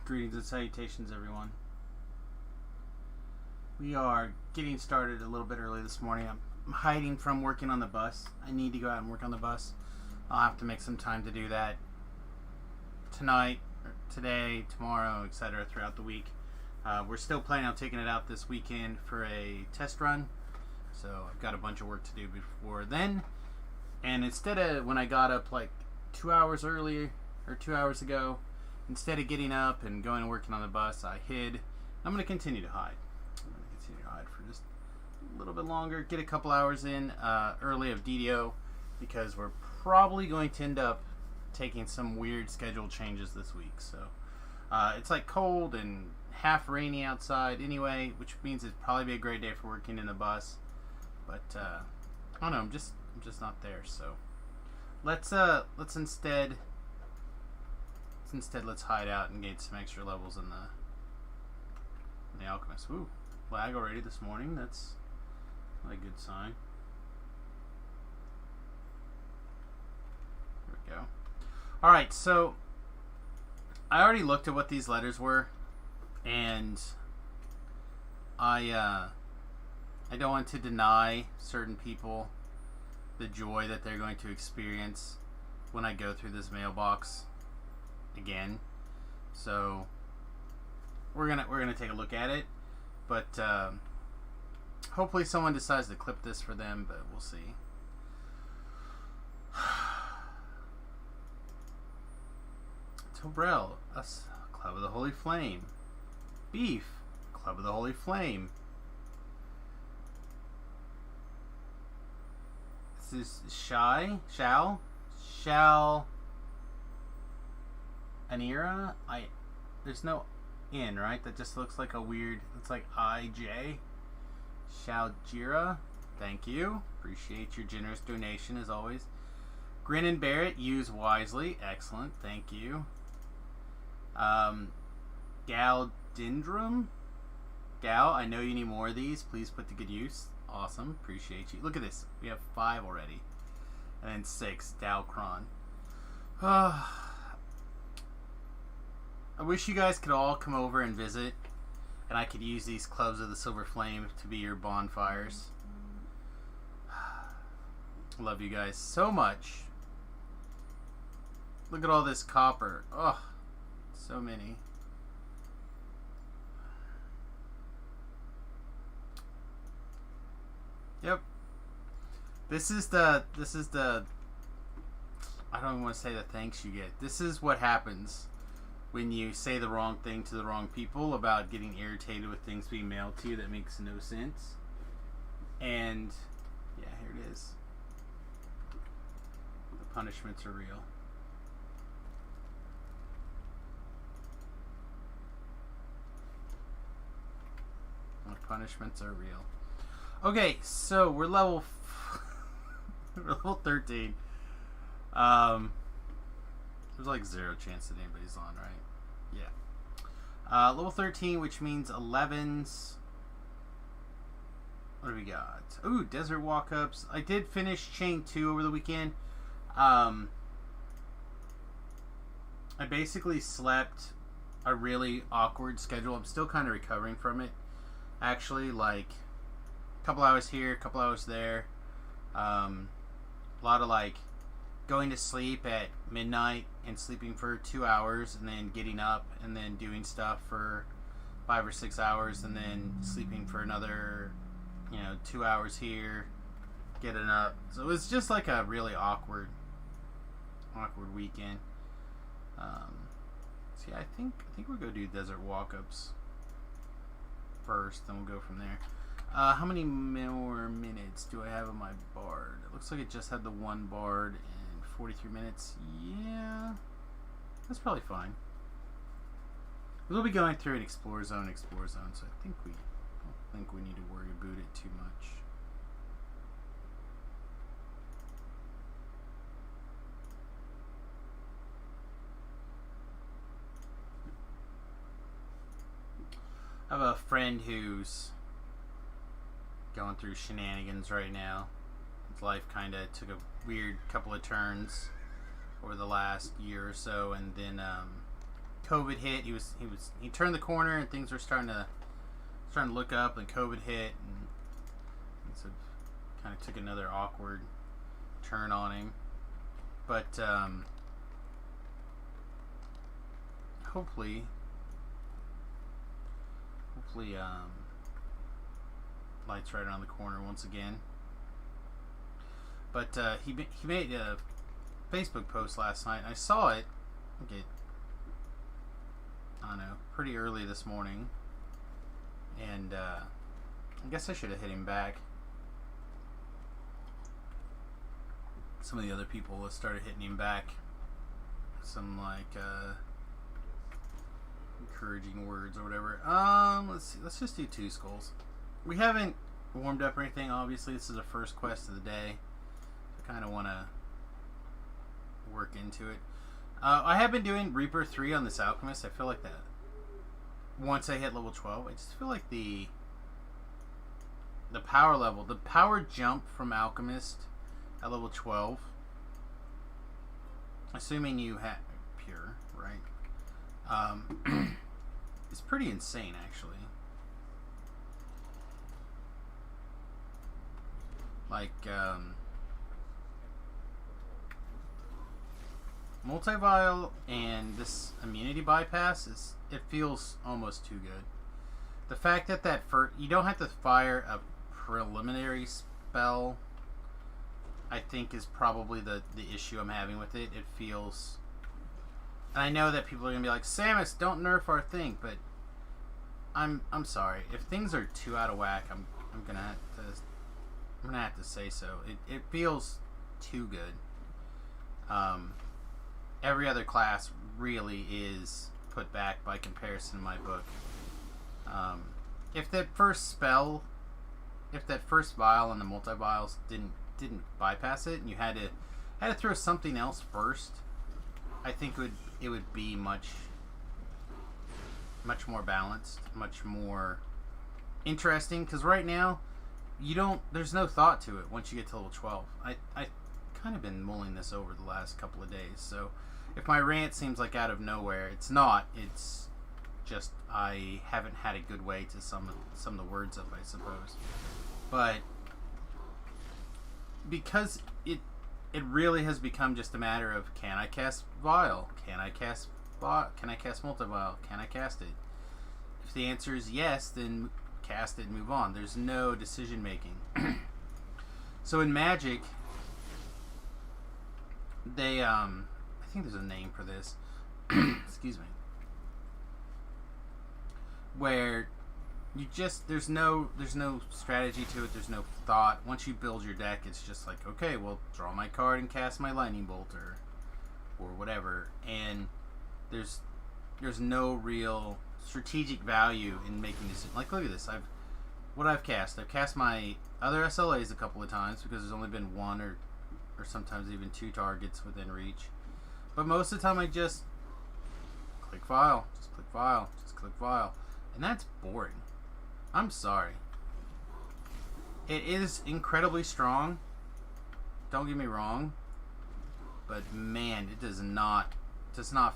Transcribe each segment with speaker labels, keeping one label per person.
Speaker 1: Greetings and salutations, everyone. We are getting started a little bit early this morning. I'm hiding from working on the bus. I need to go out and work on the bus. I'll have to make some time to do that tonight, or today, tomorrow, etc. throughout the week. We're still planning on taking it out this weekend for a test run. So I've got a bunch of work to do before then. And instead of when I got up like 2 hours earlier, or 2 hours ago, instead of getting up and going and working on the bus, I hid. I'm going to continue to hide. I'm going to continue to hide for just a little bit longer. Get a couple hours in early of DDO, because we're probably going to end up taking some weird schedule changes this week. So it's like cold and half rainy outside anyway, which means it'd probably be a great day for working in the bus. But I don't know. I'm just not there. So let's instead let's hide out and gain some extra levels in the Alchemist. Ooh, lag already this morning. That's not a good sign. There we go. All right, so I already looked at what these letters were, and I don't want to deny certain people the joy that they're going to experience when I go through this mailbox again. So we're gonna take a look at it, but hopefully someone decides to clip this for them, but we'll see. Tobrel, us, Club of the Holy Flame. Beef, Club of the Holy Flame. This is Shall Anira. There's no N, right? That just looks like a weird. It's like IJ. Shaljira. Thank you. Appreciate your generous donation as always. Grin and Barrett. Use wisely. Excellent. Thank you. Galdindrum. Gal, I know you need more of these. Please put to good use. Awesome. Appreciate you. Look at this. We have 5 already. And then 6. Dalcron. I wish you guys could all come over and visit, and I could use these Clubs of the Silver Flame to be your bonfires. Love you guys so much. Look at all this copper. Oh, so many. Yep. This is the I don't even want to say the thanks you get. This is what happens when you say the wrong thing to the wrong people about getting irritated with things being mailed to you that makes no sense. And yeah, here it is. The punishments are real. The punishments are real. Okay, so we're level 13. There's like 0 chance that anybody's on, right? Yeah. Level 13, which means 11s. What do we got? Ooh, desert walk-ups. I did finish Chain 2 over the weekend. I basically slept a really awkward schedule. I'm still kind of recovering from it. Actually, like a couple hours here, a couple hours there. A lot of like going to sleep at midnight and sleeping for 2 hours and then getting up and then doing stuff for 5 or 6 hours and then sleeping for another 2 hours here, getting up. So it was just like a really awkward weekend. See, I think we'll go do desert walk-ups first, then we'll go from there. How many more minutes do I have on my bard? It looks like it just had the 1 bard and 43 minutes. Yeah, that's probably fine. We'll be going through an explore zone, so I don't think we need to worry about it too much. I have a friend who's going through shenanigans right now. His life kind of took a weird couple of turns over the last year or so, and then COVID hit. He turned the corner and things were starting to look up, and COVID hit, and so kind of took another awkward turn on him. But hopefully light's right around the corner once again. But he made a Facebook post last night. I saw it. I don't know, pretty early this morning, and I guess I should have hit him back. Some of the other people started hitting him back. Some encouraging words or whatever. Let's see. Let's just do 2 skulls. We haven't warmed up or anything. Obviously, this is the first quest of the day. I kind of want to work into it. I have been doing Reaper 3 on this Alchemist. I feel like that once I hit level 12, I just feel like the power level, the power jump from Alchemist at level 12, assuming you have pure, right? It's pretty insane, actually. Like, multi-vial and this immunity bypass, it feels almost too good. The fact that you don't have to fire a preliminary spell, I think, is probably the issue I'm having with it. It feels, and I know that people are gonna be like, Samus, don't nerf our thing, but I'm sorry. If things are too out of whack, I'm gonna have to say so. It feels too good. Every other class really is put back by comparison in my book. If that first spell, if that first vial and the multi-vials didn't bypass it, and you had to throw something else first, I think it would be much more balanced, much more interesting. Because right now, there's no thought to it once you get to level 12. I kind of been mulling this over the last couple of days, so if my rant seems like out of nowhere, it's not. It's just I haven't had a good way to sum the words up, I suppose. But because it really has become just a matter of, can I cast Vial? Can I cast Multi-Vial? Can I cast it? If the answer is yes, then cast it and move on. There's no decision making. So in Magic, they I think there's a name for this. Excuse me. Where you just there's no strategy to it. There's no thought. Once you build your deck, it's just like, okay, well, draw my card and cast my Lightning Bolt or whatever. And there's no real strategic value in making this. Like, look at this. I've cast my other SLAs a couple of times because there's only been one or sometimes even 2 targets within reach. But most of the time I just click Vial, just click Vial, just click Vial. And that's boring. I'm sorry. It is incredibly strong. Don't get me wrong. But man, it does not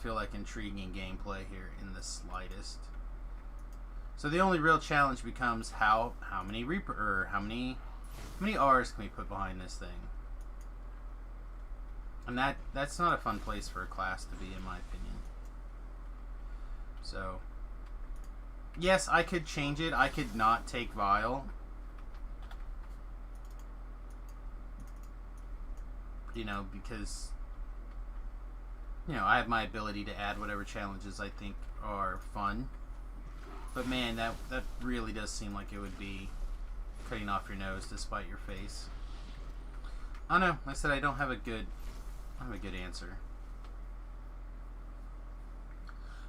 Speaker 1: feel like intriguing gameplay here in the slightest. So the only real challenge becomes how many Reaper, or how many R's can we put behind this thing? And that's not a fun place for a class to be, in my opinion. So yes, I could change it. I could not take Vial. Because I have my ability to add whatever challenges I think are fun. But man, that really does seem like it would be cutting off your nose to spite your face. I don't know. Like I said, I don't have a good answer.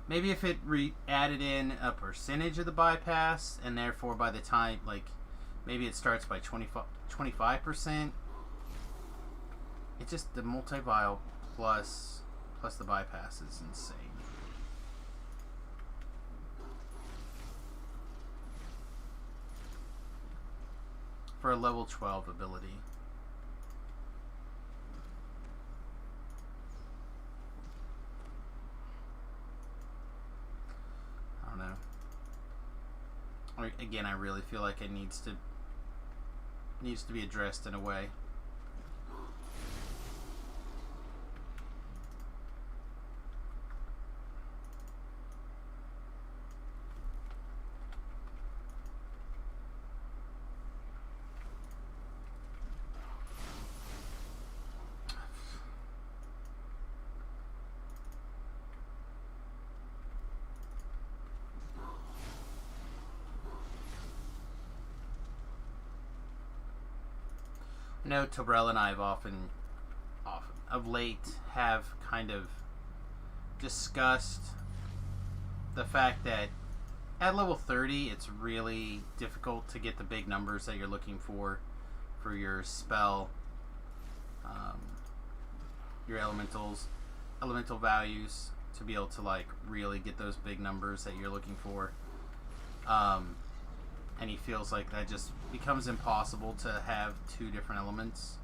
Speaker 1: Maybe if it added in a percentage of the bypass, and therefore by the time, like, maybe it starts by 25%. It's just the multi-vial plus the bypass is insane. For a level 12 ability. Again, I really feel like it needs to be addressed in a way. I know Terrell and I have often of late have kind of discussed the fact that at level 30 it's really difficult to get the big numbers that you're looking for your spell, your elemental values, to be able to like really get those big numbers that you're looking for. And he feels like that just becomes impossible to have two different elements.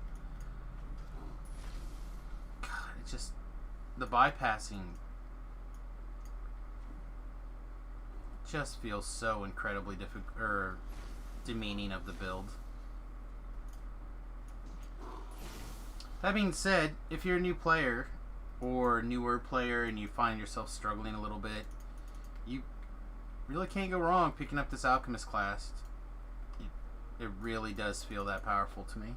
Speaker 1: God, it just, the bypassing just feels so incredibly demeaning of the build. That being said, if you're a new player or newer player and you find yourself struggling a little bit, you really can't go wrong picking up this Alchemist class. It really does feel that powerful to me.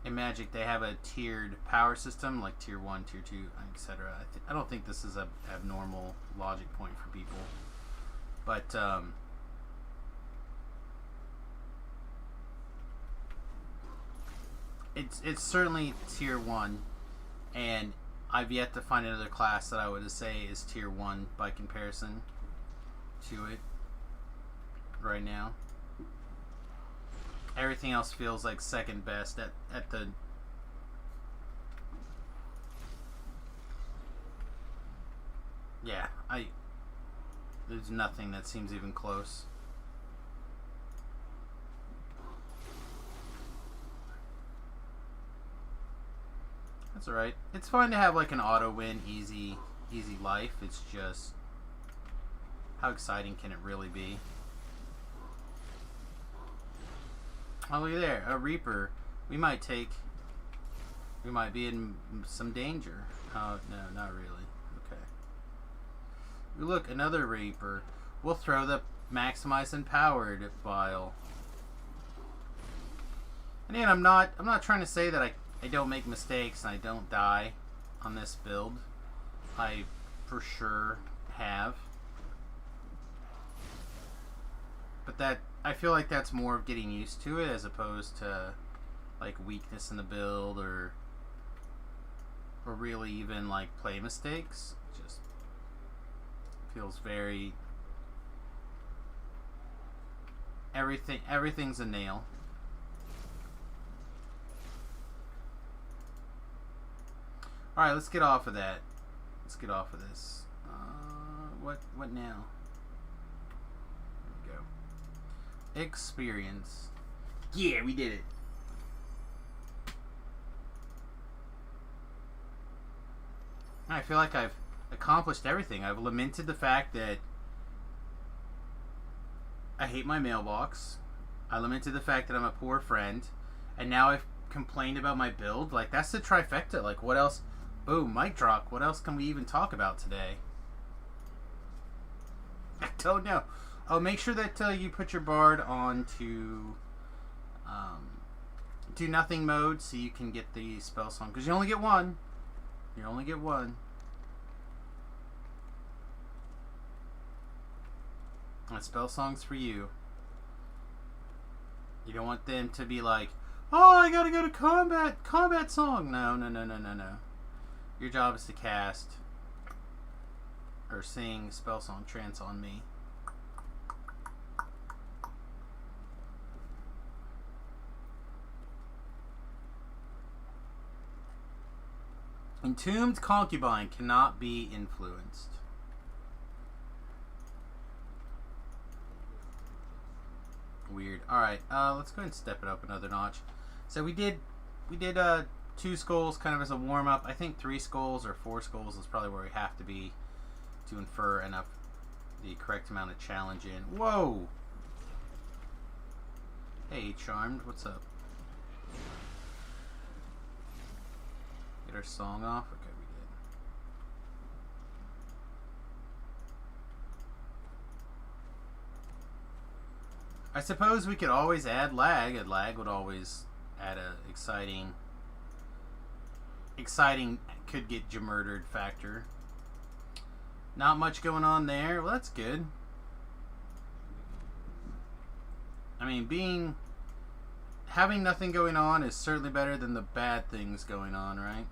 Speaker 1: In Magic, they have a tiered power system, like Tier 1, Tier 2, etc. I don't think this is a abnormal logic point for people. But, it's certainly Tier 1, and I've yet to find another class that I would say is Tier 1 by comparison to it right now. Everything else feels like second best at the... Yeah, there's nothing that seems even close. That's alright. It's fine to have like an auto win, easy life. It's just, how exciting can it really be? Oh, look there, a Reaper. We might be in some danger. Oh, no, not really. Okay. Look, another Reaper. We'll throw the Maximize Empowered vial. And again, I'm not trying to say that I don't make mistakes and I don't die on this build. I for sure have. But that, I feel like that's more of getting used to it as opposed to like weakness in the build or really even like play mistakes. It just feels very, everything's a nail. Alright, let's get off of that. Let's get off of this. What now? There we go. Experience. Yeah, we did it. I feel like I've accomplished everything. I've lamented the fact that I hate my mailbox. I lamented the fact that I'm a poor friend. And now I've complained about my build. Like, that's the trifecta. Like, what else? Boom, mic drop. What else can we even talk about today? I don't know. Oh, make sure that you put your Bard on to do nothing mode so you can get the spell song. Because you only get one. You only get one. And spell song's for you. You don't want them to be like, oh, I gotta go to combat song. No. Your job is to cast or sing spell song Trance on me. Entombed Concubine cannot be influenced. Weird. Alright, let's go ahead and step it up another notch. So we did 2 skulls kind of as a warm-up. I think 3 skulls or 4 skulls is probably where we have to be to infer enough the correct amount of challenge in. Whoa! Hey, Charmed, what's up? Get our song off? Okay, we did. I suppose we could always add lag. And lag would always add a exciting could get you murdered factor. Not much going on there. Well, that's good. I mean, having nothing going on is certainly better than the bad things going on, right?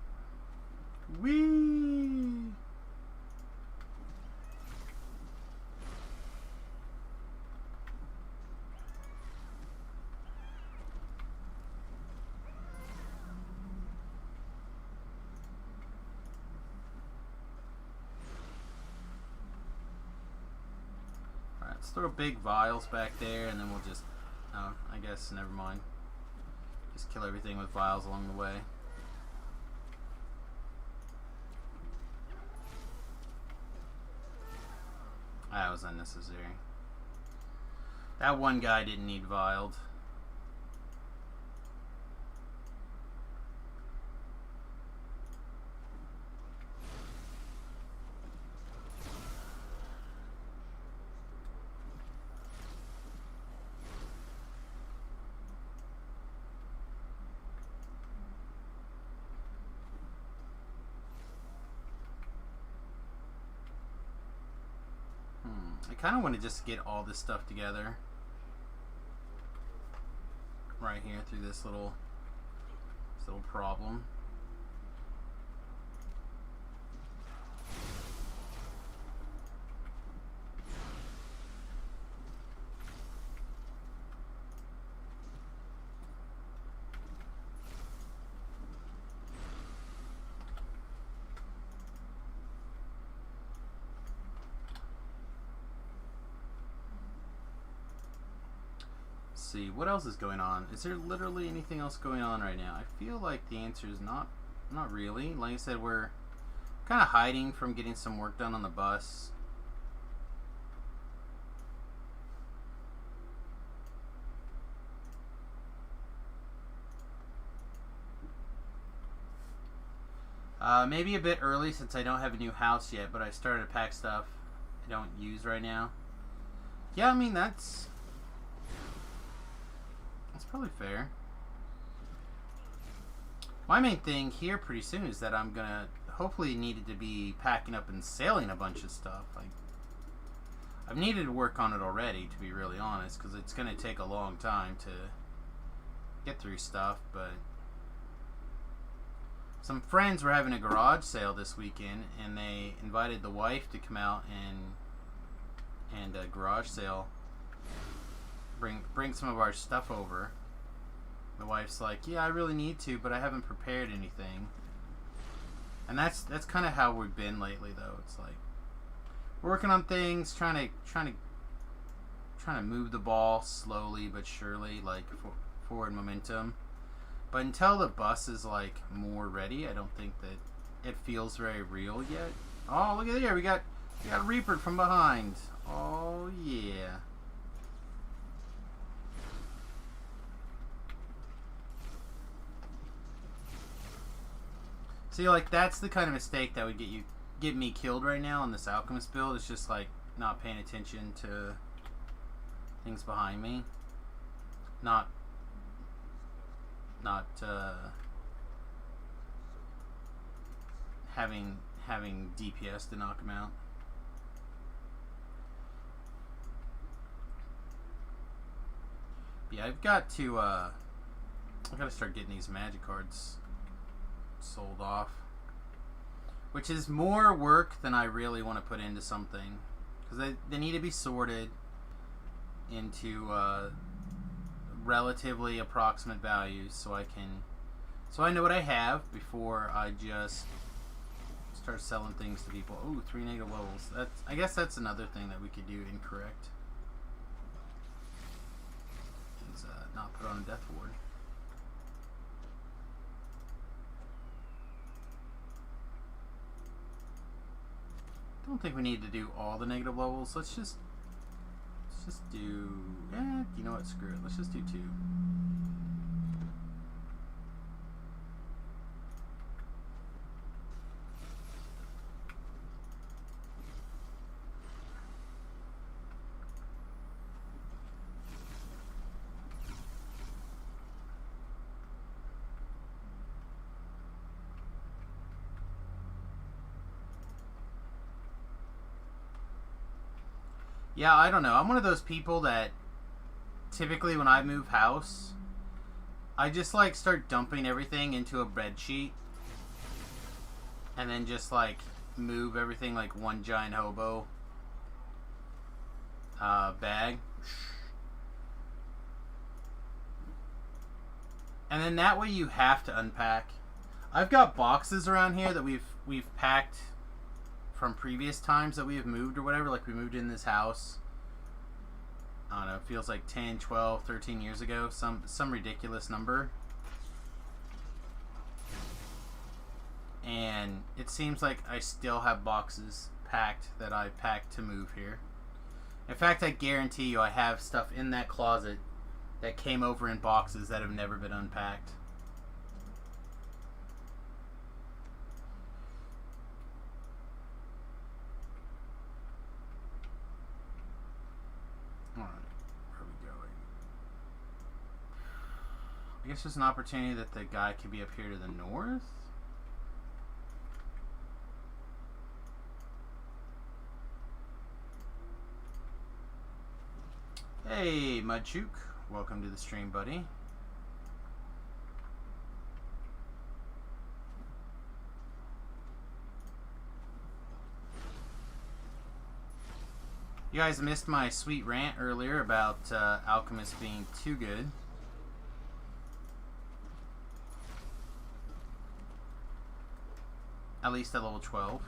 Speaker 1: Whee! Let's throw big vials back there, and then we'll just... Oh, I guess, never mind. Just kill everything with vials along the way. That was unnecessary. That one guy didn't need vialed. I kind of want to just get all this stuff together right here through this little problem. See what else is going on. Is there literally anything else going on right now? I feel like the answer is not really. Like I said, we're kind of hiding from getting some work done on the bus. Maybe a bit early since I don't have a new house yet, but I started to pack stuff I don't use right now. Yeah, I mean that's probably fair. My main thing here pretty soon is that I'm gonna hopefully needed to be packing up and sailing a bunch of stuff. Like I've needed to work on it already, to be really honest, because it's gonna take a long time to get through stuff. But some friends were having a garage sale this weekend, and they invited the wife to come out and a garage sale. Bring some of our stuff over. The wife's like, yeah, I really need to, but I haven't prepared anything. And that's kind of how we've been lately, though. It's like we're working on things, trying to move the ball slowly but surely, like forward momentum. But until the bus is like more ready, I don't think that it feels very real yet. Oh, look at there, we got Reaper from behind. Oh yeah. See, like, that's the kind of mistake that would get me killed right now on this Alchemist build. It's just, like, not paying attention to things behind me. Not having DPS to knock him out. Yeah, I've got to start getting these magic cards sold off, which is more work than I really want to put into something, because they need to be sorted into relatively approximate values, so I know what I have before I just start selling things to people. Oh, 3 negative levels. I guess that's another thing that we could do incorrect, is not put on a death ward. Don't think we need to do all the negative levels. Let's just do, you know what, screw it. Let's just do 2. Yeah, I don't know. I'm one of those people that typically when I move house, I just like start dumping everything into a bed sheet and then just like move everything like one giant hobo bag. And then that way you have to unpack. I've got boxes around here that we've packed from previous times that we have moved or whatever. Like we moved in this house, I don't know, it feels like 10, 12, 13 years ago. Some ridiculous number. And it seems like I still have boxes packed that I packed to move here. In fact, I guarantee you I have stuff in that closet that came over in boxes that have never been unpacked. Alright, where are we going? I guess there's an opportunity that the guy could be up here to the north? Hey, Mudchook. Welcome to the stream, buddy. You guys missed my sweet rant earlier about Alchemist being too good. At least at level 12.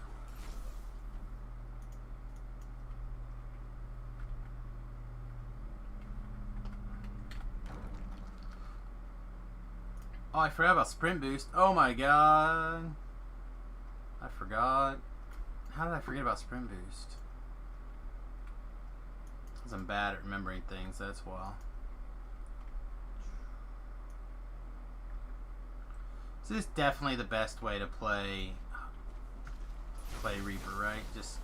Speaker 1: Oh, I forgot about Sprint Boost. Oh my god. I forgot. How did I forget about Sprint Boost? Because I'm bad at remembering things, that's why. So this is definitely the best way to play Reaper, right? Just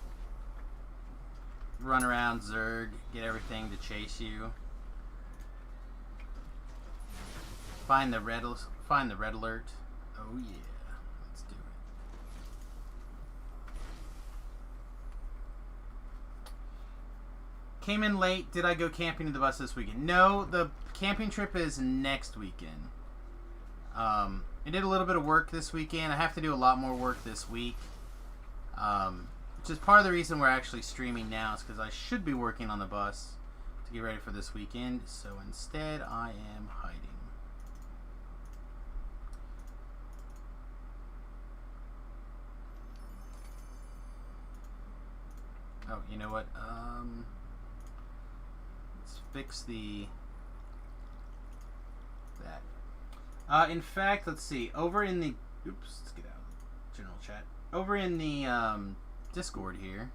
Speaker 1: run around Zerg, get everything to chase you. Find the red alert. Oh yeah, let's do it. Came in late. Did I go camping to the bus this weekend? No, the camping trip is next weekend. I did a little bit of work this weekend. I have to do a lot more work this week. Which is part of the reason we're actually streaming now, is because I should be working on the bus to get ready for this weekend. So instead, I am hiding. Oh, you know what? Let's fix that. In fact, let's see. Over in the... Oops, let's get out of the general chat. Over in the Discord here.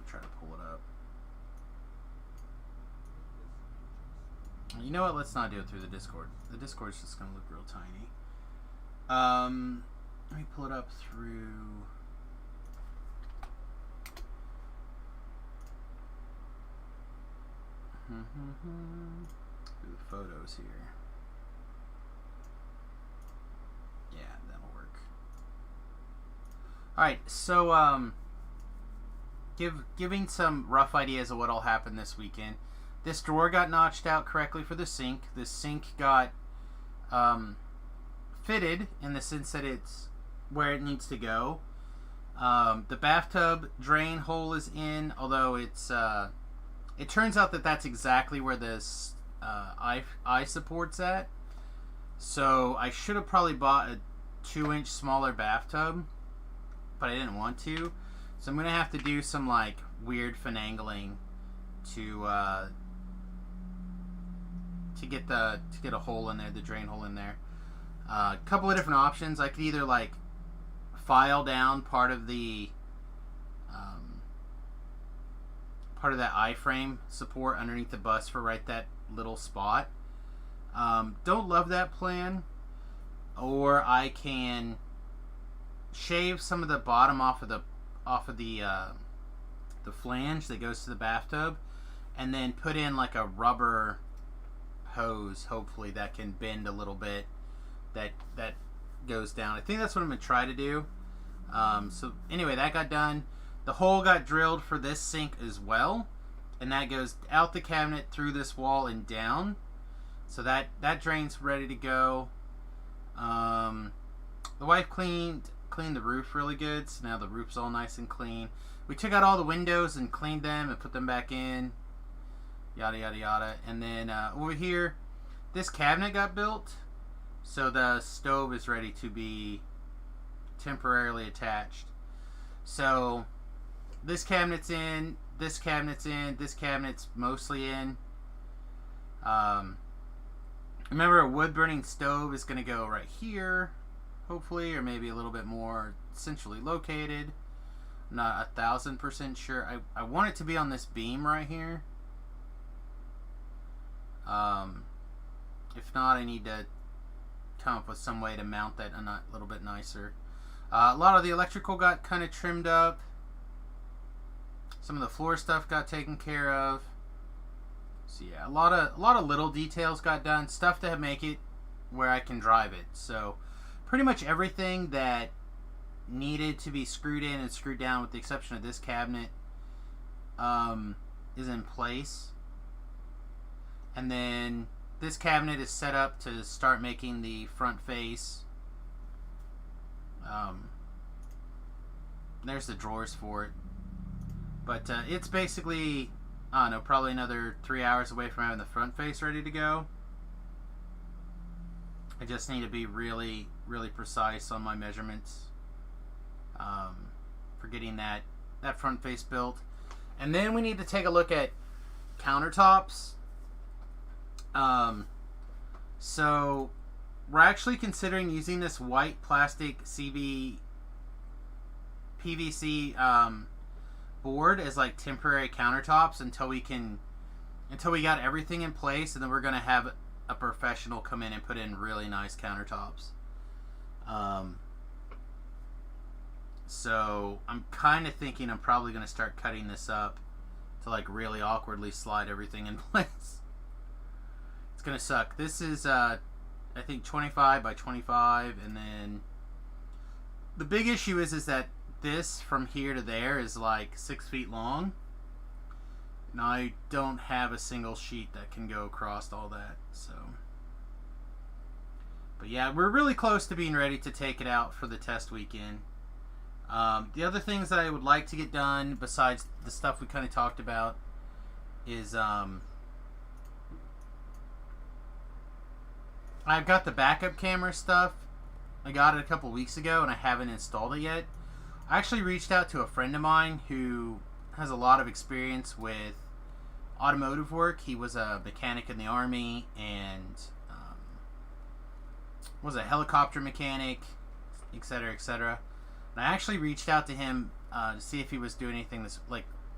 Speaker 1: Try to pull it up. You know what? Let's not do it through the Discord. The Discord's just going to look real tiny. Let me pull it up through... through the photos here. Yeah, that'll work. Alright, so giving some rough ideas of what'll happen this weekend. This drawer got notched out correctly for the sink. The sink got fitted in the sense that it's where it needs to go. The bathtub drain hole is in, although it's it turns out that that's exactly where this eye support's at. So I should have probably bought a 2-inch smaller bathtub, but I didn't want to. So I'm gonna have to do some like weird finagling to get a hole in there, the drain hole in there. A couple of different options. I could either like file down part of that iframe support underneath the bus for right that little spot. Don't love that plan. Or I can shave some of the bottom off of the flange that goes to the bathtub, and then put in like a rubber hose, hopefully that can bend a little bit, that goes down. I think that's what I'm gonna try to do. So anyway, that got done. The hole got drilled for this sink as well, and that goes out the cabinet, through this wall, and down. So that drain's ready to go. The wife cleaned the roof really good, so now the roof's all nice and clean. We took out all the windows and cleaned them and put them back in. Yada yada yada. And then over here, this cabinet got built, so the stove is ready to be temporarily attached. So this cabinet's in, this cabinet's in, this cabinet's mostly in. Remember, a wood burning stove is going to go right here, hopefully, or maybe a little bit more centrally located. I'm not 1,000% sure. I want it to be on this beam right here. If not, I need to come up with some way to mount that a little bit nicer. A lot of the electrical got kind of trimmed up. Some of the floor stuff got taken care of. So yeah, a lot of little details got done. Stuff to make it where I can drive it. So pretty much everything that needed to be screwed in and screwed down, with the exception of this cabinet, is in place. And then this cabinet is set up to start making the front face. There's the drawers for it. But it's basically, I don't know, probably another 3 hours away from having the front face ready to go. I just need to be really, really precise on my measurements for getting that front face built. And then we need to take a look at countertops. So we're actually considering using this white plastic PVC board as like temporary countertops until we got everything in place, and then we're gonna have a professional come in and put in really nice countertops. So I'm kind of thinking I'm probably gonna start cutting this up to like really awkwardly slide everything in place. It's gonna suck. This is I think 25 by 25, and then the big issue is that this from here to there is like 6 feet long, and I don't have a single sheet that can go across all that. So, but yeah, we're really close to being ready to take it out for the test weekend. The other things that I would like to get done, besides the stuff we kind of talked about, is I've got the backup camera stuff. I got it a couple weeks ago and I haven't installed it yet. I actually reached out to a friend of mine who has a lot of experience with automotive work. He was a mechanic in the Army and was a helicopter mechanic, etc., etc. And I actually reached out to him to see if he was doing anything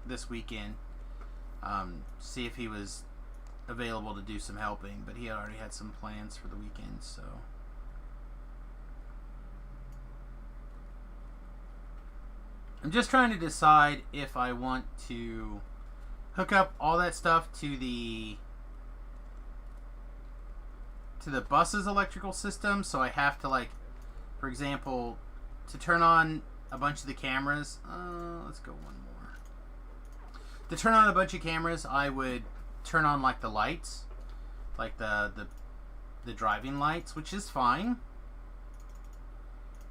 Speaker 1: this weekend, see if he was available to do some helping, but he already had some plans for the weekend. So I'm just trying to decide if I want to hook up all that stuff to the bus's electrical system. So I have to, like, for example, to turn on a bunch of the cameras, let's go one more. To turn on a bunch of cameras, I would turn on like the lights, like the driving lights, which is fine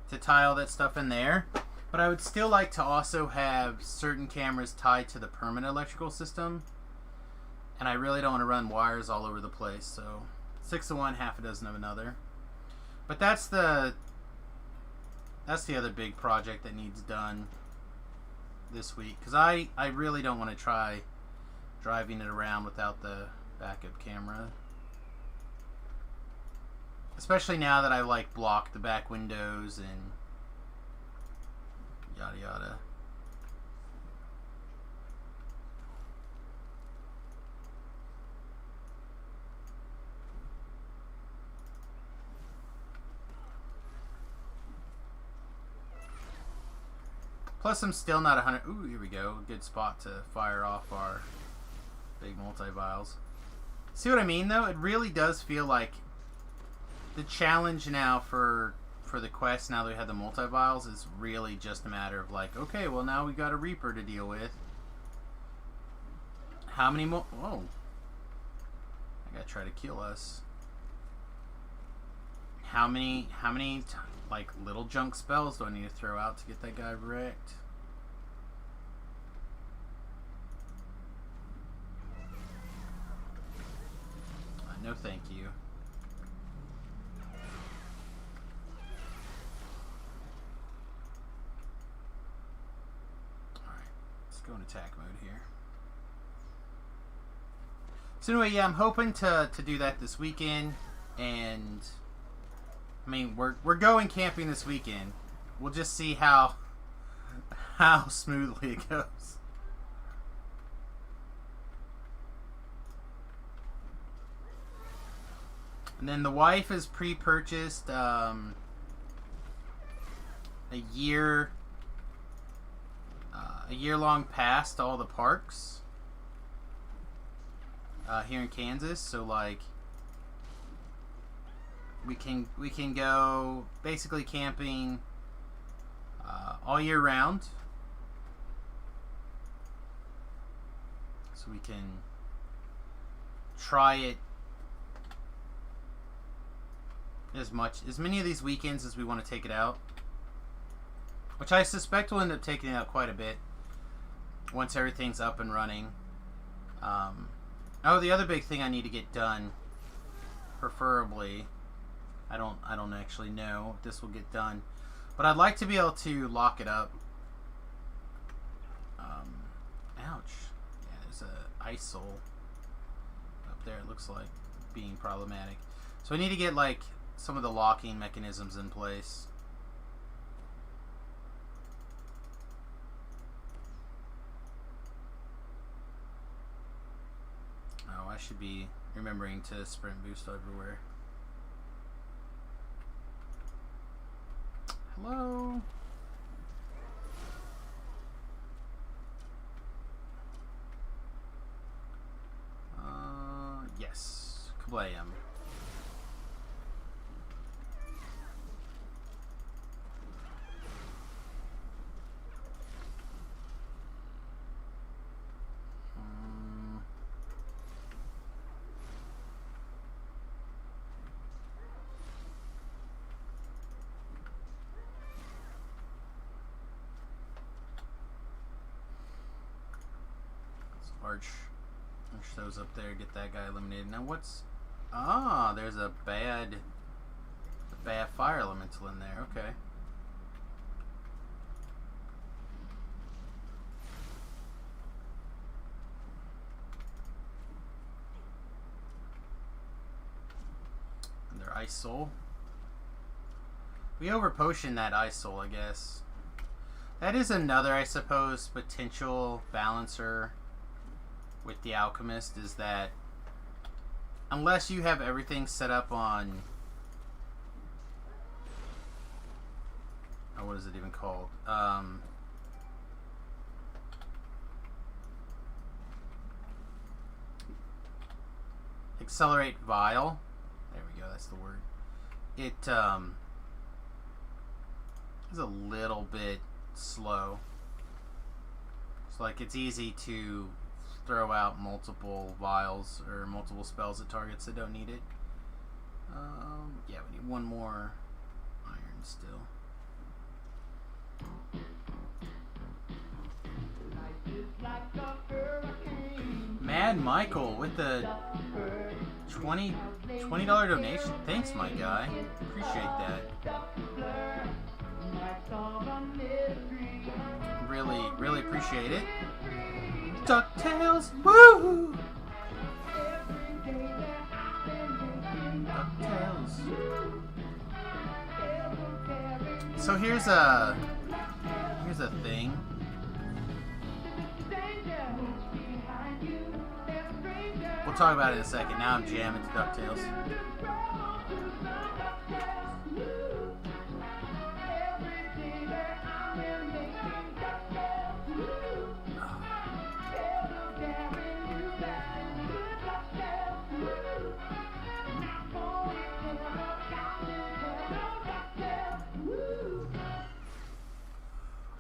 Speaker 1: to tie all that stuff in there. But I would still like to also have certain cameras tied to the permanent electrical system, and I really don't want to run wires all over the place. So 6 of one, half a dozen of another. But that's the other big project that needs done this week, because I really don't want to try driving it around without the backup camera. Especially now that I like blocked the back windows and yada yada. Plus, I'm still not 100. Ooh, here we go. Good spot to fire off our big multi-vials. See what I mean, though? It really does feel like the challenge now for the quest, now that we have the multi-vials, is really just a matter of like, okay, well, now we got a Reaper to deal with. How many more? Whoa. I gotta try to kill us. How many like little junk spells do I need to throw out to get that guy wrecked? No thank you. Alright, let's go in attack mode here. So anyway, yeah, I'm hoping to do that this weekend, and I mean, we're going camping this weekend. We'll just see how smoothly it goes. And then the wife has pre-purchased a year-long pass to all the parks here in Kansas. So like, we can go basically camping all year round. So we can try it as many of these weekends as we want to take it out, which I suspect we'll end up taking it out quite a bit once everything's up and running. Oh, the other big thing I need to get done, preferably, I don't actually know if this will get done, but I'd like to be able to lock it up. Ouch. Yeah, there's a ice soul up there. It looks like being problematic. So I need to get like some of the locking mechanisms in place. Oh, I should be remembering to sprint boost everywhere. Hello? Yes. Kablam. Arch those up there, get that guy eliminated. Now what's... Ah, there's a bad fire elemental in there. Okay. And their ice soul. We over potioned that ice soul, I guess. That is another, I suppose, potential balancer with the alchemist, is that unless you have everything set up on, oh, what is it even called? Accelerate vial. There we go, that's the word. It is a little bit slow. So like, it's easy to throw out multiple vials or multiple spells at targets that don't need it. Yeah, we need one more iron still. Mad Michael with the $20 donation. Thanks, my guy. Appreciate that. Really appreciate it. DuckTales, woo! DuckTales. So here's a thing. We'll talk about it in a second. Now I'm jamming to DuckTales.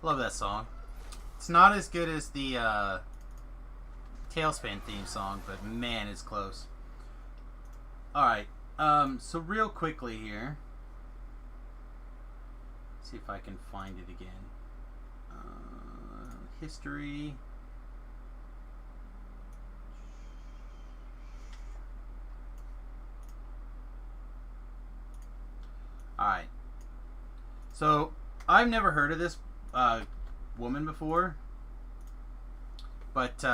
Speaker 1: Love that song. It's not as good as the Tailspin theme song, but man, it's close. Alright, so real quickly here. See if I can find it again. History. Alright. So, I've never heard of this woman before, but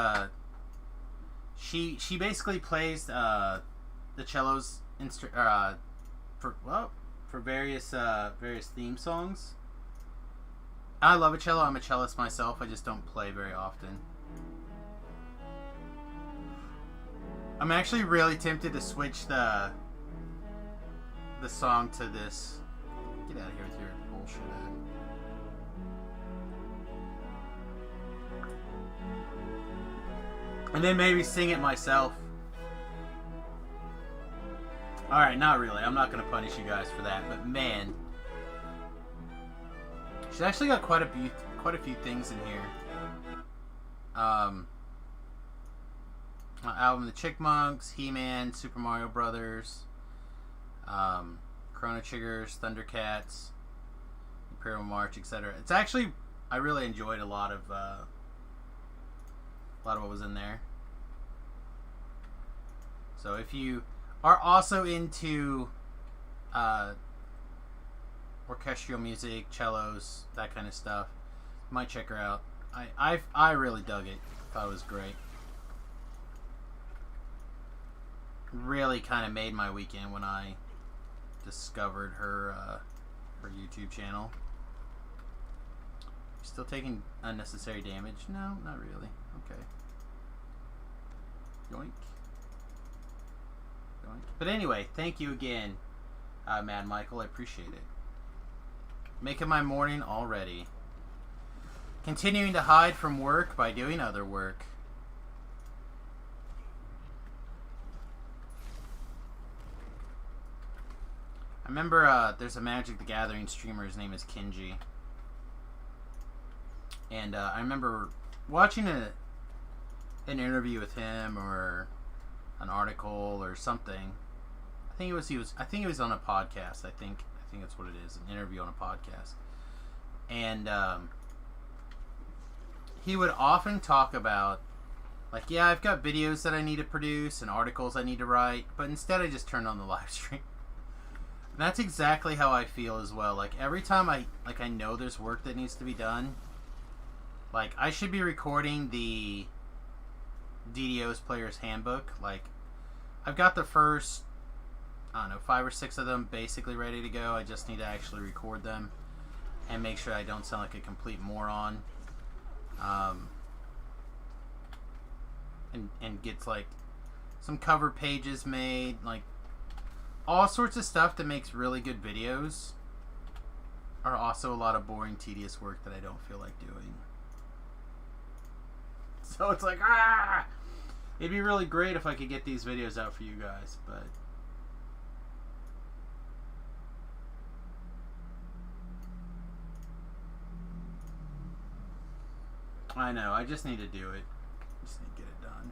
Speaker 1: she basically plays the cellos for various theme songs. I love a cello. I'm a cellist myself. I just don't play very often. I'm actually really tempted to switch the song to this. Get out of here with your bullshit. And then maybe sing it myself. Alright, not really. I'm not going to punish you guys for that. But man, she's actually got quite a few things in here. Album The Chickmunks, He-Man, Super Mario Brothers, Chrono Triggers, Thundercats, Imperial March, etc. It's actually, I really enjoyed a lot of what was in there. So if you are also into orchestral music, cellos, that kind of stuff, you might check her out. I really dug it. Thought it was great. Really kind of made my weekend when I discovered her her YouTube channel. Still taking unnecessary damage? No, not really. Okay. Yoink. Yoink. But anyway, thank you again, Mad Michael. I appreciate it. Making my morning already. Continuing to hide from work by doing other work. I remember there's a Magic the Gathering streamer. His name is Kinji. And I remember watching an interview with him or an article or something. I think it was on a podcast. I think that's what it is, an interview on a podcast. And he would often talk about, like, yeah, I've got videos that I need to produce and articles I need to write, but instead I just turn on the live stream. And that's exactly how I feel as well. Like, every time I know there's work that needs to be done, like, I should be recording the DDo's Player's Handbook. Like, I've got the first, I don't know, 5 or 6 of them basically ready to go. I just need to actually record them and make sure I don't sound like a complete moron. And get, like, some cover pages made, like, all sorts of stuff that makes really good videos are also a lot of boring, tedious work that I don't feel like doing. So it's like, it'd be really great if I could get these videos out for you guys, but I know, I just need to do it. Just need to get it done.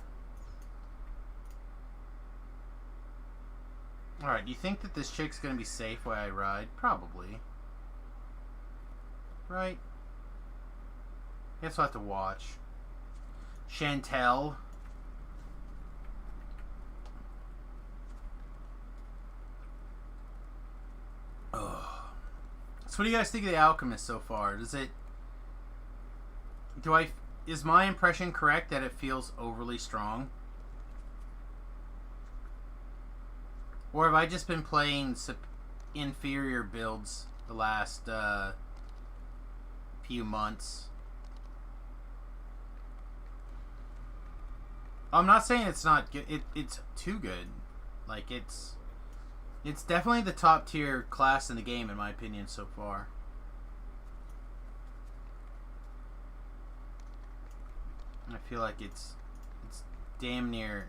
Speaker 1: Alright, do you think that this chick's gonna be safe while I ride? Probably. Right? Guess we'll have to watch. Chantel. Ugh. So what do you guys think of The Alchemist so far? Is my impression correct that it feels overly strong? Or have I just been playing inferior builds the last few months. I'm not saying it's not good. It's too good. Like, it's definitely the top tier class in the game, in my opinion, so far. I feel like it's damn near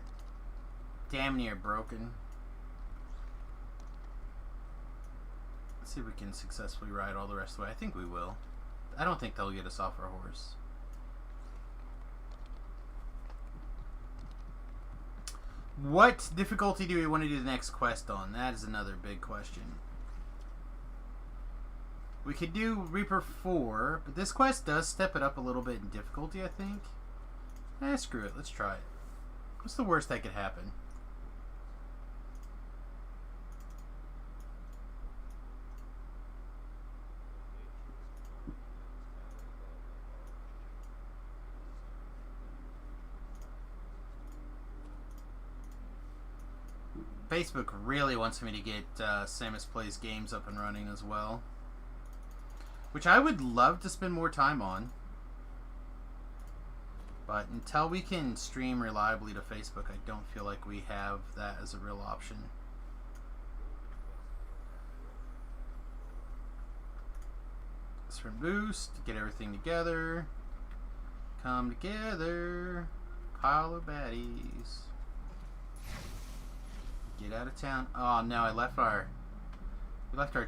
Speaker 1: broken. Let's see if we can successfully ride all the rest of the way. I think we will. I don't think they'll get us off our horse. What difficulty do we want to do the next quest on? That is another big question. We could do Reaper 4, but this quest does step it up a little bit in difficulty, I think. Screw it. Let's try it. What's the worst that could happen? Facebook really wants me to get Samus Plays Games up and running as well, which I would love to spend more time on. But until we can stream reliably to Facebook, I don't feel like we have that as a real option. Sprint boost, get everything together. Come together. Pile of baddies. Get out of town. Oh no, we left our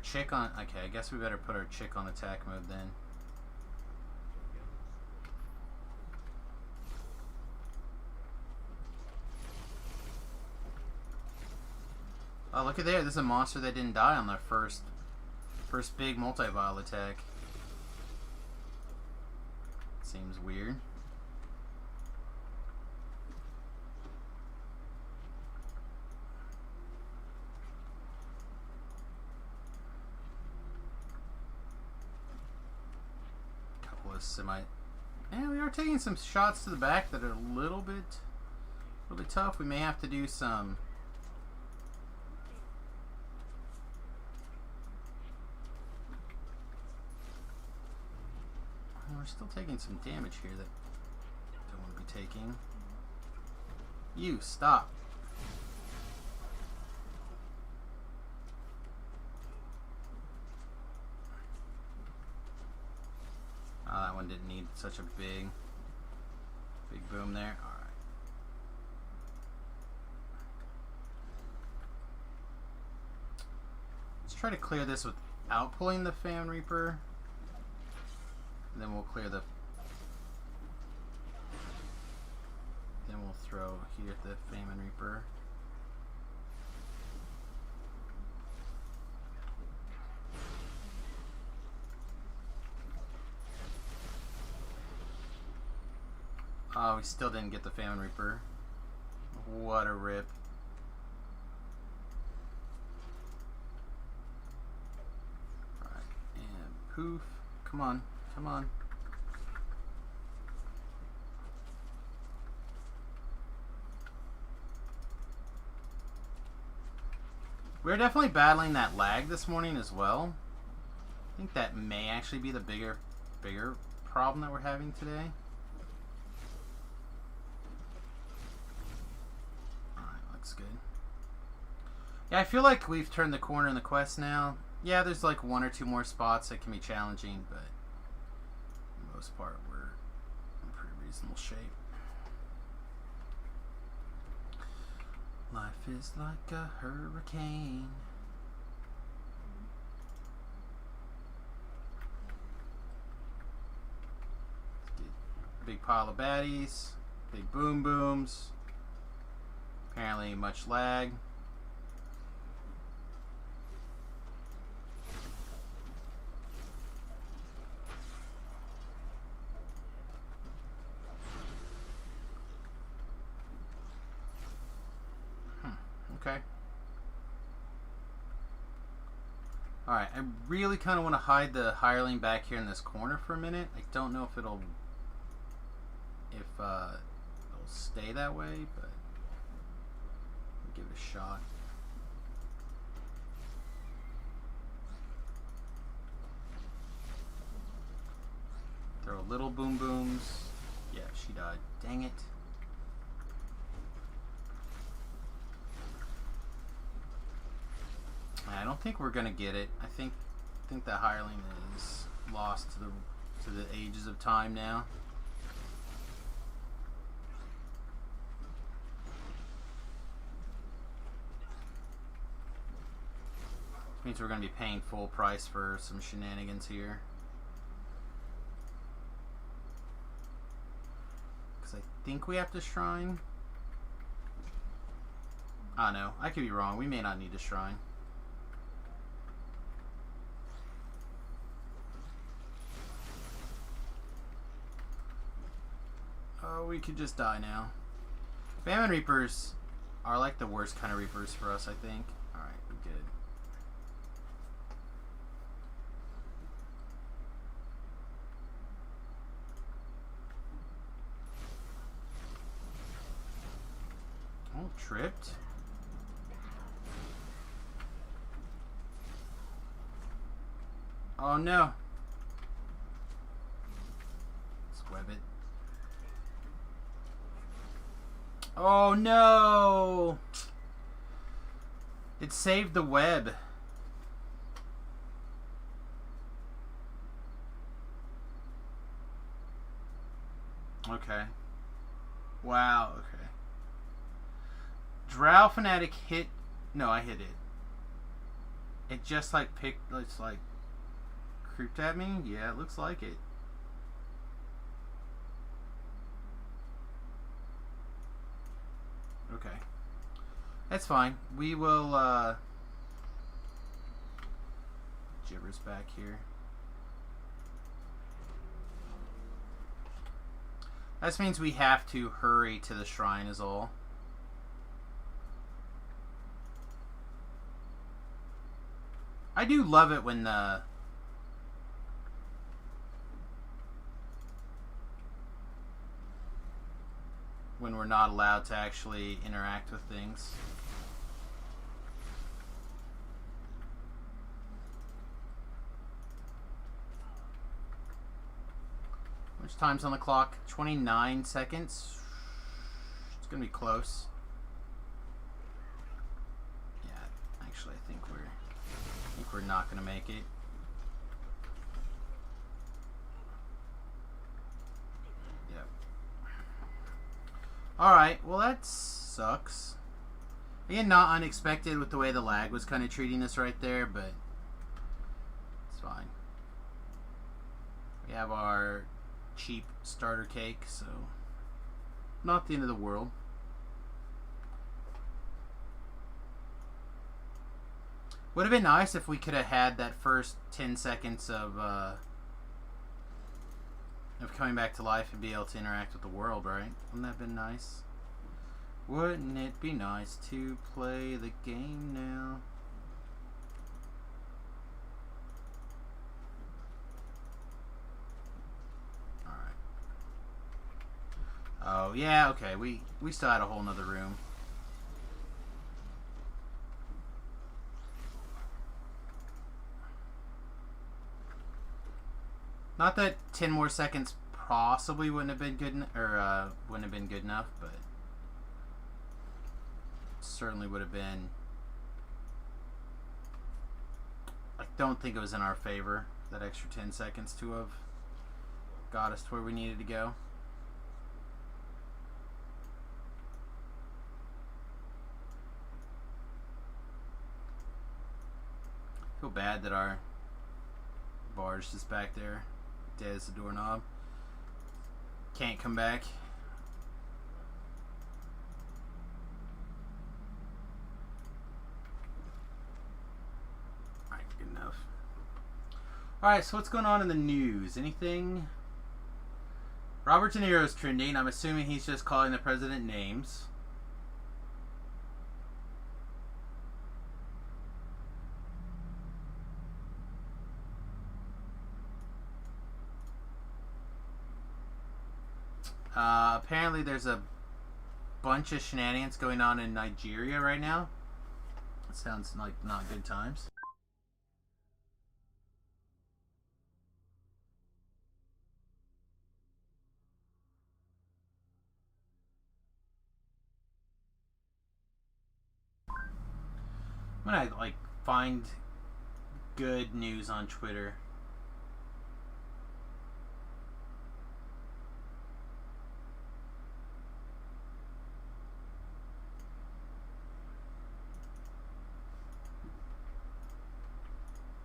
Speaker 1: chick on. Okay, I guess we better put our chick on attack mode then. Oh, look at there. There's a monster that didn't die on the first big multi-vial attack. Seems weird. Couple of semi... And we are taking some shots to the back that are a little bit tough. We may have to do some... We're still taking some damage here that I don't want to be taking. You, stop. Oh, that one didn't need such a big boom there. Alright. Let's try to clear this without pulling the Famine Reaper. And then we'll clear the... Then we'll throw here at the Famine Reaper. Oh, we still didn't get the Famine Reaper. What a rip. Alright, and poof. Come on. Come on. We're definitely battling that lag this morning as well. I think that may actually be the bigger problem that we're having today. Alright, looks good. Yeah, I feel like we've turned the corner in the quest now. Yeah, there's like one or two more spots that can be challenging, but for the most part, we're in pretty reasonable shape. Life is like a hurricane. Let's get a big pile of baddies, big boom booms. Apparently much lag. Okay. Alright, I really kind of want to hide the hireling back here in this corner for a minute. I don't know if it'll stay that way, but we'll give it a shot. little boom booms. Yeah, she died. Dang it. I don't think we're gonna get it. I think the hireling is lost to the ages of time now. Which means we're gonna be paying full price for some shenanigans here. Because I think we have to shrine. I don't know. I could be wrong. We may not need to shrine. Oh, we could just die now. Famine Reapers are like the worst kind of Reapers for us, I think. Alright, we're good. Oh, tripped. Oh no. Let's web it. Oh no! It saved the web. Okay. Wow, okay. Drow Fanatic hit... No, I hit it. It just like picked... It's like... creeped at me? Yeah, it looks like it. Okay. That's fine. We will, Gibbers back here. That means we have to hurry to the shrine is all. I do love it when the... when we're not allowed to actually interact with things. Which time's on the clock? 29 seconds. It's gonna be close. Yeah, actually, I think we're not gonna make it. Alright, well that sucks. Again, not unexpected with the way the lag was kind of treating us right there, but it's fine. We have our cheap starter cake, so not the end of the world. Would have been nice if we could have had that first 10 seconds of coming back to life and be able to interact with the world, right? Wouldn't that have been nice? Wouldn't it be nice to play the game now? Alright. Oh, yeah, okay. We still had a whole nother room. Not that 10 more seconds possibly wouldn't have been good, wouldn't have been good enough, but certainly would have been. I don't think it was in our favor, that extra 10 seconds to have got us to where we needed to go. I feel bad that our bar's just back there. Dead as a doorknob. Can't come back. Alright, good enough. Alright, so what's going on in the news? Anything? Robert De Niro's trending. I'm assuming he's just calling the president names. Apparently there's a bunch of shenanigans going on in Nigeria right now. It sounds like not good times. I'm gonna like find good news on Twitter.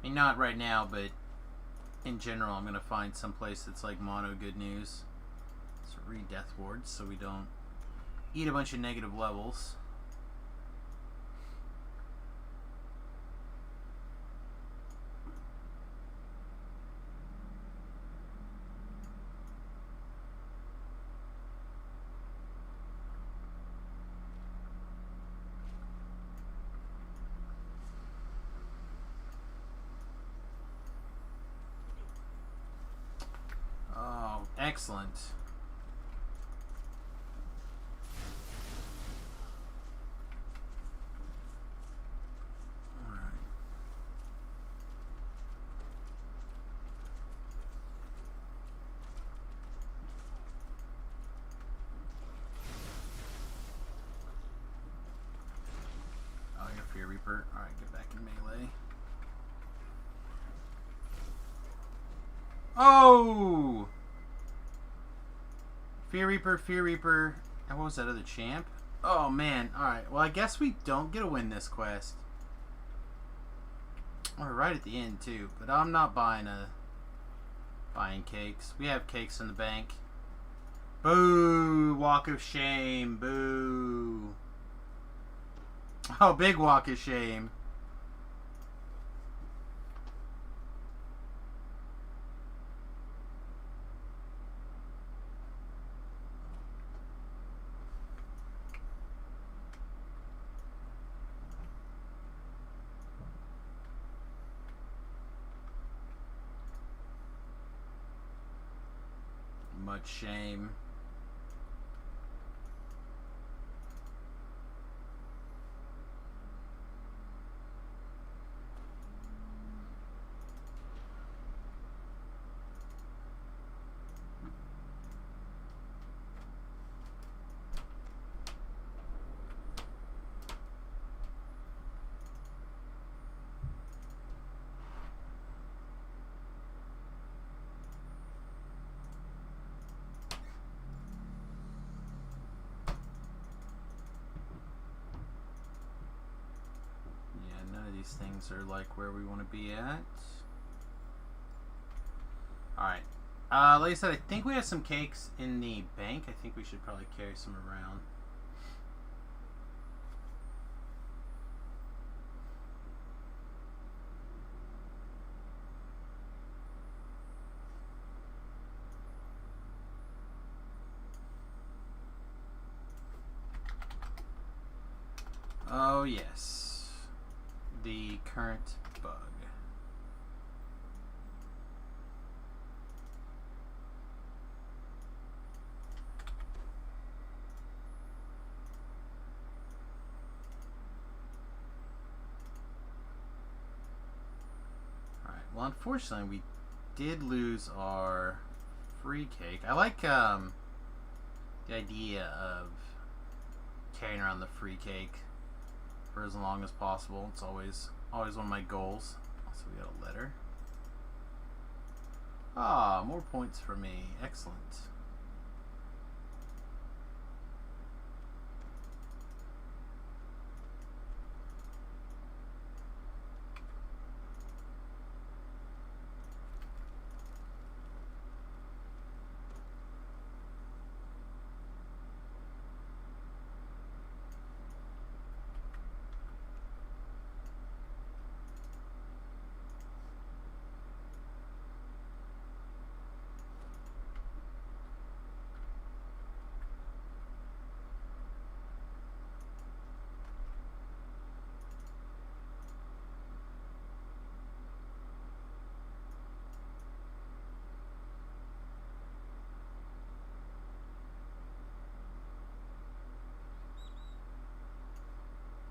Speaker 1: I mean, not right now, but in general, I'm gonna find some place that's like mono good news. Let's read Death Wards so we don't eat a bunch of negative levels. Oh, excellent. Fear Reaper. Alright, get back in melee. Oh! Fear Reaper, Fear Reaper. And what was that other champ? Oh, man. Alright, well, I guess we don't get to win this quest. Or right at the end, too. But I'm not buying cakes. We have cakes in the bank. Boo! Walk of shame. Boo! Oh, big walk of shame. Much shame. These things are like where we want to be at. Alright. Like I said, I think we have some cakes in the bank. I think we should probably carry some around. Oh, yes. The current bug. Alright, well, unfortunately, we did lose our free cake. I like the idea of carrying around the free cake for as long as possible. It's always one of my goals. Also, we got a letter. Ah, more points for me. Excellent.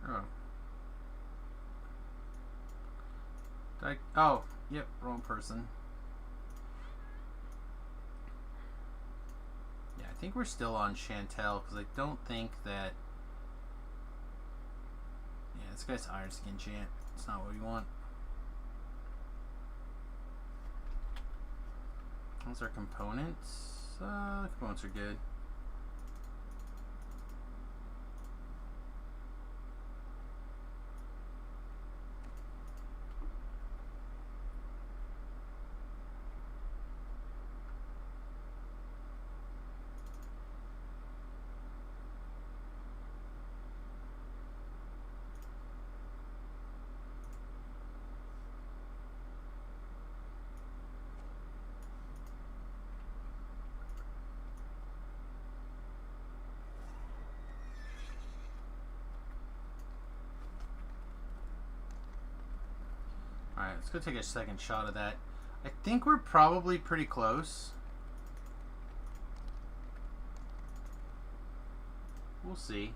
Speaker 1: Oh. Oh, yep, wrong person. Yeah, I think we're still on Chantel, because I don't think that... Yeah, this guy's Iron Skin Chant. It's not what we want. Those are components. Components are good. Alright, let's go take a second shot of that. I think we're probably pretty close. We'll see.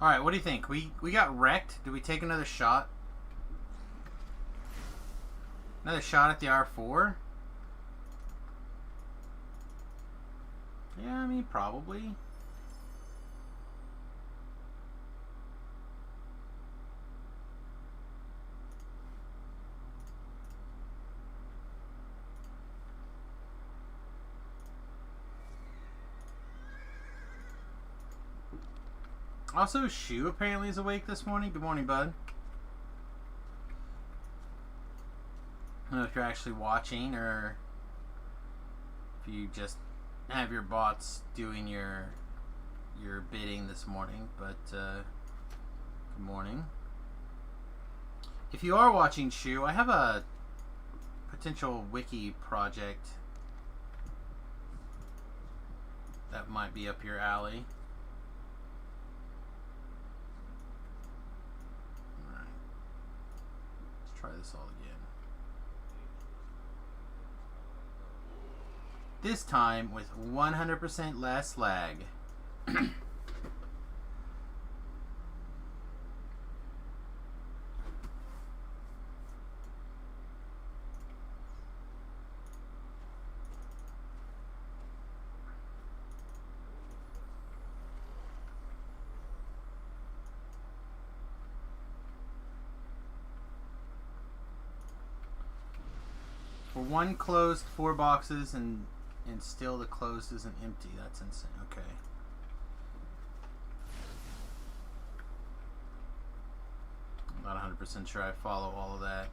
Speaker 1: Alright, what do you think? We got wrecked. Do we take another shot? Another shot at the R4? Yeah, I mean, probably. Also, Shu apparently is awake this morning. Good morning, bud. I don't know if you're actually watching or if you just have your bots doing your bidding this morning, but good morning. If you are watching, Shu, I have a potential wiki project that might be up your alley. Try this all again. This time with 100% less lag. One closed, 4 boxes, and still the closed isn't empty. That's insane. Okay. I'm not 100% sure I follow all of that.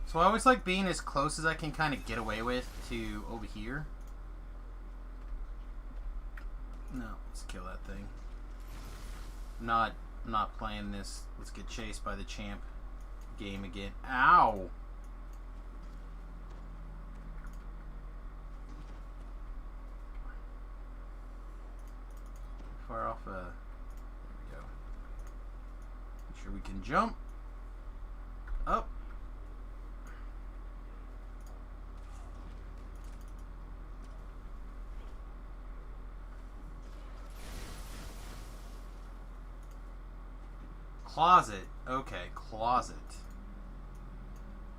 Speaker 1: So I always like being as close as I can kind of get away with to over here. No, let's kill that thing. I'm not playing this let's get chased by the champ game again. Ow! Far off there we go. Make sure we can jump. Up. Closet. Okay, closet.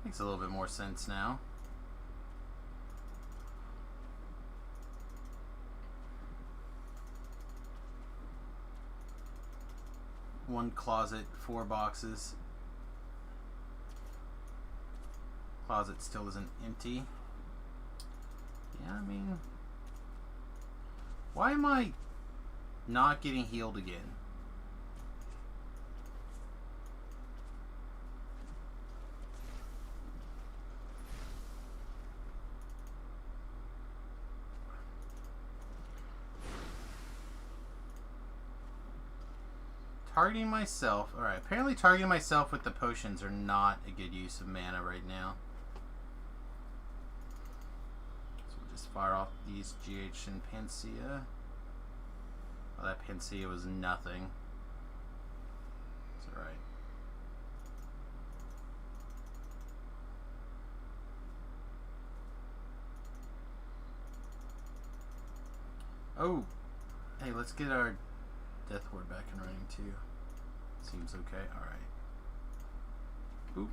Speaker 1: Makes a little bit more sense now. One closet, 4 boxes. Closet still isn't empty. Yeah, I mean, why am I not getting healed again? Targeting myself. Alright, apparently targeting myself with the potions are not a good use of mana right now. So we'll just fire off these GH and Panacea. Oh, that Panacea was nothing. It's alright. Oh! Hey, let's get our Death Ward back in running too. Seems okay. Alright. Oop.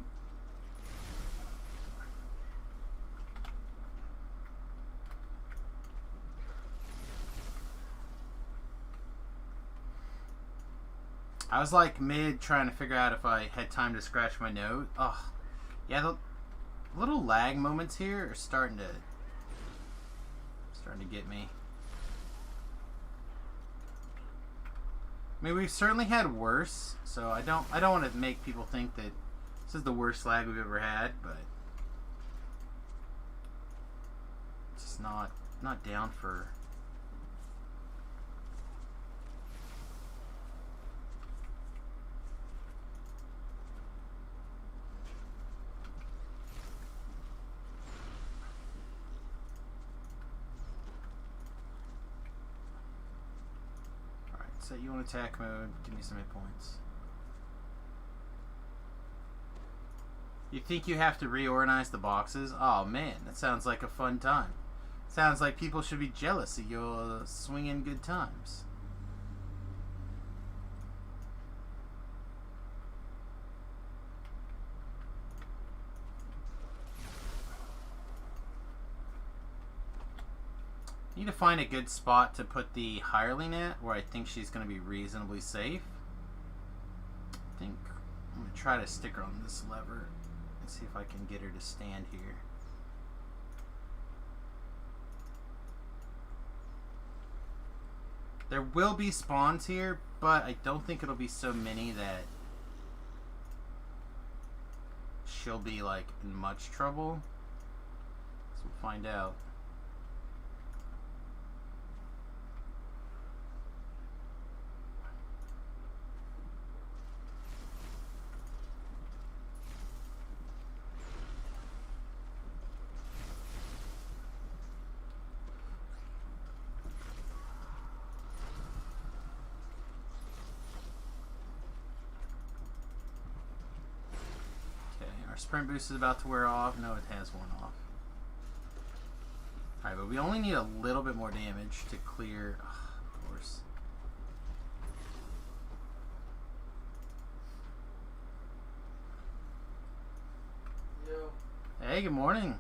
Speaker 1: I was like mid trying to figure out if I had time to scratch my nose. Ugh. Yeah, the little lag moments here are starting to get me. I mean, we've certainly had worse, so I don't want to make people think that this is the worst lag we've ever had, but it's just not down for. Set you on attack mode. Give me some hit points. You think you have to reorganize the boxes? Oh man, that sounds like a fun time. Sounds like people should be jealous of your swinging good times. Need to find a good spot to put the hireling at where I think she's going to be reasonably safe. I think I'm going to try to stick her on this lever and see if I can get her to stand here. There will be spawns here, but I don't think it'll be so many that she'll be like in much trouble. So we'll find out. Sprint boost is about to wear off. No, it has worn off. Alright, but we only need a little bit more damage to clear. Ugh, of course.
Speaker 2: Yo.
Speaker 1: Hey, good morning.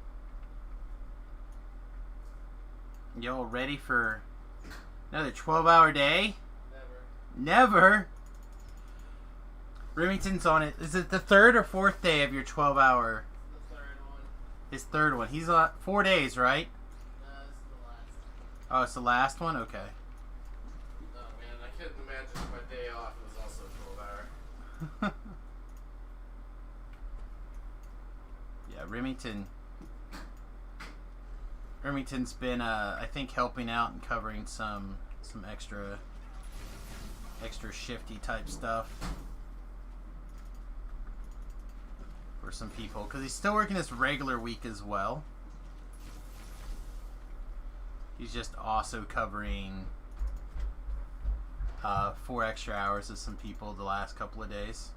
Speaker 1: Y'all ready for another 12-hour day?
Speaker 2: Never.
Speaker 1: Never? Remington's on it. Is it the 3rd or 4th day of your 12-hour?
Speaker 2: The third one.
Speaker 1: His 3rd one. He's on 4 days, right?
Speaker 2: No, this is the last.
Speaker 1: Oh, it's the last one? Okay.
Speaker 2: Oh man, I couldn't imagine if my day off was also 12-hour.
Speaker 1: Yeah, Remington's been, I think, helping out and covering some extra shifty type stuff for some people, because he's still working this regular week as well. He's just also covering 4 extra hours of some people the last couple of days.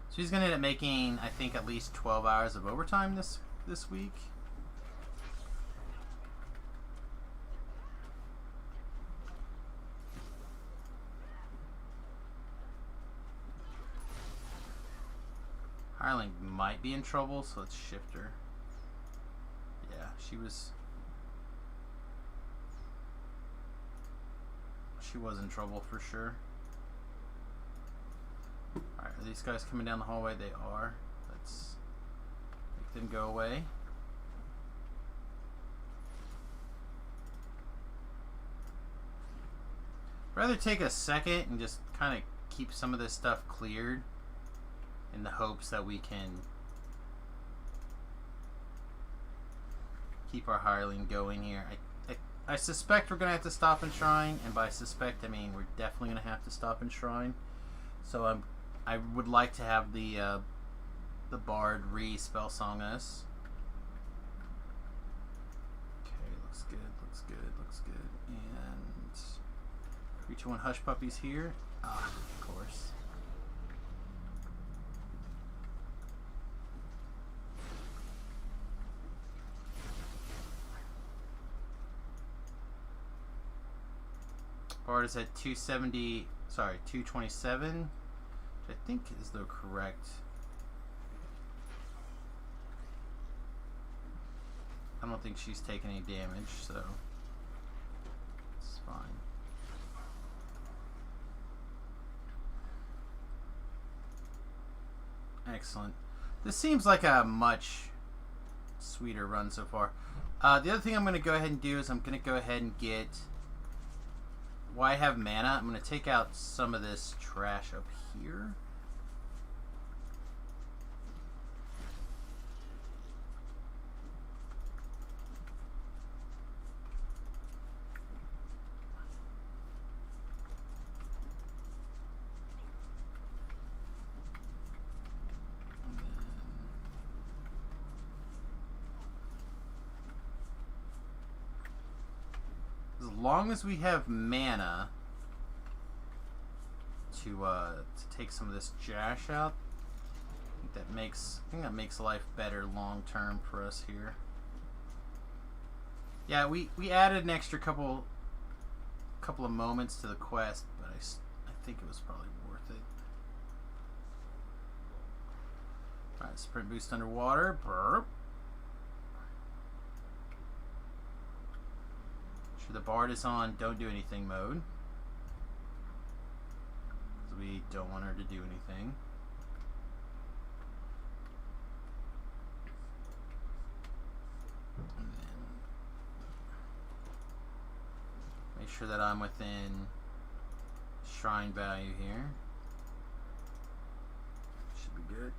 Speaker 1: So he's going to end up making, I think, at least 12 hours of overtime this week. Hireling might be in trouble, so let's shift her. Yeah, she was in trouble for sure. Alright, are these guys coming down the hallway? They are. Let's make them go away. Rather take a second and just kind of keep some of this stuff cleared in the hopes that we can keep our hireling going here. I suspect we're going to have to stop and shrine, and by suspect I mean we're definitely going to have to stop and shrine. So I would like to have the bard re-spell song us. Okay, looks good, looks good, looks good. And 3, 2, 1 hush puppies here. Ah, of course. Bard is at 270, sorry, 227, which I think is the correct. I don't think she's taking any damage, so it's fine. Excellent. This seems like a much sweeter run so far. The other thing I'm going to go ahead and do is I'm going to go ahead and get... Why I have mana, I'm going to take out some of this trash up here. As long as we have mana to take some of this Jash out, I think that makes life better long term for us here. Yeah, we added an extra couple of moments to the quest, but I think it was probably worth it. All right, sprint boost underwater. Burp. The bard is on don't do anything mode, because we don't want her to do anything. And then make sure that I'm within shrine value here. Should be good.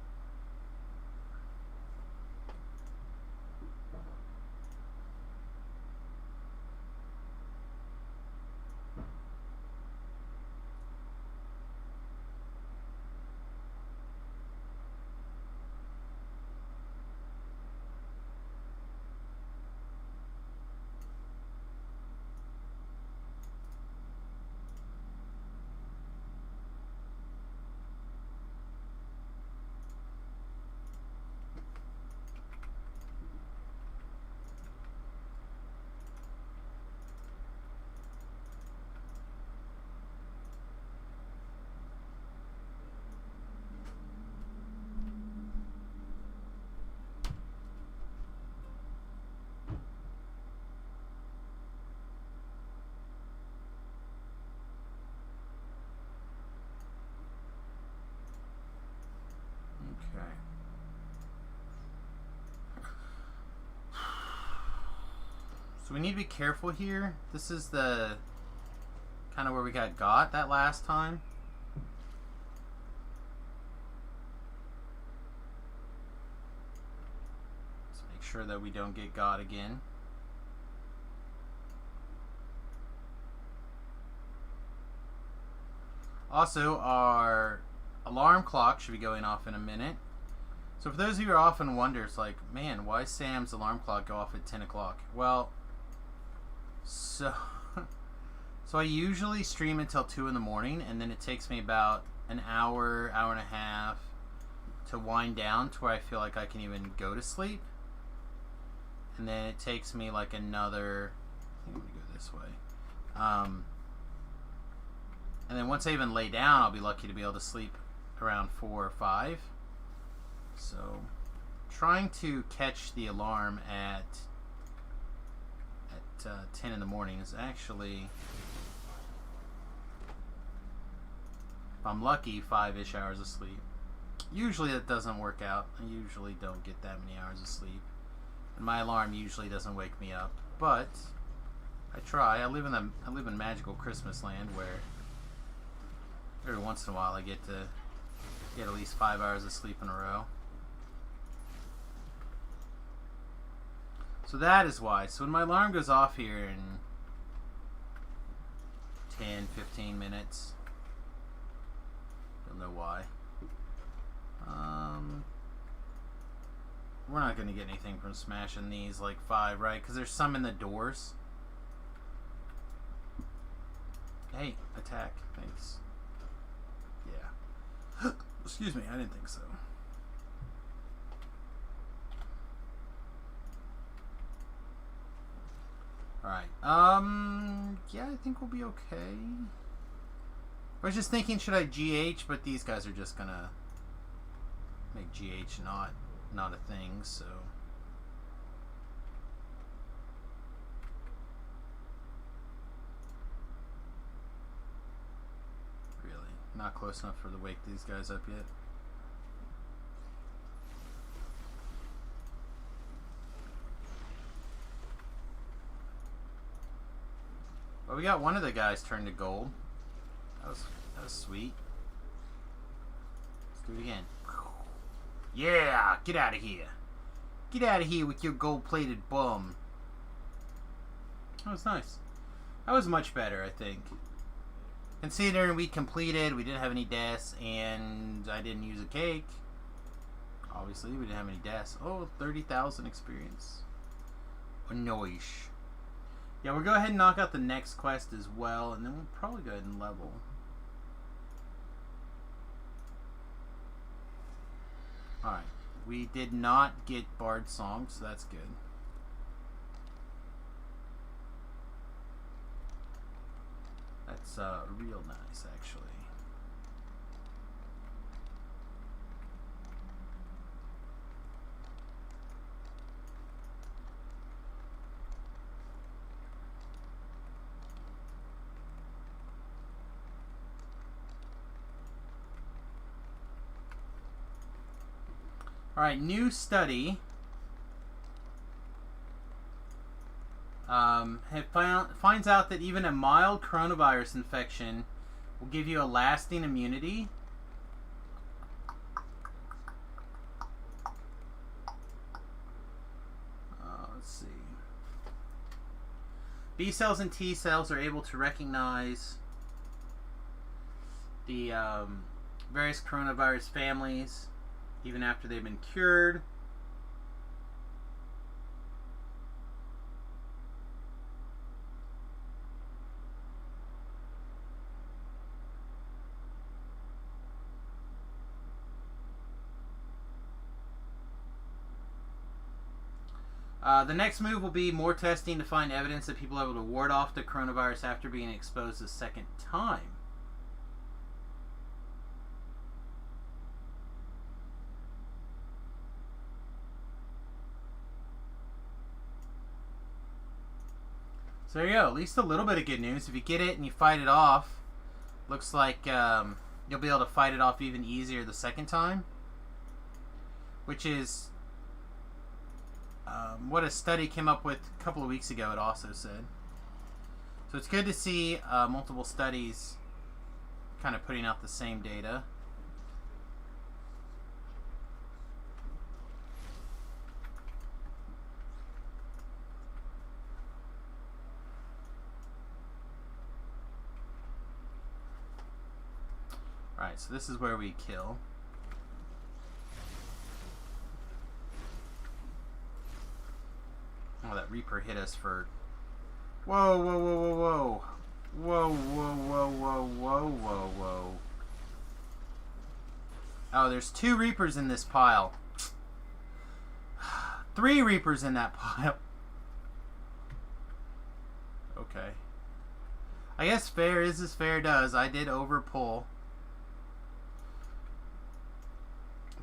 Speaker 1: Okay. So we need to be careful here. This is the kind of where we got that last time. Let's make sure that we don't get got again. Also, our alarm clock should be going off in a minute. So for those of you who often wonder, it's like, man, why Sam's alarm clock go off at 10 o'clock? Well, so I usually stream until 2 in the morning, and then it takes me about an hour, hour and a half to wind down to where I feel like I can even go to sleep. And then it takes me like another, I think I'm going to go this way. And then once I even lay down, I'll be lucky to be able to sleep around 4 or 5. So, trying to catch the alarm at 10 in the morning is actually, if I'm lucky, 5-ish hours of sleep. Usually that doesn't work out. I usually don't get that many hours of sleep. And my alarm usually doesn't wake me up. But I try. I live in magical Christmas land where every once in a while I get to get at least 5 hours of sleep in a row. So that is why. So when my alarm goes off here in 10, 15 minutes, you'll know why. We're not going to get anything from smashing these like 5, right? Because there's some in the doors. Hey, attack. Thanks. Yeah. Excuse me, I didn't think so. Alright. Yeah, I think we'll be okay. I was just thinking, should I GH? But these guys are just gonna make GH not a thing, so. Really, not close enough for to wake these guys up yet. Well, we got one of the guys turned to gold. That was sweet. Let's do it again. Yeah, get out of here. Get out of here with your gold-plated bum. That was nice. That was much better, I think. Considering we completed, we didn't have any deaths, and I didn't use a cake. Obviously, we didn't have any deaths. Oh, 30,000 experience. A noish. Yeah, we'll go ahead and knock out the next quest as well, and then we'll probably go ahead and level. Alright, we did not get Bard Song, so that's good. That's real nice, actually. All right, new study finds out that even a mild coronavirus infection will give you a lasting immunity. Let's see. B cells and T cells are able to recognize the various coronavirus families even after they've been cured. The next move will be more testing to find evidence that people are able to ward off the coronavirus after being exposed a second time. So there you go, at least a little bit of good news. If you get it and you fight it off, looks like you'll be able to fight it off even easier the second time. Which is what a study came up with a couple of weeks ago, it also said. So it's good to see multiple studies kind of putting out the same data. Alright, so this is where we kill. Oh, that Reaper hit us for... Whoa, whoa, whoa, whoa, whoa. Whoa, whoa, whoa, whoa, whoa, whoa, whoa. Oh, there's 2 Reapers in this pile. 3 Reapers in that pile. Okay. I guess fair is as fair does. I did overpull.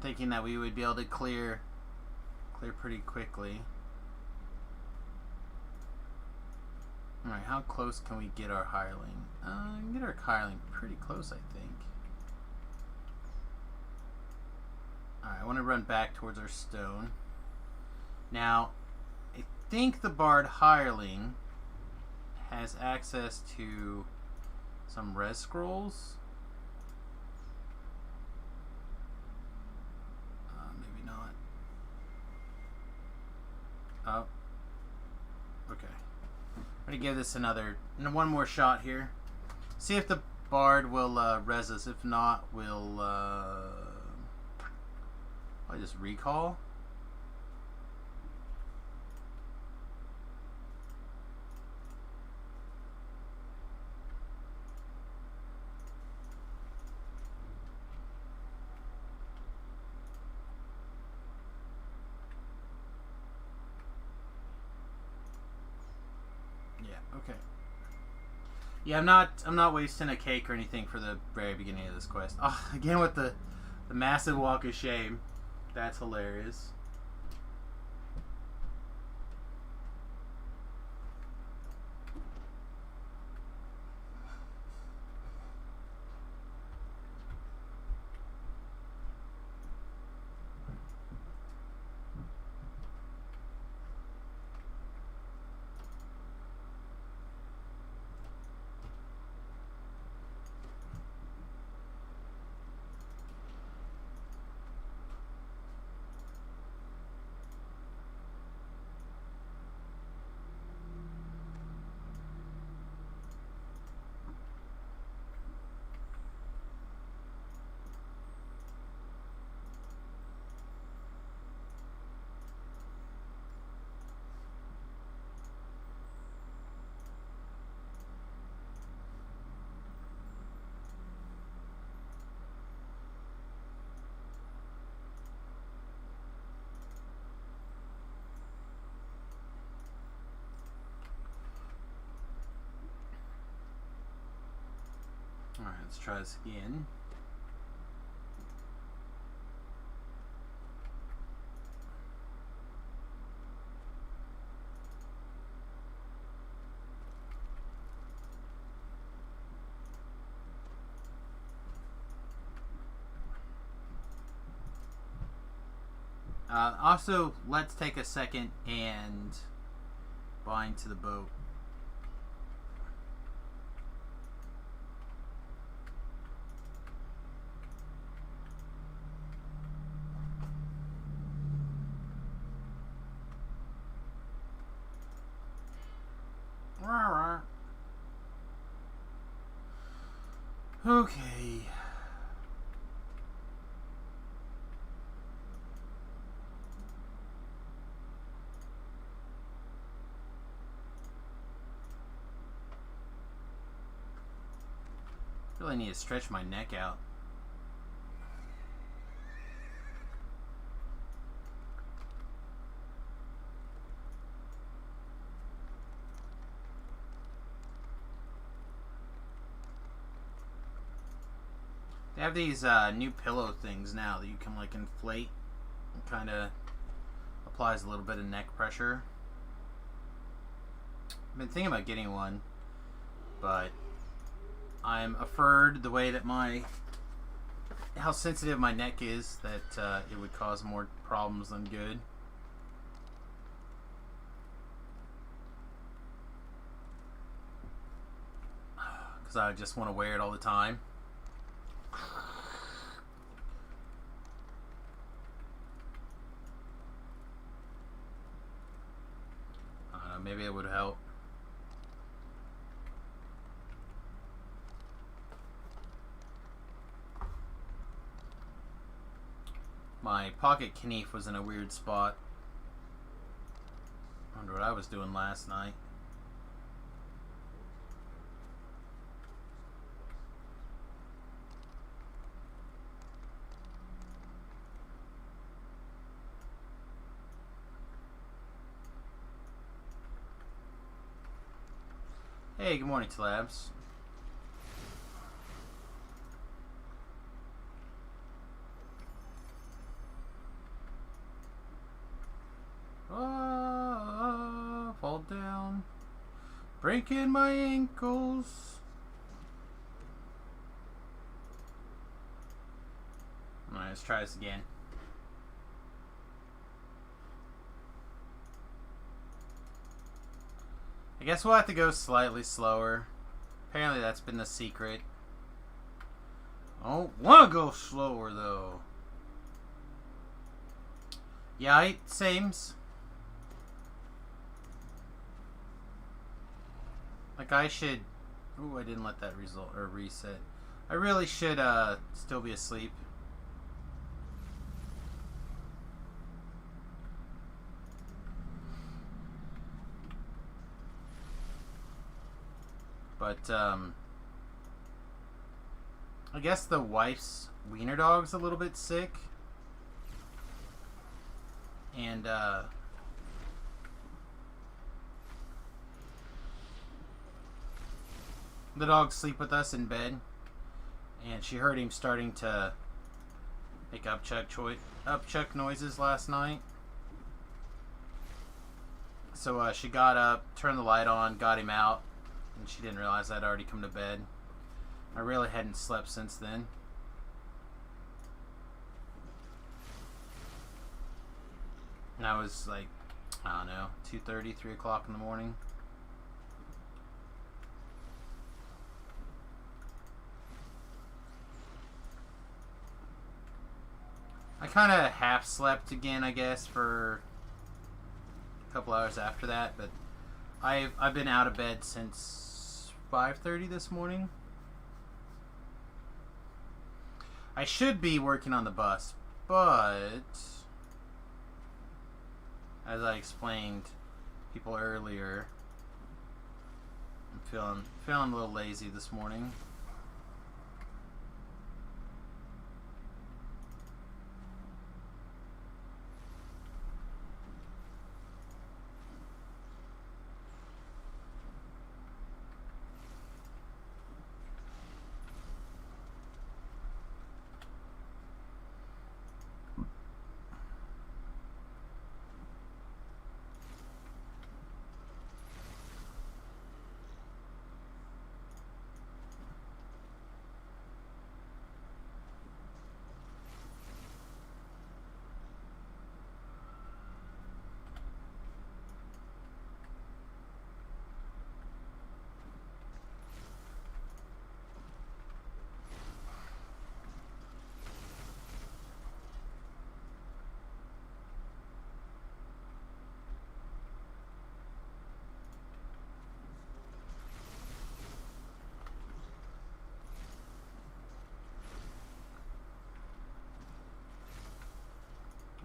Speaker 1: thinking that we would be able to clear pretty quickly. Alright, how close can we get our hireling? We can get our hireling pretty close, I think. Alright, I want to run back towards our stone. Now, I think the Bard hireling has access to some res scrolls. Maybe not. Oh. Okay. I'm going to give this one more shot here. See if the Bard will res us. If not, we'll I just recall. Okay. Yeah, I'm not wasting a cake or anything for the very beginning of this quest. Oh, again with the massive walk of shame. That's hilarious. Alright, let's try this again. Also, let's take a second and bind to the boat. Okay. Really need to stretch my neck out. They have these new pillow things now that you can like inflate. It kind of applies a little bit of neck pressure. I've been thinking about getting one, but I'm afraid the way that how sensitive my neck is that it would cause more problems than good. Because I just want to wear it all the time. Maybe it would help. My pocket knife was in a weird spot. I wonder what I was doing last night. Hey, good morning, Tlabs. breaking my ankles. Alright, let's try this again. I guess we'll have to go slightly slower. Apparently that's been the secret. I don't want to go slower though. Yeah, it seems. Like I should... Ooh, I didn't let that result or reset. I really should still be asleep. But I guess the wife's wiener dog's a little bit sick. And the dogs sleep with us in bed, and she heard him starting to make upchuck noises last night. So she got up, turned the light on, got him out, and she didn't realize I'd already come to bed. I really hadn't slept since then. And I was like, I don't know, 2:30, 3 o'clock in the morning. I kind of half slept again, I guess, for a couple hours after that, but I've been out of bed since 5:30 this morning. I should be working on the bus, but as I explained people earlier, I'm feeling a little lazy this morning.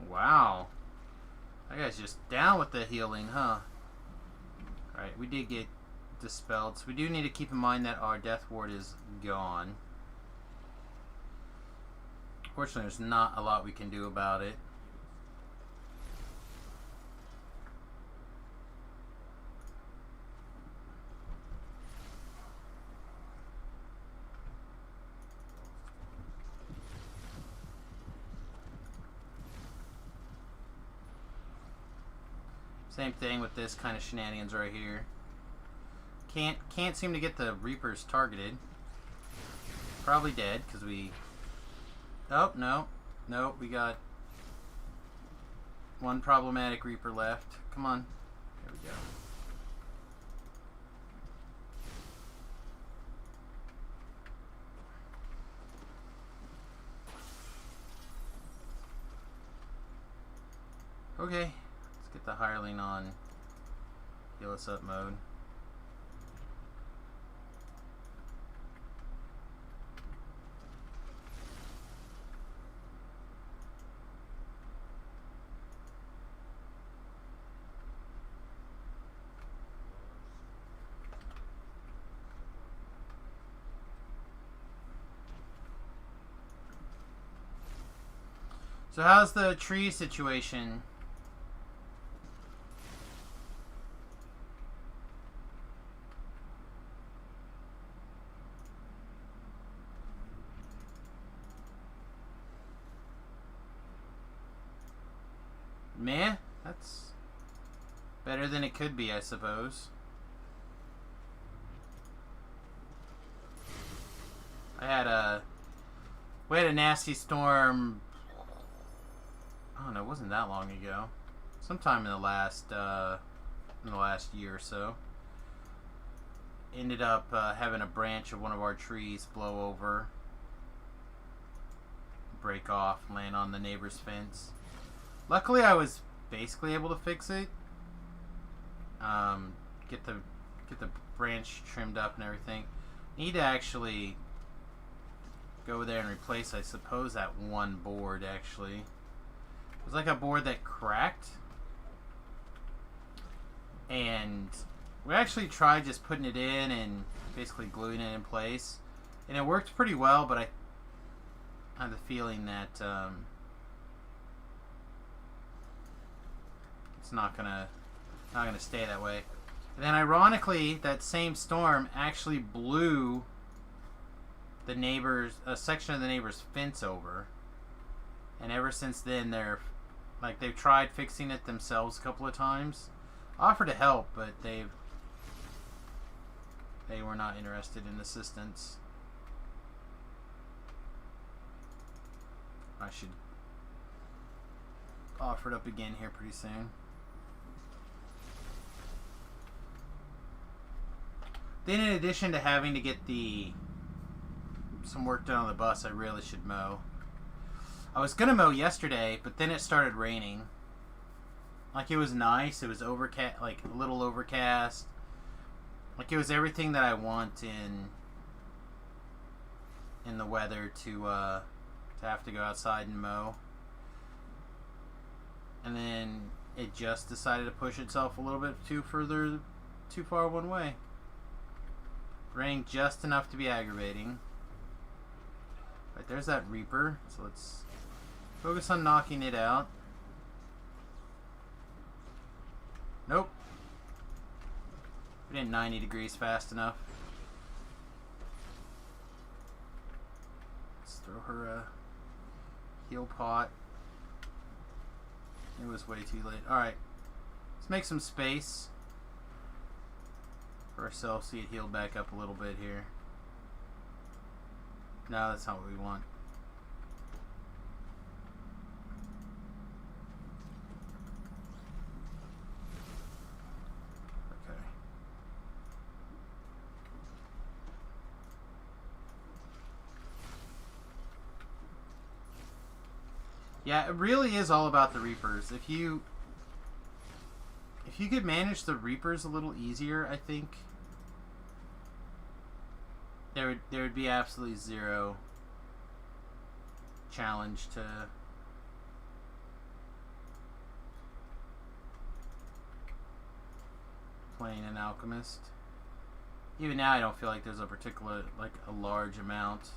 Speaker 1: Wow. That guy's just down with the healing, huh? Alright, we did get dispelled, so we do need to keep in mind that our death ward is gone. Fortunately, there's not a lot we can do about it. Same thing with this kind of shenanigans right here. Can't seem to get the Reapers targeted. Probably dead because we... Oh, no. No, we got one problematic Reaper left. Come on. There we go. Okay. Get the hireling on heal us up mode. So how's the tree situation? Meh, that's better than it could be, I suppose. We had a nasty storm. I don't know, it wasn't that long ago. Sometime in the last year or so. Ended up having a branch of one of our trees blow over, break off, land on the neighbor's fence. Luckily, I was basically able to fix it. Get the branch trimmed up and everything. Need to actually go over there and replace, I suppose, that one board. Actually, it was like a board that cracked, and we actually tried just putting it in and basically gluing it in place, and it worked pretty well. But I have the feeling that it's not gonna stay that way. And then, ironically, that same storm actually blew a section of the neighbor's fence over, and ever since then they've tried fixing it themselves a couple of times. Offered to help, but they were not interested in assistance. I should offer it up again here pretty soon. Then, in addition to having to get some work done on the bus, I really should mow. I was gonna mow yesterday, but then it started raining. Like, it was nice. It was overcast, like a little overcast. Like, it was everything that I want in the weather to have to go outside and mow. And then it just decided to push itself a little bit too far one way. Raining just enough to be aggravating. Right, there's that Reaper. So let's focus on knocking it out. Nope. We didn't 90 degrees fast enough. Let's throw her a heal pot. It was way too late. Alright. Let's make some space for ourselves. See it healed back up a little bit here. No, that's not what we want. Okay. Yeah, it really is all about the Reapers. If you could manage the Reapers a little easier, I think there would be absolutely zero challenge to playing an alchemist. Even now, I don't feel like there's a large amount.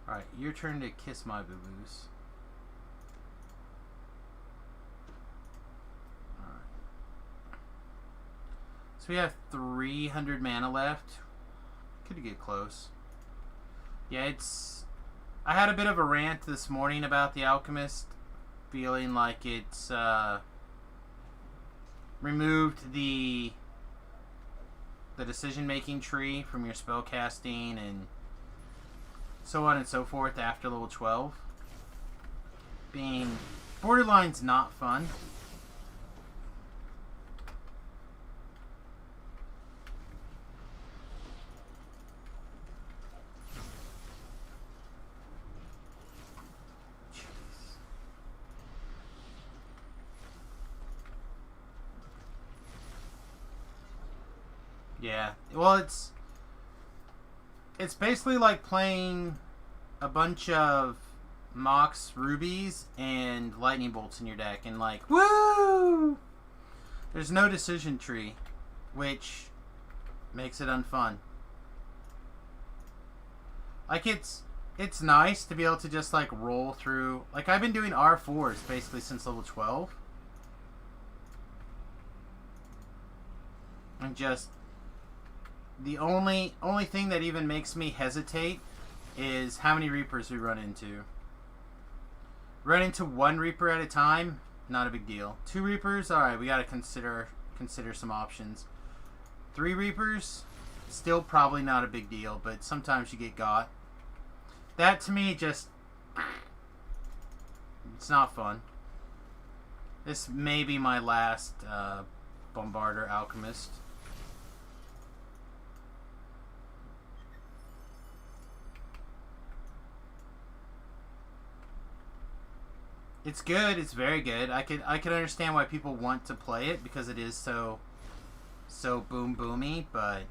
Speaker 1: Alright, your turn to kiss my boo-boos. Alright. So we have 300 mana left. Could get close. Yeah, I had a bit of a rant this morning about the Alchemist, feeling like it's removed the decision-making tree from your spellcasting and so on and so forth after level 12. Being borderline's not fun. Yeah, well, it's basically like playing a bunch of Mox Rubies and Lightning Bolts in your deck, and like, woo! There's no decision tree, which makes it unfun. Like, it's nice to be able to just like roll through. Like, I've been doing R4s basically since level 12, and just the only thing that even makes me hesitate is how many Reapers we run into. Run into one Reaper at a time, not a big deal. 2 Reapers, alright, we gotta consider some options. 3 Reapers, Still probably not a big deal, but sometimes you get got. That to me just... It's not fun. This may be my last Bombarder Alchemist. It's good. It's very good. I could understand why people want to play it because it is so boom boomy, but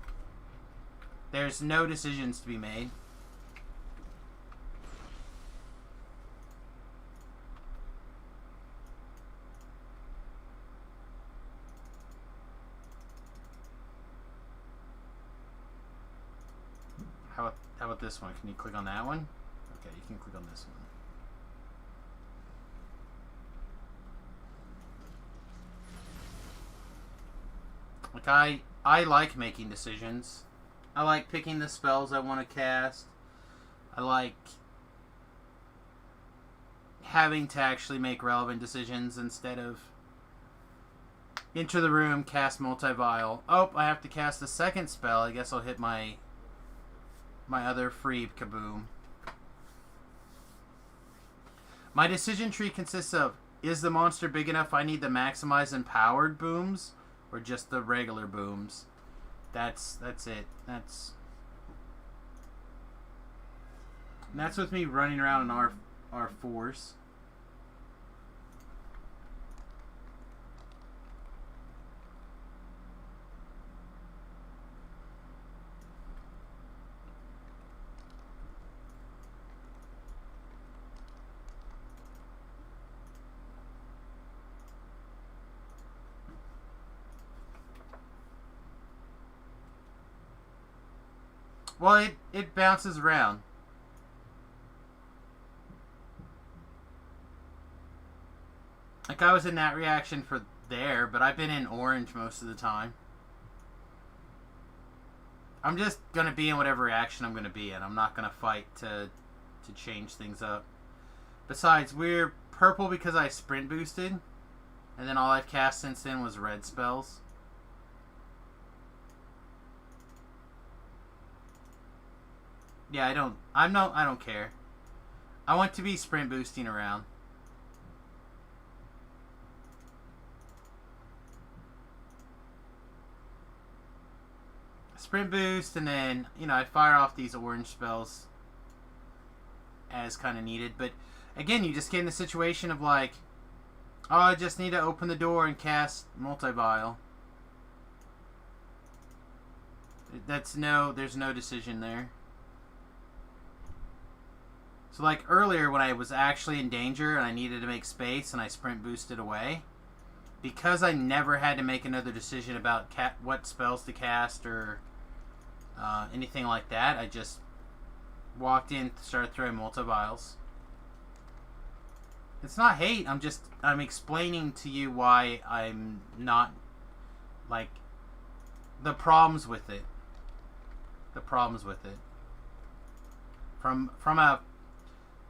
Speaker 1: there's no decisions to be made. How about this one? Can you click on that one? Okay, you can click on this one. Like I like making decisions. I like picking the spells I want to cast. I like having to actually make relevant decisions instead of enter the room, cast multi-vial. Oh, I have to cast a second spell. I guess I'll hit my other free kaboom. My decision tree consists of, is the monster big enough I need the maximize and powered booms, or just the regular booms? That's it. That's with me running around in R4s. Well, it bounces around. Like, I was in that reaction for there, but I've been in orange most of the time. I'm just going to be in whatever reaction I'm going to be in. I'm not going to fight to change things up. Besides, we're purple because I sprint boosted, and then all I've cast since then was red spells. Yeah, I don't care. I want to be sprint boosting around. Sprint boost, and then, I fire off these orange spells as kind of needed. But again, you just get in the situation of like, oh, I just need to open the door and cast multi-vial. There's no decision there. So like earlier when I was actually in danger and I needed to make space and I sprint boosted away, because I never had to make another decision about what spells to cast or anything like that, I just walked in, started throwing multi-vials. It's not hate, I'm explaining to you why I'm not, like, the problems with it.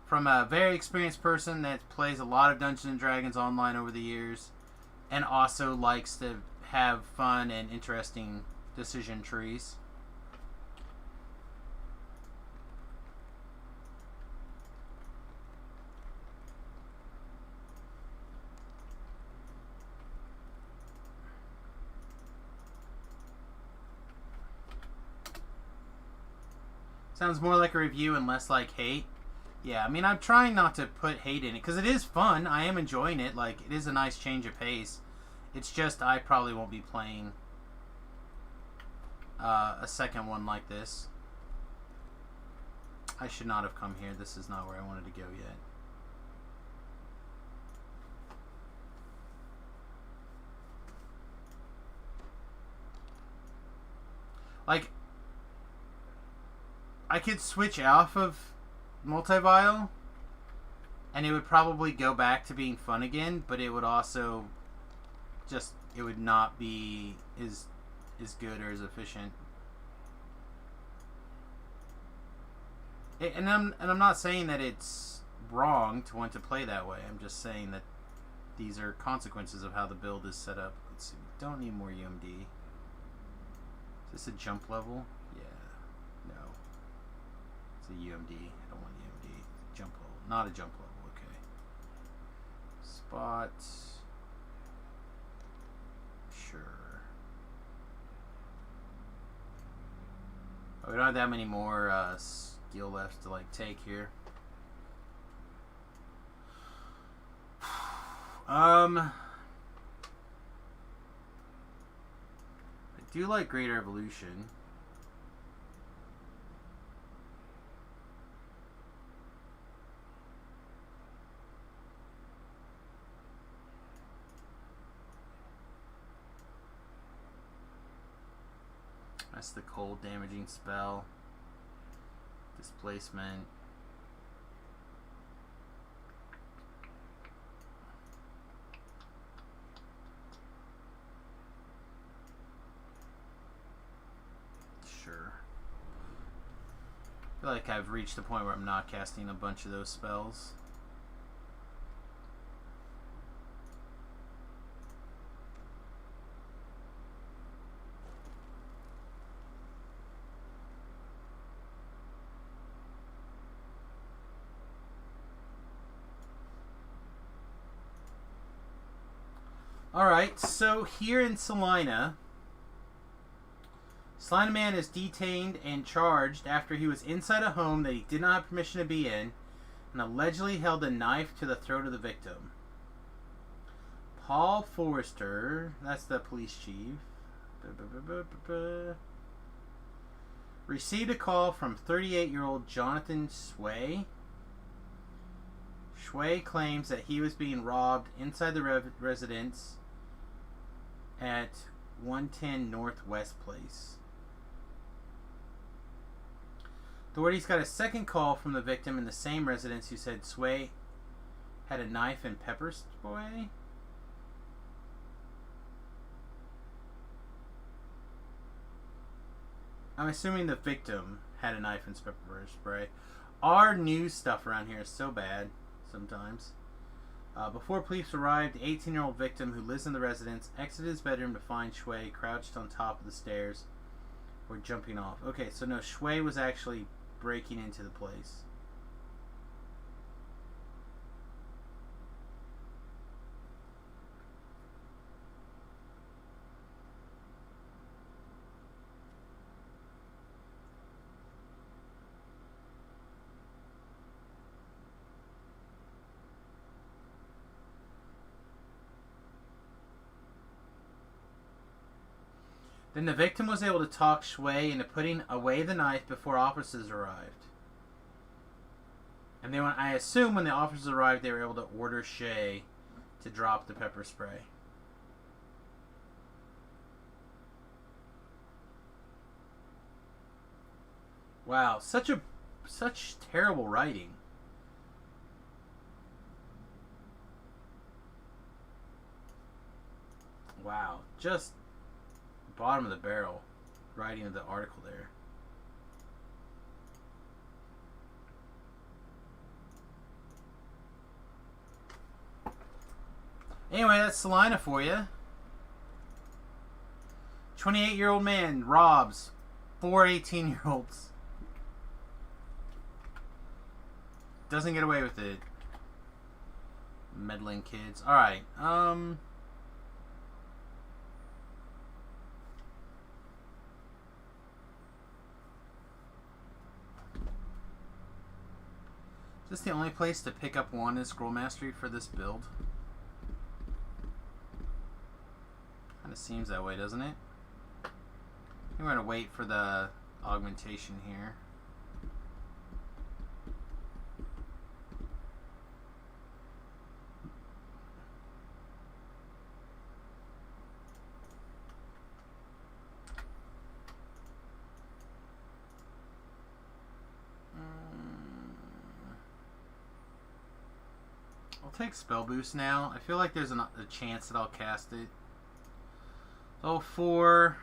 Speaker 1: From a very experienced person that plays a lot of Dungeons and Dragons online over the years and also likes to have fun and interesting decision trees. Sounds more like a review and less like hate. Yeah, I mean, I'm trying not to put hate in it, because it is fun. I am enjoying it. Like, it is a nice change of pace. It's just I probably won't be playing a second one like this. I should not have come here. This is not where I wanted to go yet. Like, I could switch off of multi-vial and it would probably go back to being fun again, but it would also just, it would not be as good or as efficient. And I'm not saying that it's wrong to want to play that way. I'm just saying that these are consequences of how the build is set up. Let's see, we don't need more UMD. Is this a jump level? It's a UMD. I don't want UMD. Jump level. Not a jump level. Okay. Spot. Sure. Oh, we don't have that many more skill left to like take here. I do like Greater Evolution. That's the cold damaging spell. Displacement. Sure. I feel like I've reached the point where I'm not casting a bunch of those spells. Alright, so here in Salina, Salina Man is detained and charged after he was inside a home that he did not have permission to be in and allegedly held a knife to the throat of the victim. Paul Forrester, that's the police chief, received a call from 38-year-old Jonathan Sway. Sway claims that he was being robbed inside the residence at 110 Northwest Place. Authorities got a second call from the victim in the same residence who said Sway had a knife and pepper spray. I'm assuming the victim had a knife and pepper spray. Our news stuff around here is so bad sometimes. Before police arrived, the 18-year-old victim who lives in the residence exited his bedroom to find Shui crouched on top of the stairs or jumping off. Okay, so no, Shui was actually breaking into the place. Then the victim was able to talk Shui into putting away the knife before officers arrived. And then I assume when the officers arrived, they were able to order Shui to drop the pepper spray. Wow, such terrible writing. Wow, just bottom of the barrel writing of the article there. Anyway, that's Salina for you. 28-year-old man robs 4 18-year-olds. Doesn't get away with it. Meddling kids. Alright, is this the only place to pick up one in Scroll Mastery for this build? Kind of seems that way, doesn't it? I think we're going to wait for the augmentation here. I'll take Spell Boost now. I feel like there's a chance that I'll cast it. So for...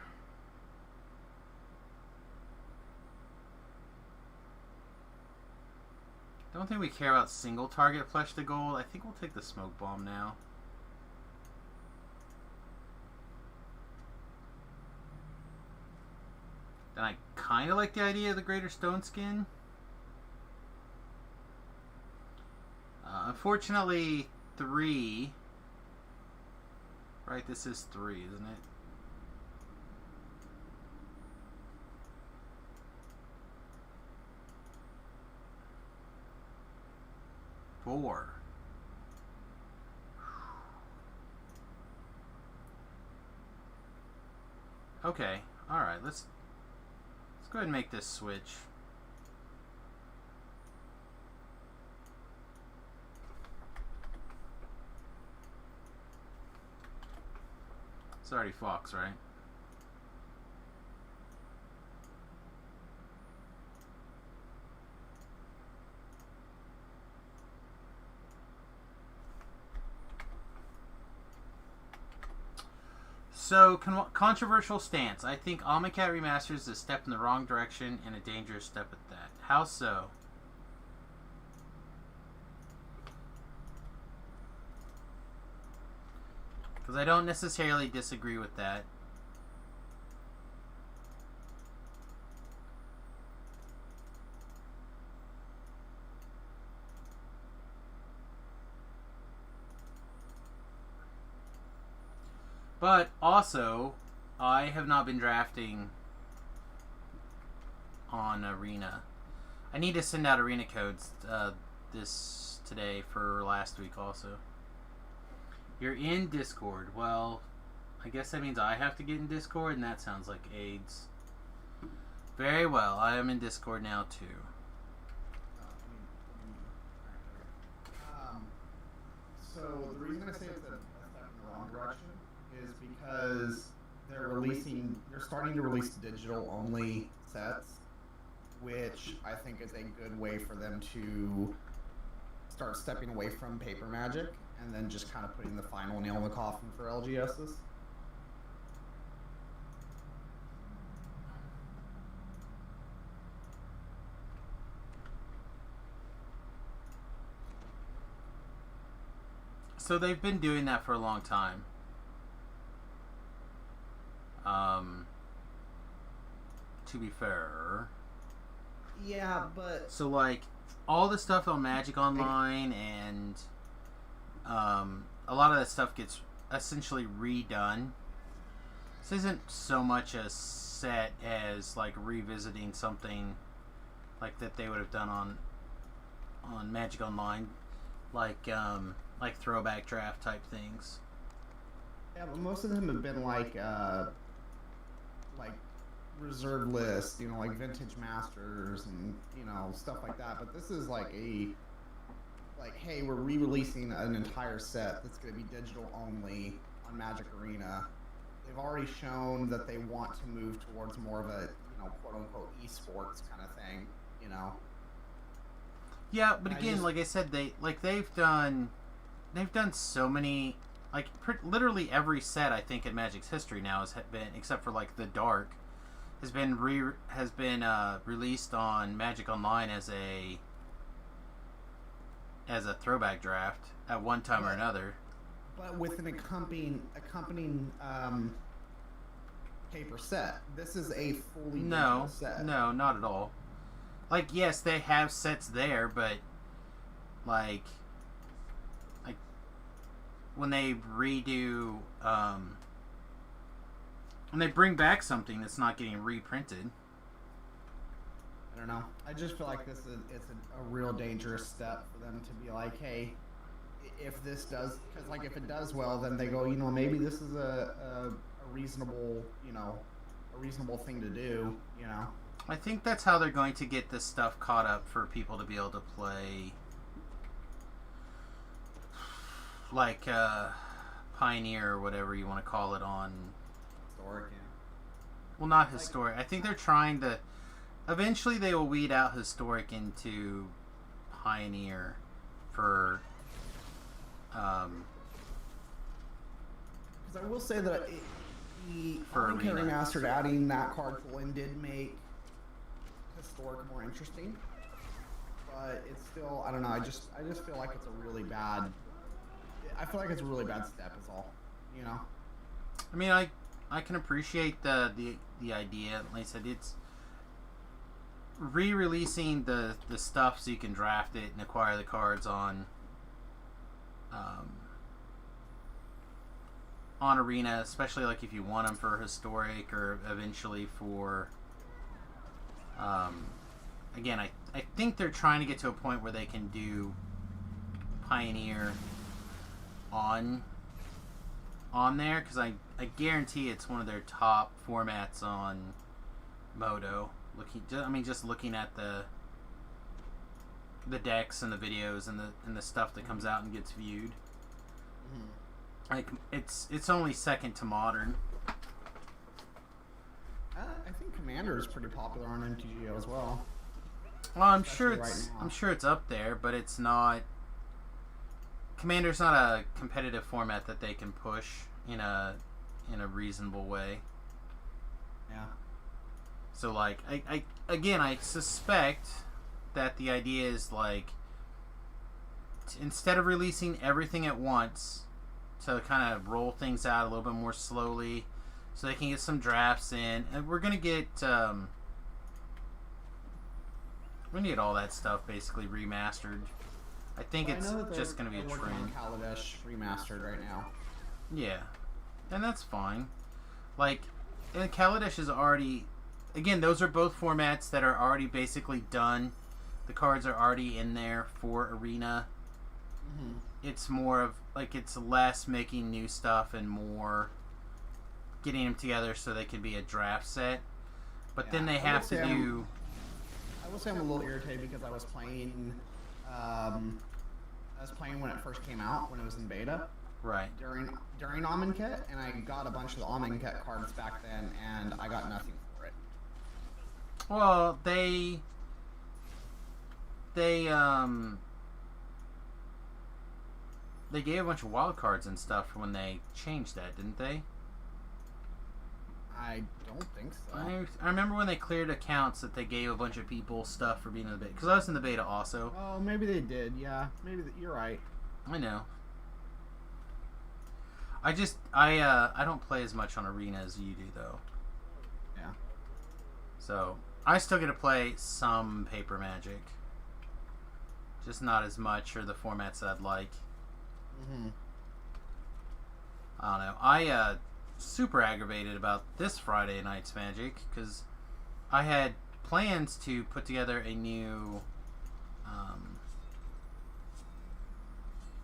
Speaker 1: don't think we care about single target flesh to gold. I think we'll take the Smoke Bomb now. Then I kind of like the idea of the Greater Stone Skin. Unfortunately, 3. Right, this is 3, isn't it? Four. Okay, alright, let's go ahead and make this switch. It's already Fox, right? So, controversial stance. I think Omnicat Remastered is a step in the wrong direction and a dangerous step at that. How so? Because I don't necessarily disagree with that. But also, I have not been drafting on Arena. I need to send out Arena codes today for last week also. You're in Discord. Well, I guess that means I have to get in Discord, and that sounds like AIDS. Very well, I am in Discord now too.
Speaker 3: So the reason I say it's a step in the wrong direction is because they're starting to release digital only sets, which I think is a good way for them to start stepping away from paper magic and then just kind of putting the final nail in the coffin for LGSs.
Speaker 1: So they've been doing that for a long time. To be fair.
Speaker 3: Yeah, but
Speaker 1: so like all the stuff on Magic Online and a lot of that stuff gets essentially redone. This isn't so much a set as like revisiting something like that they would have done on Magic Online, like throwback draft type things.
Speaker 3: Yeah, but most of them have been like reserve list, like Vintage Masters and stuff like that. But this is like hey, we're re-releasing an entire set that's going to be digital only on Magic Arena. They've already shown that they want to move towards more of a quote unquote esports kind of thing.
Speaker 1: Yeah, but again, like I said, they've done so many, literally every set I think in Magic's history now has been, except for like the Dark, has been released on Magic Online as a throwback draft at one time or another.
Speaker 3: But with an accompanying paper set. This is a fully digital set.
Speaker 1: No, not at all. Yes, they have sets there, but like when they redo when they bring back something that's not getting reprinted.
Speaker 3: I don't know. I just feel like it's a real dangerous step for them to be like, hey, if this does, because if it does well, then they go, maybe this is a reasonable, a reasonable thing to do,
Speaker 1: I think that's how they're going to get this stuff caught up for people to be able to play, Pioneer or whatever you want to call it on.
Speaker 3: Historic, yeah.
Speaker 1: Well, not Historic. I think they're trying to. Eventually, they will weed out Historic into Pioneer for.
Speaker 3: Because I will say that the Remastered adding that card pool in did make Historic more interesting, but it's still, I don't know. I just feel like it's a really bad. I feel like it's a really bad step. Is all,
Speaker 1: I mean, I can appreciate the idea. Like I said, it's re-releasing the stuff so you can draft it and acquire the cards on on Arena, especially like if you want them for historic or eventually for. Again, I think they're trying to get to a point where they can do Pioneer on there, because I guarantee it's one of their top formats on Moto. Just looking at the decks and the videos and the stuff that comes out and gets viewed. Like it's only second to Modern.
Speaker 3: I think Commander is pretty popular on MTGO as well.
Speaker 1: Well, I'm sure it's up there, but it's not. Commander's not a competitive format that they can push in a reasonable way.
Speaker 3: Yeah.
Speaker 1: So like I suspect that the idea is like instead of releasing everything at once, to kind of roll things out a little bit more slowly, so they can get some drafts in, and we're gonna get all that stuff basically remastered. I think it's just gonna be a trend.
Speaker 3: Kaladesh remastered right now.
Speaker 1: Yeah, and that's fine. Like, and Kaladesh is already, again, those are both formats that are already basically done. The cards are already in there for Arena.
Speaker 3: Mm-hmm.
Speaker 1: It's more of like it's less making new stuff and more getting them together so they could be a draft set. But then they have to do.
Speaker 3: I will say I'm a little irritated because I was playing. I was playing when it first came out, when it was in beta.
Speaker 1: Right.
Speaker 3: During Amonkhet, and I got a bunch of the Amonkhet cards back then, and I got nothing for it.
Speaker 1: Well, they gave a bunch of wild cards and stuff when they changed that, didn't they?
Speaker 3: I don't think so.
Speaker 1: I remember when they cleared accounts that they gave a bunch of people stuff for being in the beta. Because I was in the beta also.
Speaker 3: Oh, maybe they did. Yeah, maybe you're right.
Speaker 1: I know. I don't play as much on Arena as you do, though.
Speaker 3: Yeah.
Speaker 1: So I still get to play some Paper Magic, just not as much or the formats that I'd like.
Speaker 3: Mm-hmm.
Speaker 1: I don't know. I super aggravated about this Friday night's Magic because I had plans to put together a new,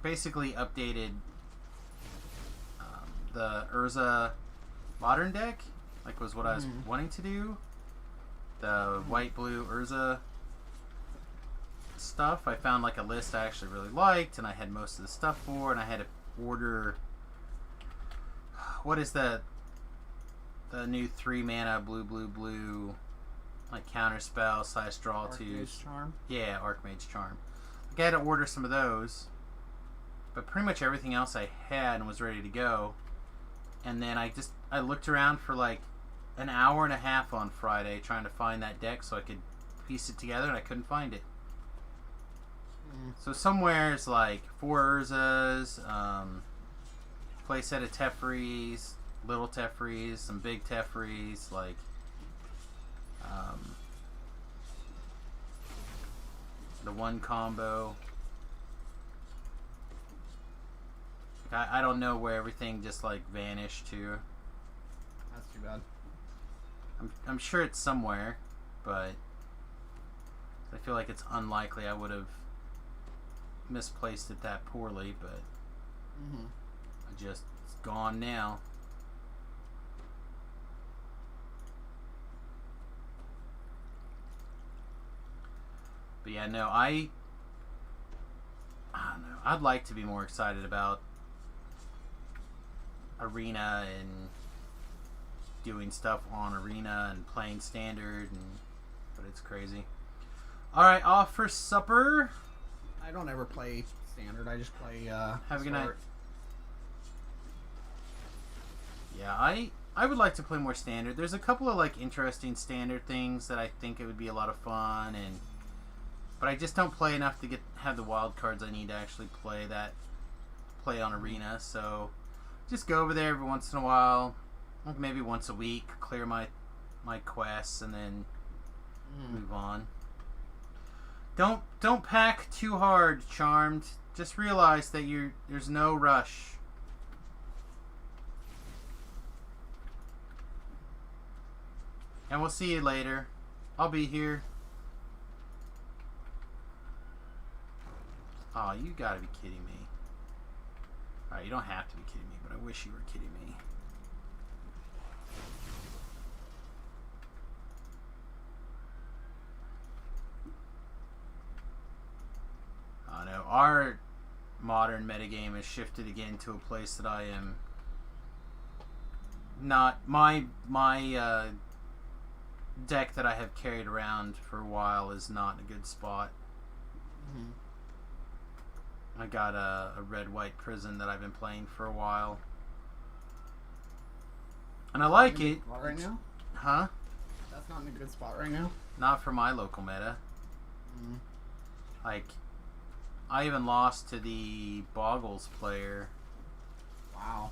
Speaker 1: basically updated the Urza Modern deck, like was what I was wanting to do. The white-blue Urza stuff. I found like a list I actually really liked, and I had most of the stuff for, and I had to order. What is the new 3-mana blue like counterspell / draw to
Speaker 3: Archmage Charm?
Speaker 1: Yeah, Archmage Charm. Like I had to order some of those, but pretty much everything else I had and was ready to go. And then I looked around for like an hour and a half on Friday trying to find that deck so I could piece it together, and I couldn't find it. So somewhere's like 4 Urzas, playset of Tefrees, little Tefrees, some big Tefrees, like the one combo. Like, I don't know where everything just like vanished to.
Speaker 3: That's too bad.
Speaker 1: I'm sure it's somewhere, but I feel like it's unlikely I would have misplaced it that poorly, but it's gone now. But yeah, no, I don't know. I'd like to be more excited about Arena and doing stuff on Arena and playing Standard, but it's crazy. All right, off for supper.
Speaker 3: I don't ever play Standard. I just play.
Speaker 1: Have a good night. Yeah, I would like to play more Standard. There's a couple of like interesting Standard things that I think it would be a lot of fun, but I just don't play enough to have the wild cards I need to actually play on Arena. So just go over there every once in a while, like maybe once a week, clear my quests, and then move on. Don't pack too hard, Charmed. just realize that there's no rush. And we'll see you later. I'll be here. Oh, you gotta be kidding me. Alright, you don't have to be kidding me, but I wish you were kidding me. Oh no, our modern metagame has shifted again to a place that I am not... My deck that I have carried around for a while is not in a good spot. I got a red-white prison that I've been playing for a while. And I like it.
Speaker 3: Right now?
Speaker 1: Huh?
Speaker 3: That's not in a good spot right now?
Speaker 1: Not for my local meta. Like, I even lost to the Boggles player.
Speaker 3: Wow.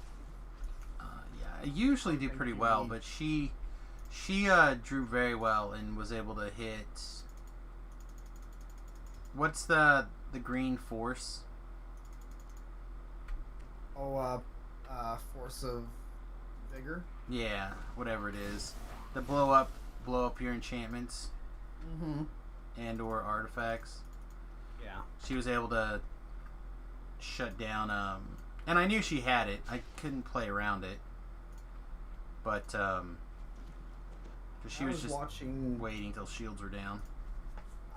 Speaker 1: Yeah, I usually do pretty well, but she drew very well and was able to hit... What's the green force?
Speaker 3: Oh, Force of Vigor?
Speaker 1: Yeah, whatever it is. The blow up your enchantments. And or artifacts.
Speaker 3: Yeah.
Speaker 1: She was able to shut down, and I knew she had it. I couldn't play around it. But, she was just waiting till shields were down.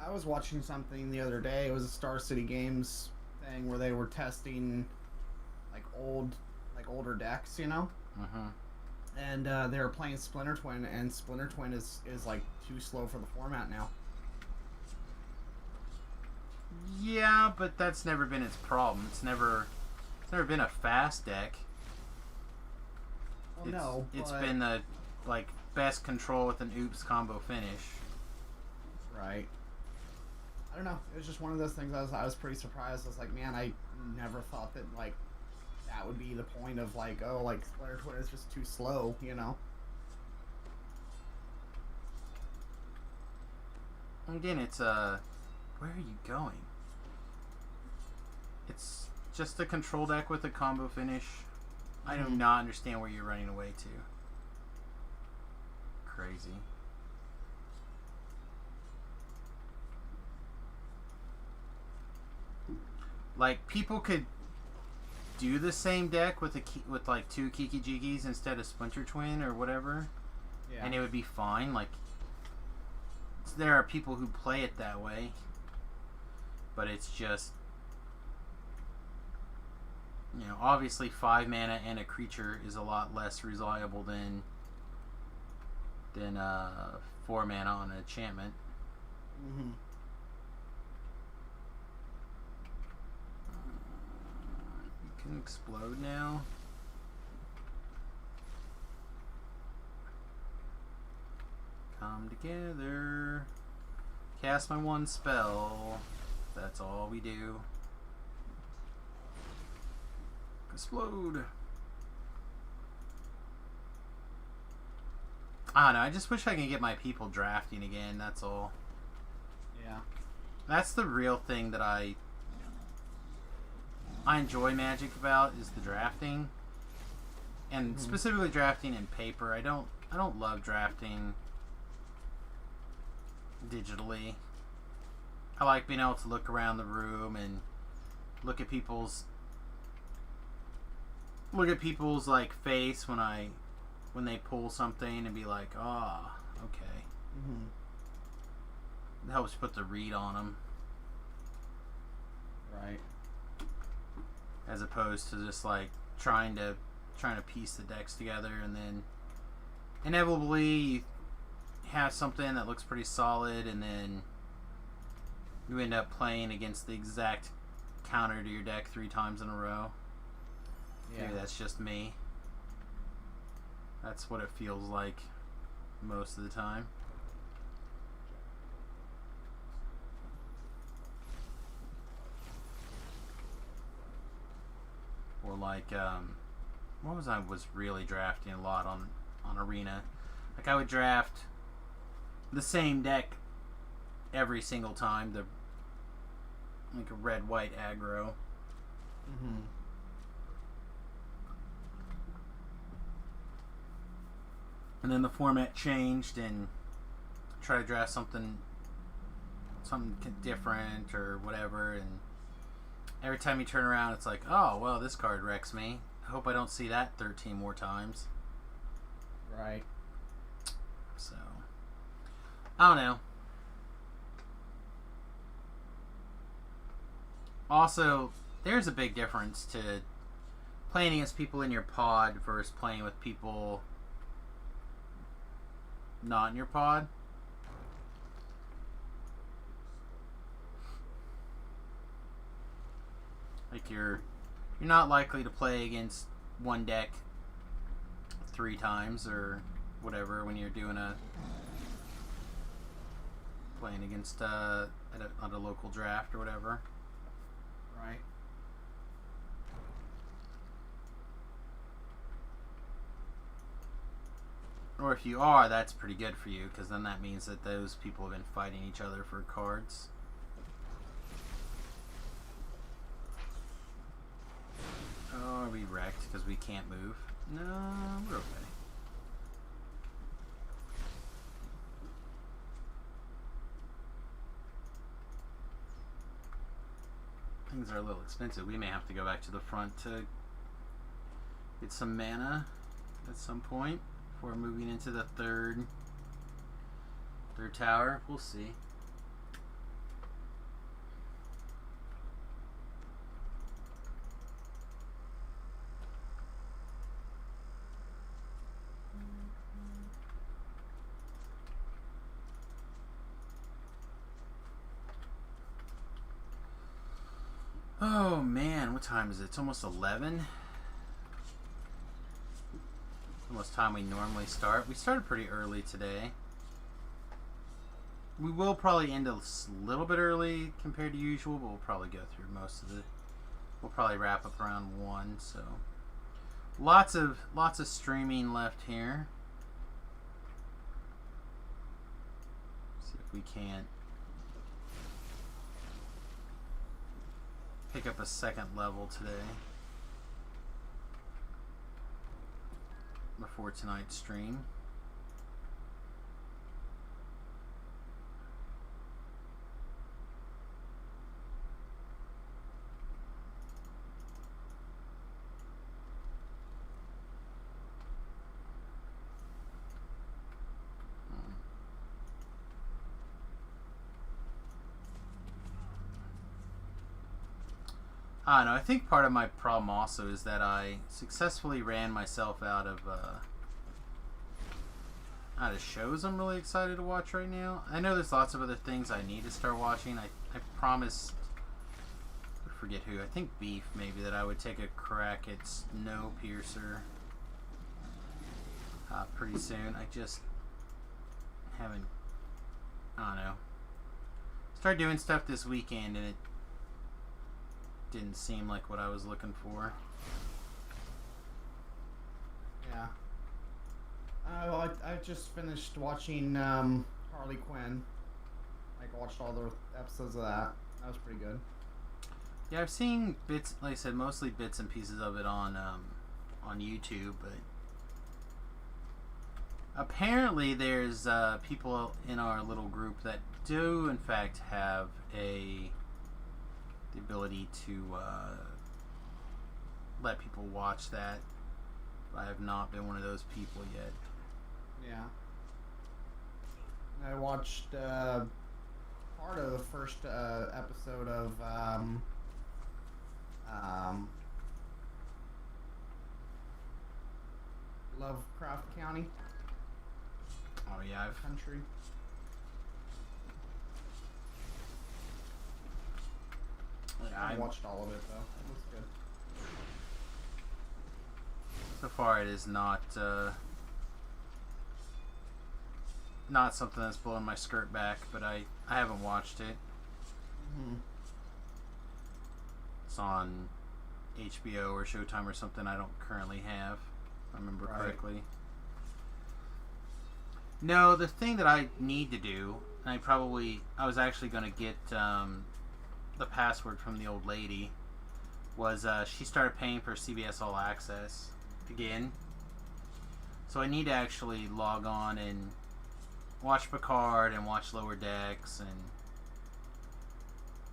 Speaker 3: I was watching something the other day. It was a Star City Games thing where they were testing older decks, you know? And they were playing Splinter Twin, and Splinter Twin is like too slow for the format now.
Speaker 1: Yeah, but that's never been its problem. It's never been a fast deck.
Speaker 3: Well,
Speaker 1: it's been the best control with an oops combo finish.
Speaker 3: Right. I don't know. It was just one of those things. I was pretty surprised. I was like, man, I never thought that that would be the point of Splinter Twin is just too slow, you know.
Speaker 1: Again, it's where are you going? It's just a control deck with a combo finish. I do not understand where you're running away to. Crazy. Like, people could do the same deck with two Kiki Jiggies instead of Splinter Twin or whatever, and it would be fine. Like, there are people who play it that way, but it's just, you know, obviously 5 mana and a creature is a lot less reliable than 4 mana on an enchantment. You can explode now. Come together. Cast my one spell. That's all we do. Explode. I don't know. I just wish I could get my people drafting again. That's all.
Speaker 3: Yeah.
Speaker 1: That's the real thing that I enjoy Magic about, is the drafting, and specifically drafting in paper. I don't love drafting digitally. I like being able to look around the room and look at people's face when they pull something and be like, oh, okay. It helps put the read on them.
Speaker 3: Right.
Speaker 1: As opposed to just trying to piece the decks together, and then inevitably you have something that looks pretty solid, and then you end up playing against the exact counter to your deck 3 times in a row.
Speaker 3: Yeah.
Speaker 1: Maybe that's just me. That's what it feels like most of the time. Or what was I really drafting a lot on Arena? Like, I would draft the same deck every single time, a red-white aggro. And then the format changed and try to draft something different or whatever, and every time you turn around it's like, oh well, this card wrecks me. I hope I don't see that 13 more times.
Speaker 3: Right.
Speaker 1: So I don't know. Also, there's a big difference to playing against people in your pod versus playing with people not in your pod. Like you're not likely to play against one deck 3 times or whatever when you're doing playing against on a local draft or whatever.
Speaker 3: Right.
Speaker 1: Or if you are, that's pretty good for you, because then that means that those people have been fighting each other for cards. Oh, are we wrecked because we can't move? No, we're okay. Things are a little expensive. We may have to go back to the front to get some mana at some point before moving into the third tower. We'll see. Oh man, what time is it? It's almost 11. It's almost time we normally start. We started pretty early today. We will probably end a little bit early compared to usual, but we'll probably go through most of the... We'll probably wrap up around 1, so... Lots of streaming left here. See if we can't pick up a second level today before tonight's stream. I don't know. I think part of my problem also is that I successfully ran myself out of shows I'm really excited to watch right now. I know there's lots of other things I need to start watching. I promised, I forget who, I think Beef maybe, that I would take a crack at Snowpiercer pretty soon. I just haven't, I don't know. Started doing stuff this weekend and it didn't seem like what I was looking for.
Speaker 3: Yeah. Well, I just finished watching Harley Quinn. I watched all the episodes of that. That was pretty good.
Speaker 1: Yeah, I've seen bits, like I said, mostly bits and pieces of it on YouTube, but apparently there's people in our little group that do in fact have the ability to let people watch that. I have not been one of those people yet.
Speaker 3: Yeah. I watched part of the first episode of Lovecraft County.
Speaker 1: Oh yeah,
Speaker 3: Country. I watched all of it though. It was good.
Speaker 1: So far, it is not something that's blowing my skirt back, but I haven't watched it.
Speaker 3: Mm-hmm.
Speaker 1: It's on HBO or Showtime or something I don't currently have, if I remember correctly. No, the thing that I need to do, and I was actually going to get the password from the old lady, was she started paying for CBS All Access again. So I need to actually log on and watch Picard and watch Lower Decks, and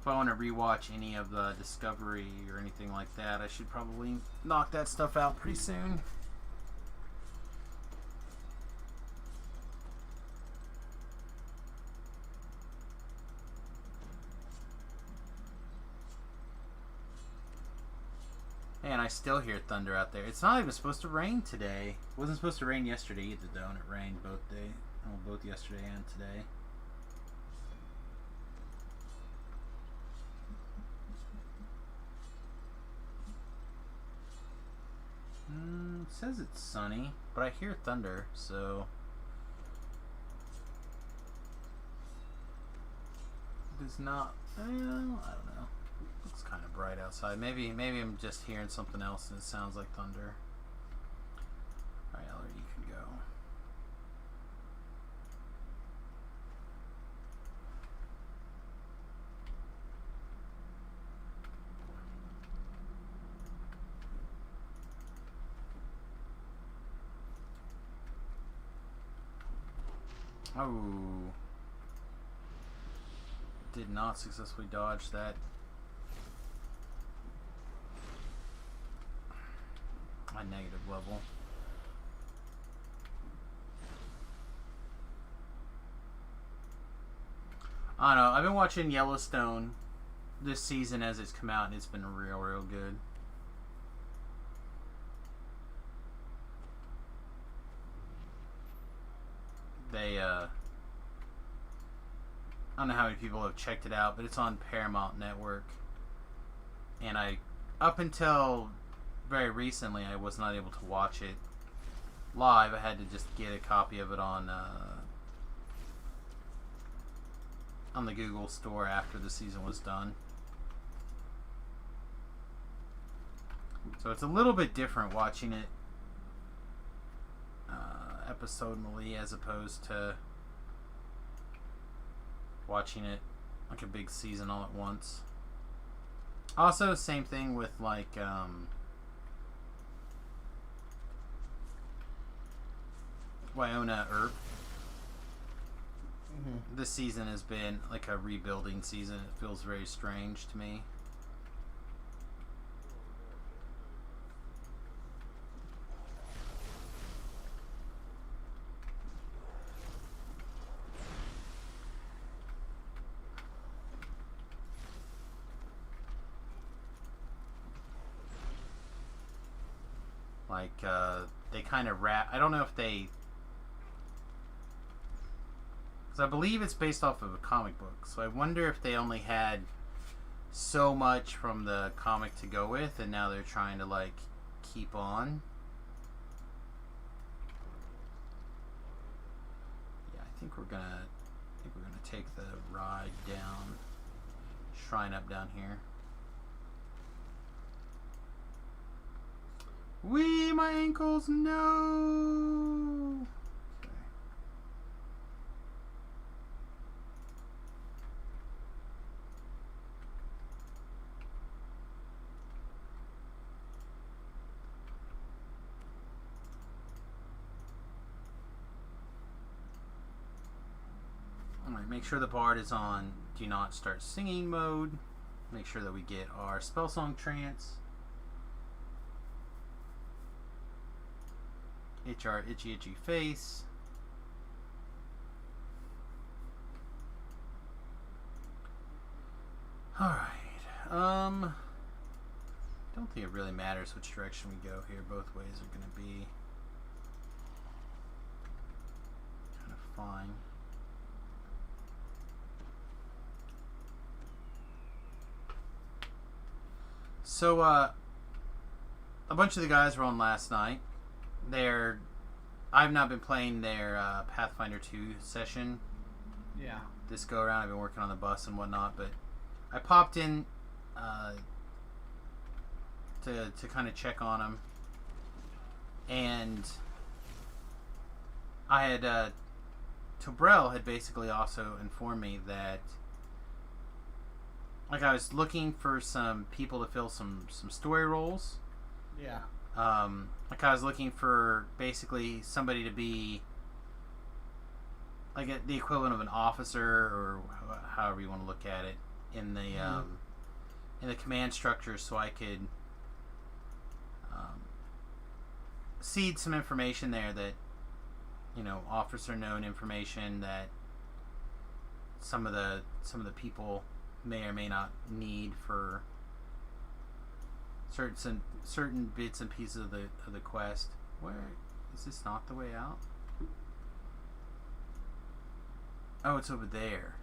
Speaker 1: if I want to rewatch any of the Discovery or anything like that, I should probably knock that stuff out pretty soon. Man, I still hear thunder out there. It's not even supposed to rain today. It wasn't supposed to rain yesterday either, though, and it rained both yesterday and today. It says it's sunny, but I hear thunder, so it is not. I don't know. Looks kind of bright outside. Maybe I'm just hearing something else and it sounds like thunder. Alright, Ellery, you can go. Oh. Did not successfully dodge that. My negative level. I don't know. I've been watching Yellowstone this season as it's come out, and it's been real good. I don't know how many people have checked it out, but it's on Paramount Network. And up until very recently, I was not able to watch it live. I had to just get a copy of it on the Google store after the season was done. So it's a little bit different watching it episodally as opposed to watching it like a big season all at once. Also, same thing with like Wynonna Earp. Mm-hmm. This season has been like a rebuilding season. It feels very strange to me. Like, they kind of I don't know if they... Because I believe it's based off of a comic book. So I wonder if they only had so much from the comic to go with, and now they're trying to, like, keep on. Yeah, I think we're gonna take the ride down, shrine up down here. Wee, my ankles, no! Okay. Alright, make sure the bard is on do not start singing mode. Make sure that we get our spell song trance. Itch our itchy face. Alright. Don't think it really matters which direction we go here. Both ways are going to be kind of fine. So, a bunch of the guys were on last night. I've not been playing their Pathfinder 2 session.
Speaker 3: Yeah.
Speaker 1: This go around, I've been working on the bus and whatnot, but I popped in to kind of check on them, and I had Tobrell had basically also informed me that, like, I was looking for some people to fill some story roles.
Speaker 3: Yeah.
Speaker 1: Like I was looking for basically somebody to be like the equivalent of an officer, or however you want to look at it, in the command structure, so I could seed some information there that, officer known information that some of the people may or may not need for certain bits and pieces of the quest. Where is this not the way out? Oh, it's over there.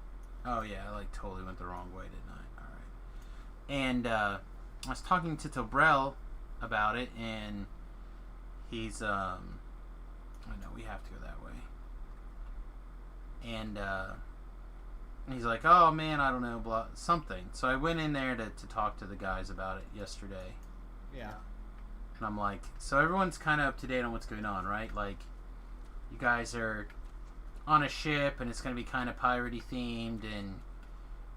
Speaker 1: Oh yeah, I totally went the wrong way, didn't I? All right. And I was talking to Tobrel about it, and he's I know we have to go that way. And he's like, oh man, I don't know, blah, something. So I went in there to talk to the guys about it yesterday.
Speaker 3: Yeah.
Speaker 1: And I'm like, so everyone's kind of up to date on what's going on, right? Like, you guys are on a ship, and it's going to be kind of piratey themed, and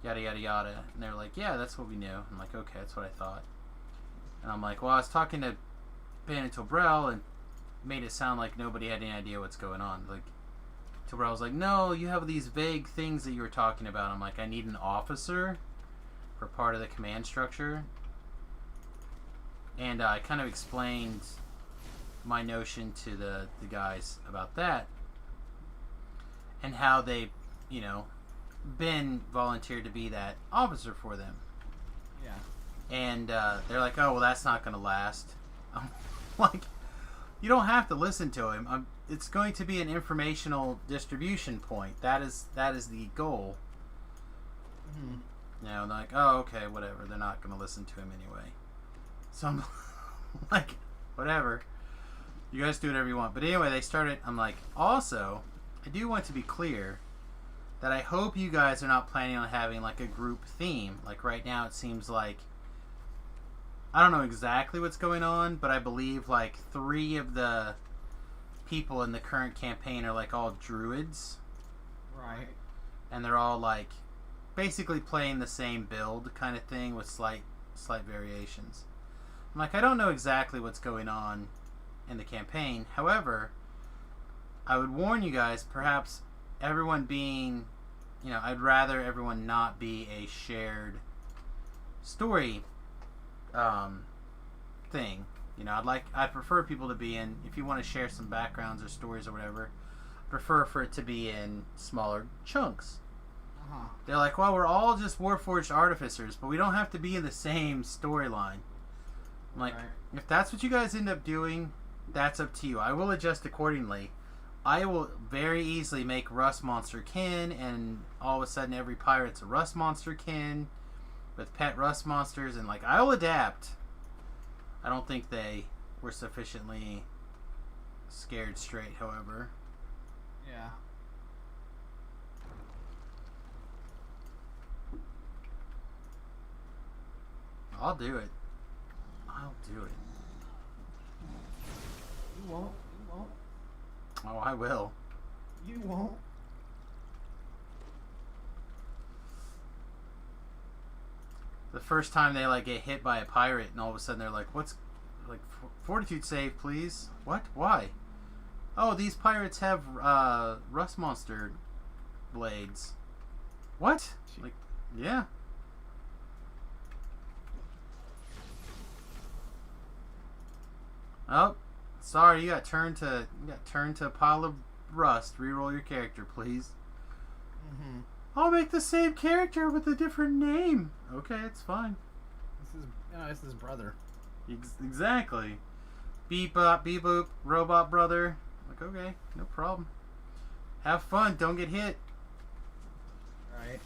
Speaker 1: yada yada yada. And they're like, yeah, that's what we knew. I'm like, okay, that's what I thought. And I'm like, well, I was talking to Ben and Tobrel, and made it sound like nobody had any idea what's going on. Like, Tobrel was like, no, you have these vague things that you were talking about. I'm like, I need an officer for part of the command structure. And I kind of explained my notion to the guys about that, and how they, Ben volunteered to be that officer for them.
Speaker 3: Yeah.
Speaker 1: And they're like, oh, well, that's not going to last. I'm like, you don't have to listen to him. It's going to be an informational distribution point. That is the goal.
Speaker 3: Mm-hmm.
Speaker 1: They're like, oh, okay, whatever. They're not going to listen to him anyway. So I'm like, whatever. You guys do whatever you want. But anyway, they started. I'm like, also, I do want to be clear that I hope you guys are not planning on having like a group theme. Like right now, it seems like, I don't know exactly what's going on, but I believe like 3 of the people in the current campaign are like all druids.
Speaker 3: Right.
Speaker 1: And they're all like basically playing the same build kind of thing with slight variations. I'm like, I don't know exactly what's going on in the campaign. However, I would warn you guys, perhaps everyone being, I'd rather everyone not be a shared story thing. I'd prefer people to be in, if you want to share some backgrounds or stories or whatever, prefer for it to be in smaller chunks.
Speaker 3: Uh-huh.
Speaker 1: They're like, well, we're all just Warforged artificers, but we don't have to be in the same storyline. I'm like,
Speaker 3: right.
Speaker 1: If that's what you guys end up doing, that's up to you. I will adjust accordingly. I will very easily make Rust Monster kin, and all of a sudden every pirate's a Rust Monster kin with pet Rust Monsters, and I will adapt. I don't think they were sufficiently scared straight, however.
Speaker 3: Yeah.
Speaker 1: I'll do it. I'll do it.
Speaker 3: You won't. You won't.
Speaker 1: Oh, I will.
Speaker 3: You won't.
Speaker 1: The first time they get hit by a pirate, and all of a sudden they're like, "What's fortitude save, please?" What? Why? Oh, these pirates have rust monster blades. What? Yeah. Oh, sorry, you got turned to a pile of rust. Reroll your character, please.
Speaker 3: Mm-hmm.
Speaker 1: I'll make the same character with a different name. Okay, it's fine.
Speaker 3: This is his brother.
Speaker 1: Exactly. Beep bop, beep boop, robot brother. Okay, no problem. Have fun. Don't get hit.
Speaker 3: Right.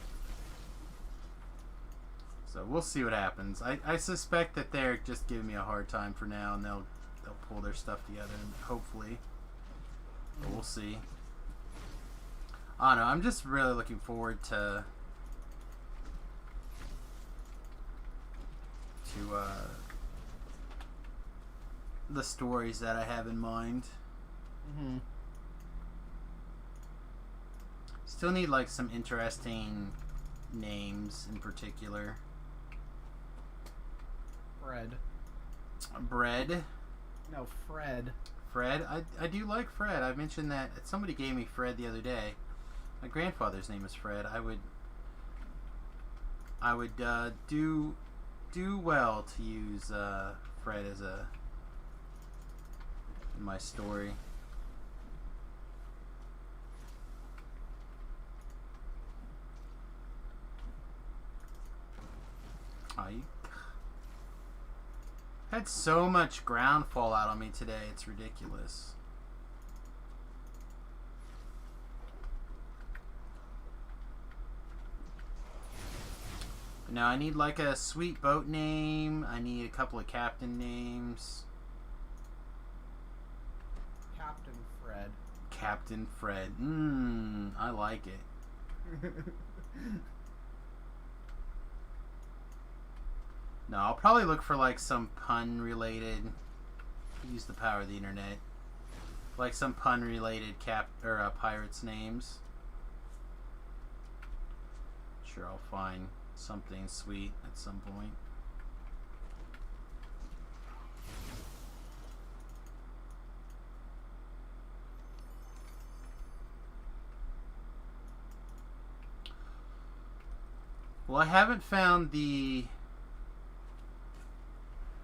Speaker 1: So we'll see what happens. I suspect that they're just giving me a hard time for now, and they'll pull their stuff together, and hopefully. But we'll see. I don't know. I'm just really looking forward to the stories that I have in mind.
Speaker 3: Mm-hmm.
Speaker 1: Still need some interesting names in particular.
Speaker 3: Bread.
Speaker 1: Bread.
Speaker 3: No, Fred.
Speaker 1: Fred? I do like Fred. I mentioned that somebody gave me Fred the other day. My grandfather's name is Fred. I would do well to use Fred as in my story. Oh, you had so much ground fall out on me today. It's ridiculous. Now I need like a sweet boat name. I need a couple of captain names.
Speaker 3: Captain Fred.
Speaker 1: Captain Fred. I like it. No, I'll probably look for like some pun related. Use the power of the internet. Like some pun related pirates names. Sure, I'll find something sweet at some point. Well, I haven't found the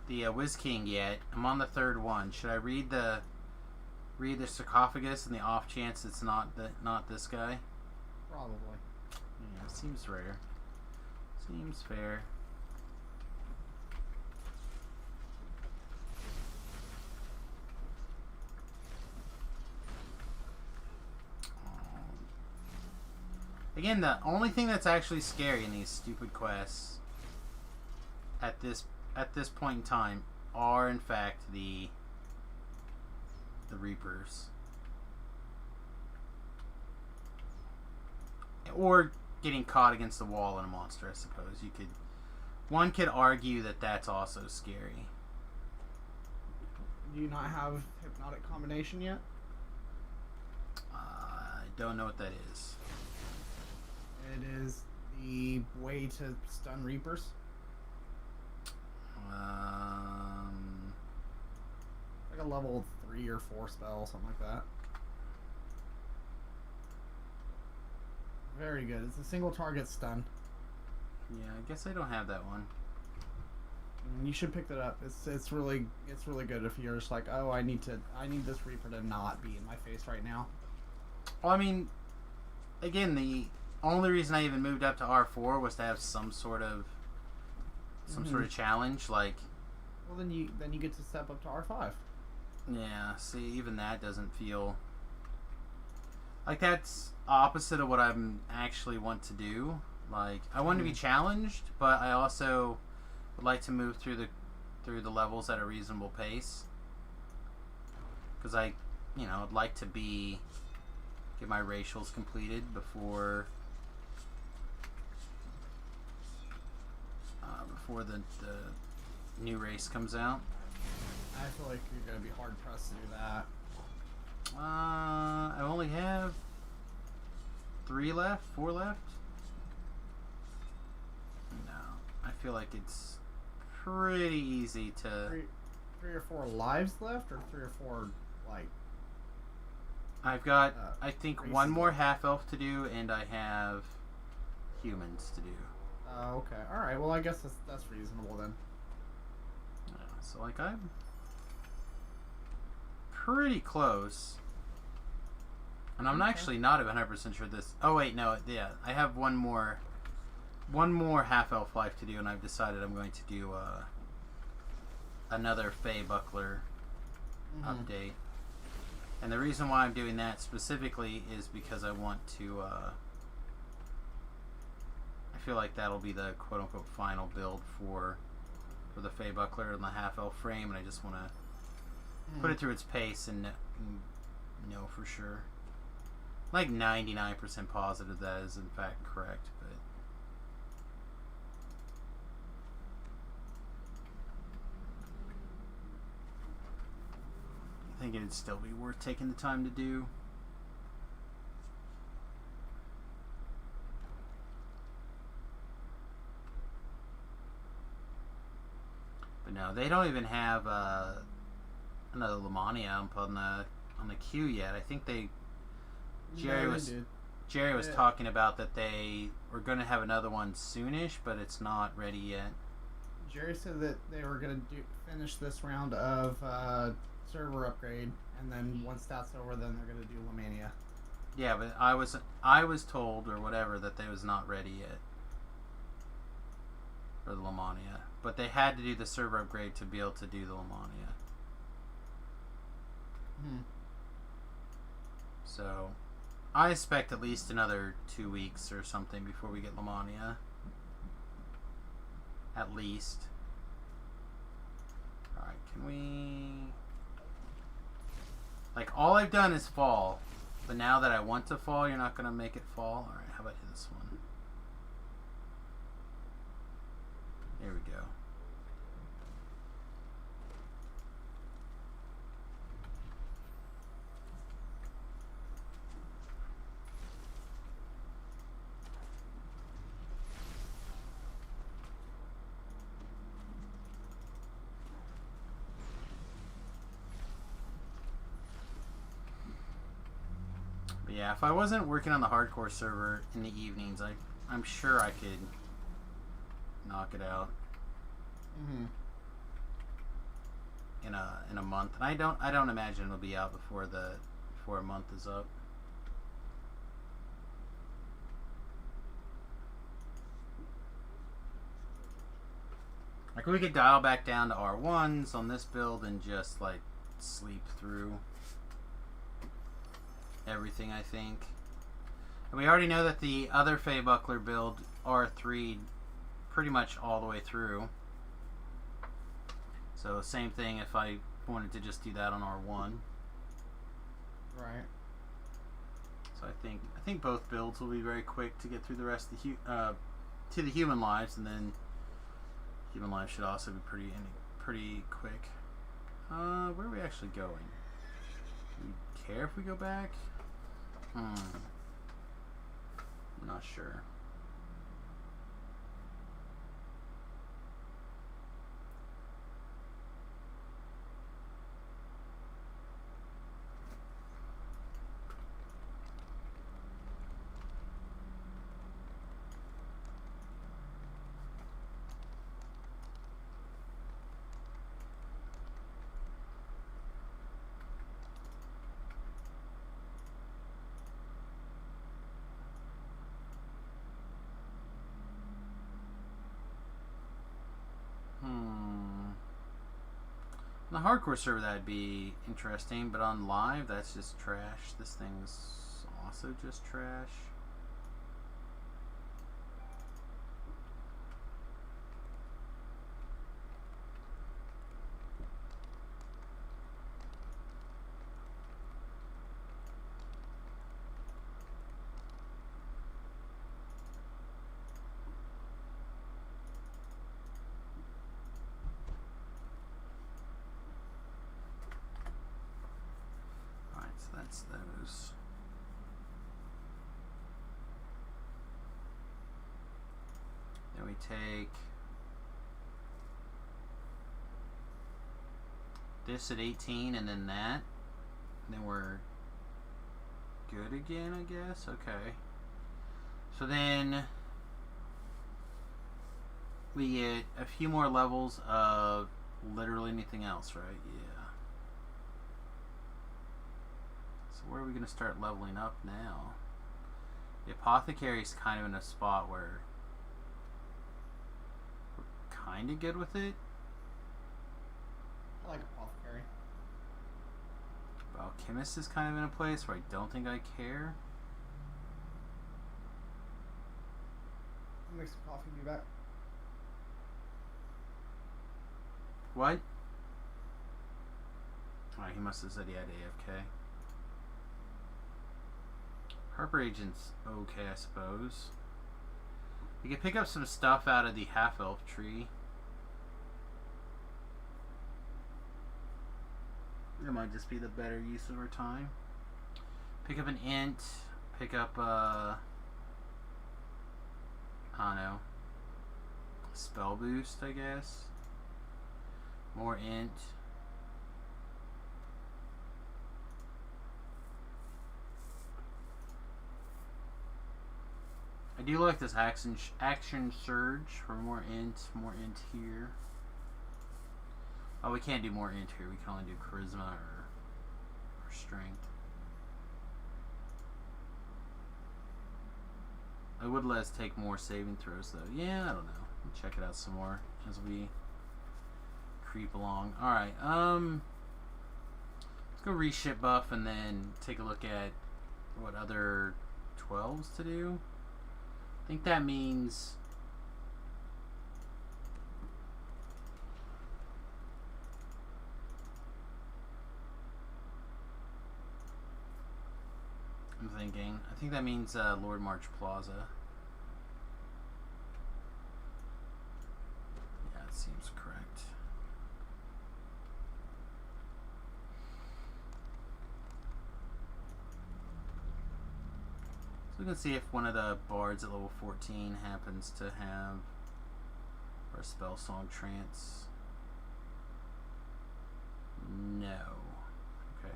Speaker 1: Whiz King yet. I'm on the third one. Should I read the sarcophagus in the off chance it's not this guy?
Speaker 3: Probably.
Speaker 1: Yeah, seems rare. Seems fair. Again, the only thing that's actually scary in these stupid quests at this point in time are in fact the Reapers. Or getting caught against the wall in a monster, I suppose. One could argue that that's also scary.
Speaker 3: Do you not have hypnotic combination yet?
Speaker 1: I don't know what that is.
Speaker 3: It is the way to stun Reapers. Like a level 3 or 4 spell, something like that. Very good. It's a single target stun.
Speaker 1: Yeah, I guess I don't have that one.
Speaker 3: You should pick that up. It's really good if you're just like, oh, I need this Reaper to not be in my face right now.
Speaker 1: Well, I mean, again, the only reason I even moved up to R4 was to have some sort of challenge, like.
Speaker 3: Well, then you get to step up to R5.
Speaker 1: Yeah. See, even that doesn't feel like that's opposite of what I actually want to do. Like, I want to be challenged, but I also would like to move through the levels at a reasonable pace. Because I'd like to get my racials completed before the new race comes out.
Speaker 3: I feel like you're gonna be hard pressed to do that.
Speaker 1: I only have 4 left. No, I feel like it's pretty easy to.
Speaker 3: 3 or 4 lives left, or 3 or 4 like.
Speaker 1: I've got I think
Speaker 3: races.
Speaker 1: one more half elf to do, and I have humans to do.
Speaker 3: Oh, okay. All right. Well, I guess that's reasonable then.
Speaker 1: So like I'm pretty close. And I'm actually not 100% sure this. Oh wait, no, yeah, I have one more half elf life to do, and I've decided I'm going to do another Fey Buckler update. And the reason why I'm doing that specifically is because I want to. I feel like that'll be the quote unquote final build for the Fey Buckler and the half elf frame, and I just want to put it through its pace and know for sure. Like 99% positive that is in fact correct, but I think it'd still be worth taking the time to do. But no, they don't even have another Lamania up on the queue yet. I think Jerry
Speaker 3: No, they
Speaker 1: was
Speaker 3: did.
Speaker 1: Jerry was
Speaker 3: Yeah.
Speaker 1: talking about that they were going to have another one soonish, but it's not ready yet.
Speaker 3: Jerry said that they were going to finish this round of server upgrade, and then once that's over, then they're going to do Lamania.
Speaker 1: Yeah, but I was told or whatever that they was not ready yet for the Lamania, but they had to do the server upgrade to be able to do the Lamania. So I expect at least another 2 weeks or something before we get Lamania. At least. Alright, can we... Like, all I've done is fall. But now that I want to fall, you're not going to make it fall? Alright, how about this one? There we go. But yeah, if I wasn't working on the hardcore server in the evenings, I'm sure I could knock it out in a month. And I don't imagine it'll be out before a month is up. Like, we could dial back down to R1s on this build and just like sleep through everything, I think. And we already know that the other Faye Buckler build R3 pretty much all the way through. So same thing if I wanted to just do that on R1.
Speaker 3: Right.
Speaker 1: So I think both builds will be very quick to get through the rest of to the human lives, and then human lives should also be pretty quick. Where are we actually going? Do we care if we go back? I'm not sure. On the hardcore server that'd be interesting, but on live that's just trash. This thing's also just trash. So that's those. Then we take this at 18 and then that. And then we're good again, I guess. Okay. So then we get a few more levels of literally anything else, right? Yeah. So where are we going to start leveling up now? The apothecary's kind of in a spot where we're kind of good with it.
Speaker 3: I like apothecary.
Speaker 1: Alchemist is kind of in a place where I don't think I care.
Speaker 3: I'll make some coffee and be back.
Speaker 1: What? Alright, he must have said he had AFK. Harper Agent's okay, I suppose. We could pick up some stuff out of the half-elf tree. It might just be the better use of our time. Pick up an int. Pick up, I don't know. Spell boost, I guess. More int. do like this action surge for more int here. Oh, we can't do more int here. We can only do charisma or strength. It would let us take more saving throws, though. Yeah, I don't know. We'll check it out some more as we creep along. Alright, let's go reship buff and then take a look at what other 12s to do. I think that means... I'm thinking. I think that means Lord March Plaza. Yeah, it seems correct. So we can see if one of the bards at level 14 happens to have our spell song trance. No. Okay.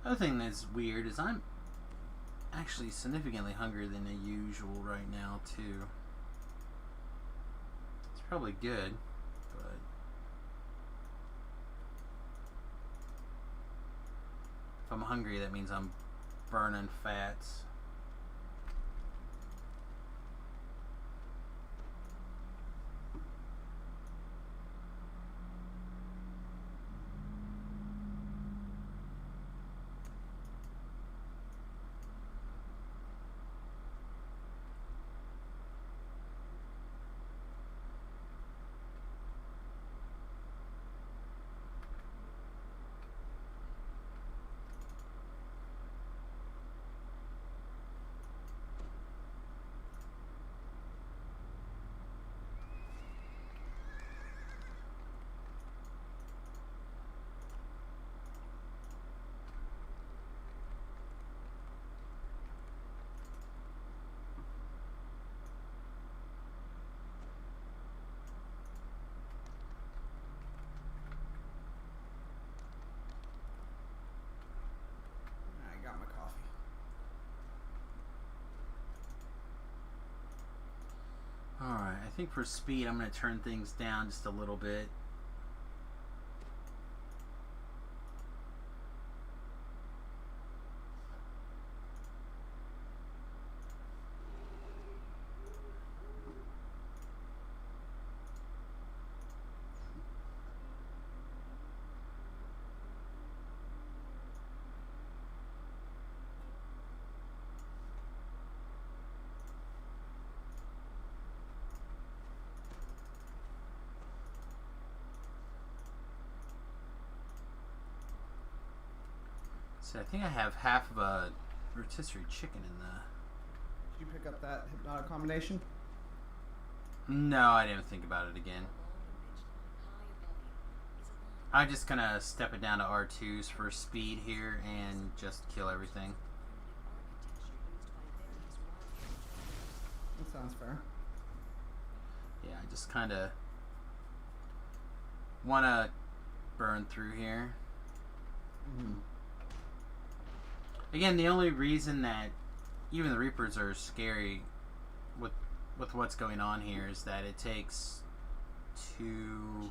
Speaker 1: Other thing that's weird is I'm actually significantly hungrier than the usual right now too. It's probably good, but if I'm hungry, that means I'm burning fats.
Speaker 3: I got my coffee.
Speaker 1: Alright, I think for speed I'm going to turn things down just a little bit. So I think I have half of a rotisserie chicken in the...
Speaker 3: Did you pick up that hypnotic combination?
Speaker 1: No, I didn't think about it again. I'm just gonna step it down to R2s for speed here and just kill everything.
Speaker 3: That sounds fair.
Speaker 1: Yeah, I just kinda wanna burn through here.
Speaker 3: Mm-hmm.
Speaker 1: Again, the only reason that even the Reapers are scary with what's going on here is that it takes two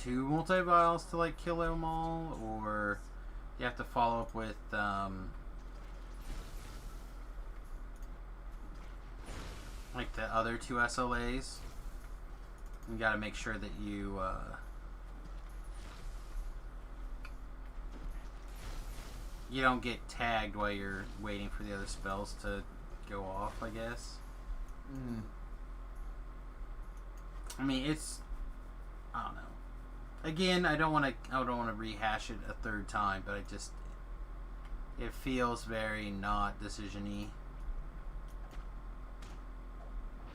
Speaker 1: multi-vials to like kill them all, or you have to follow up with like the other two SLAs. You got to make sure that you you don't get tagged while you're waiting for the other spells to go off, I guess.
Speaker 3: Mm.
Speaker 1: I mean, it's... I don't know. Again, I don't want to rehash it a third time, but it feels very not decision-y.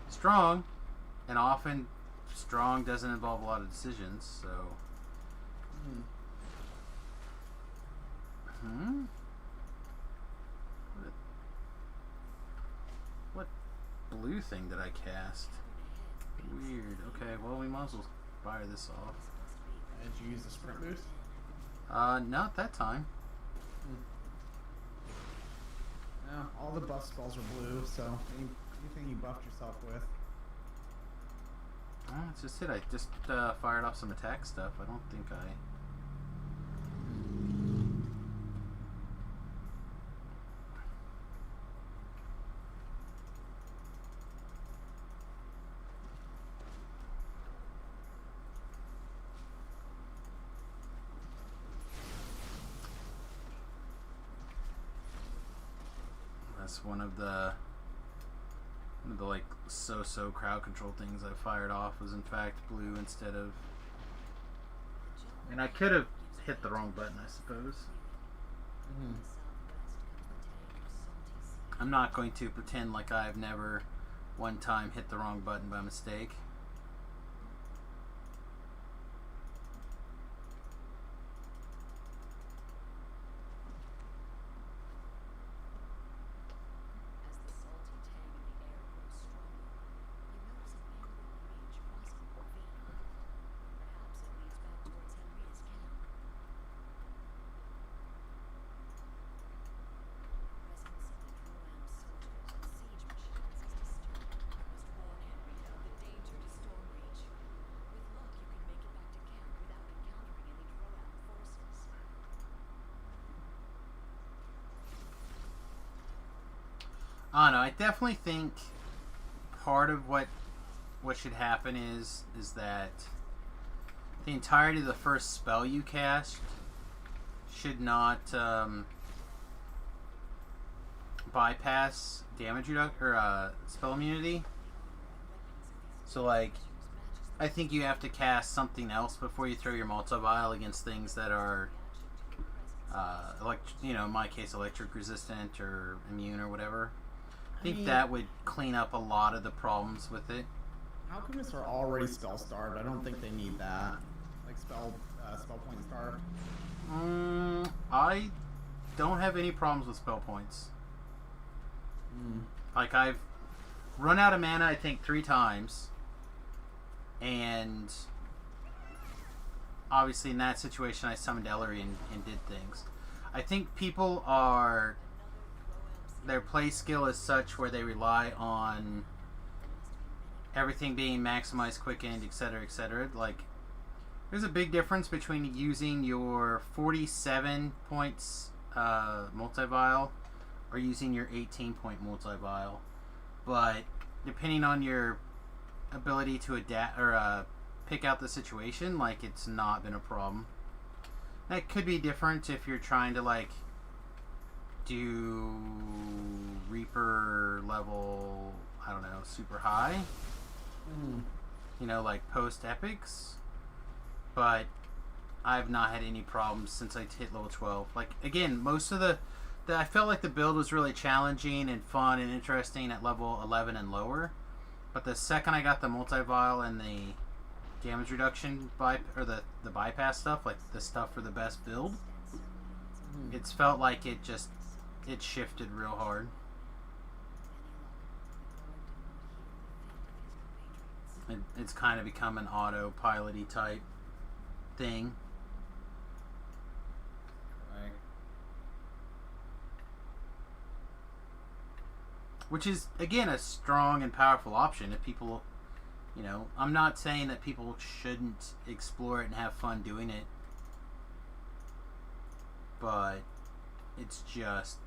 Speaker 1: Strong, and often strong doesn't involve a lot of decisions, so...
Speaker 3: Mm.
Speaker 1: Hmm? What blue thing did I cast? Weird. Okay, well, we might as well fire this off.
Speaker 3: Did you use the sprint boost?
Speaker 1: Not that time.
Speaker 3: No, all the buff spells are blue, so anything you buffed yourself with.
Speaker 1: Oh, that's just it. I just fired off some attack stuff. I don't think I... That's one of the like so crowd control things I fired off was in fact blue instead of. And I could have hit the wrong button, I suppose. I'm not going to pretend like I've never one time hit the wrong button by mistake. I don't know. I definitely think part of what should happen is that the entirety of the first spell you cast should not bypass damage reduction or spell immunity. So, like, I think you have to cast something else before you throw your multi-vial against things that are, in my case, electric resistant or immune or whatever. I think that would clean up a lot of the problems with it.
Speaker 3: Alchemists are already spell starved. I don't think they need that. Like spell point starved.
Speaker 1: I don't have any problems with spell points. Like, I've run out of mana, I think, 3 times. And obviously in that situation I summoned Ellery and did things. I think people are... Their play skill is such where they rely on everything being maximized, quickened, etc., etc. Like, there's a big difference between using your 47 points multi-vial or using your 18-point multi-vial. But depending on your ability to adapt or pick out the situation, like, it's not been a problem. That could be different if you're trying to, like, do Reaper level, I don't know, super high. Like post epics. But I've not had any problems since I hit level 12. Like, again, most of the I felt like the build was really challenging and fun and interesting at level 11 and lower. But the second I got the multi-vial and the damage reduction the bypass stuff, like the stuff for the best build, it's felt like it shifted real hard. It's kind of become an autopilot-y type thing.
Speaker 3: Right.
Speaker 1: Which is, again, a strong and powerful option if people, I'm not saying that people shouldn't explore it and have fun doing it. But it's just...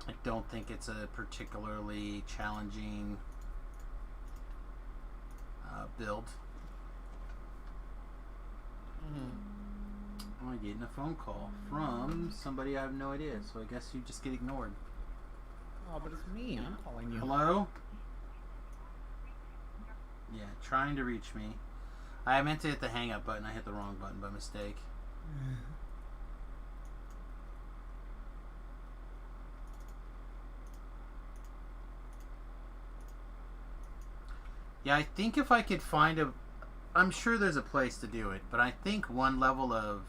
Speaker 1: I don't think it's a particularly challenging build. I'm getting a phone call from somebody I have no idea, so I guess you just get ignored.
Speaker 3: Oh, but it's me. I'm calling you.
Speaker 1: Hello? Yeah, trying to reach me. I meant to hit the hang up button. I hit the wrong button by mistake. Yeah, I think if I could find I'm sure there's a place to do it, but I think one level of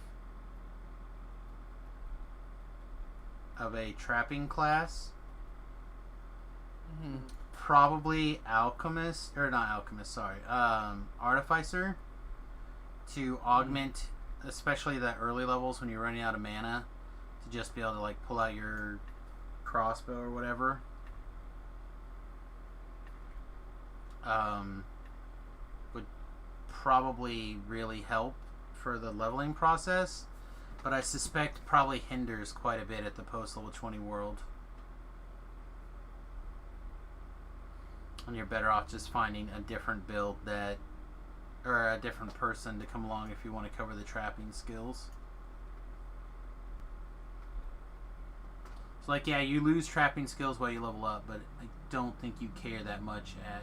Speaker 1: of a trapping class.
Speaker 3: Mm-hmm.
Speaker 1: Probably alchemist, or not alchemist, sorry, artificer, to augment, especially the early levels when you're running out of mana, to just be able to like pull out your crossbow or whatever. Would probably really help for the leveling process, but I suspect probably hinders quite a bit at the post level 20 world. And you're better off just finding a different build that, or a different person to come along if you want to cover the trapping skills. So like, yeah, you lose trapping skills while you level up, but I don't think you care that much at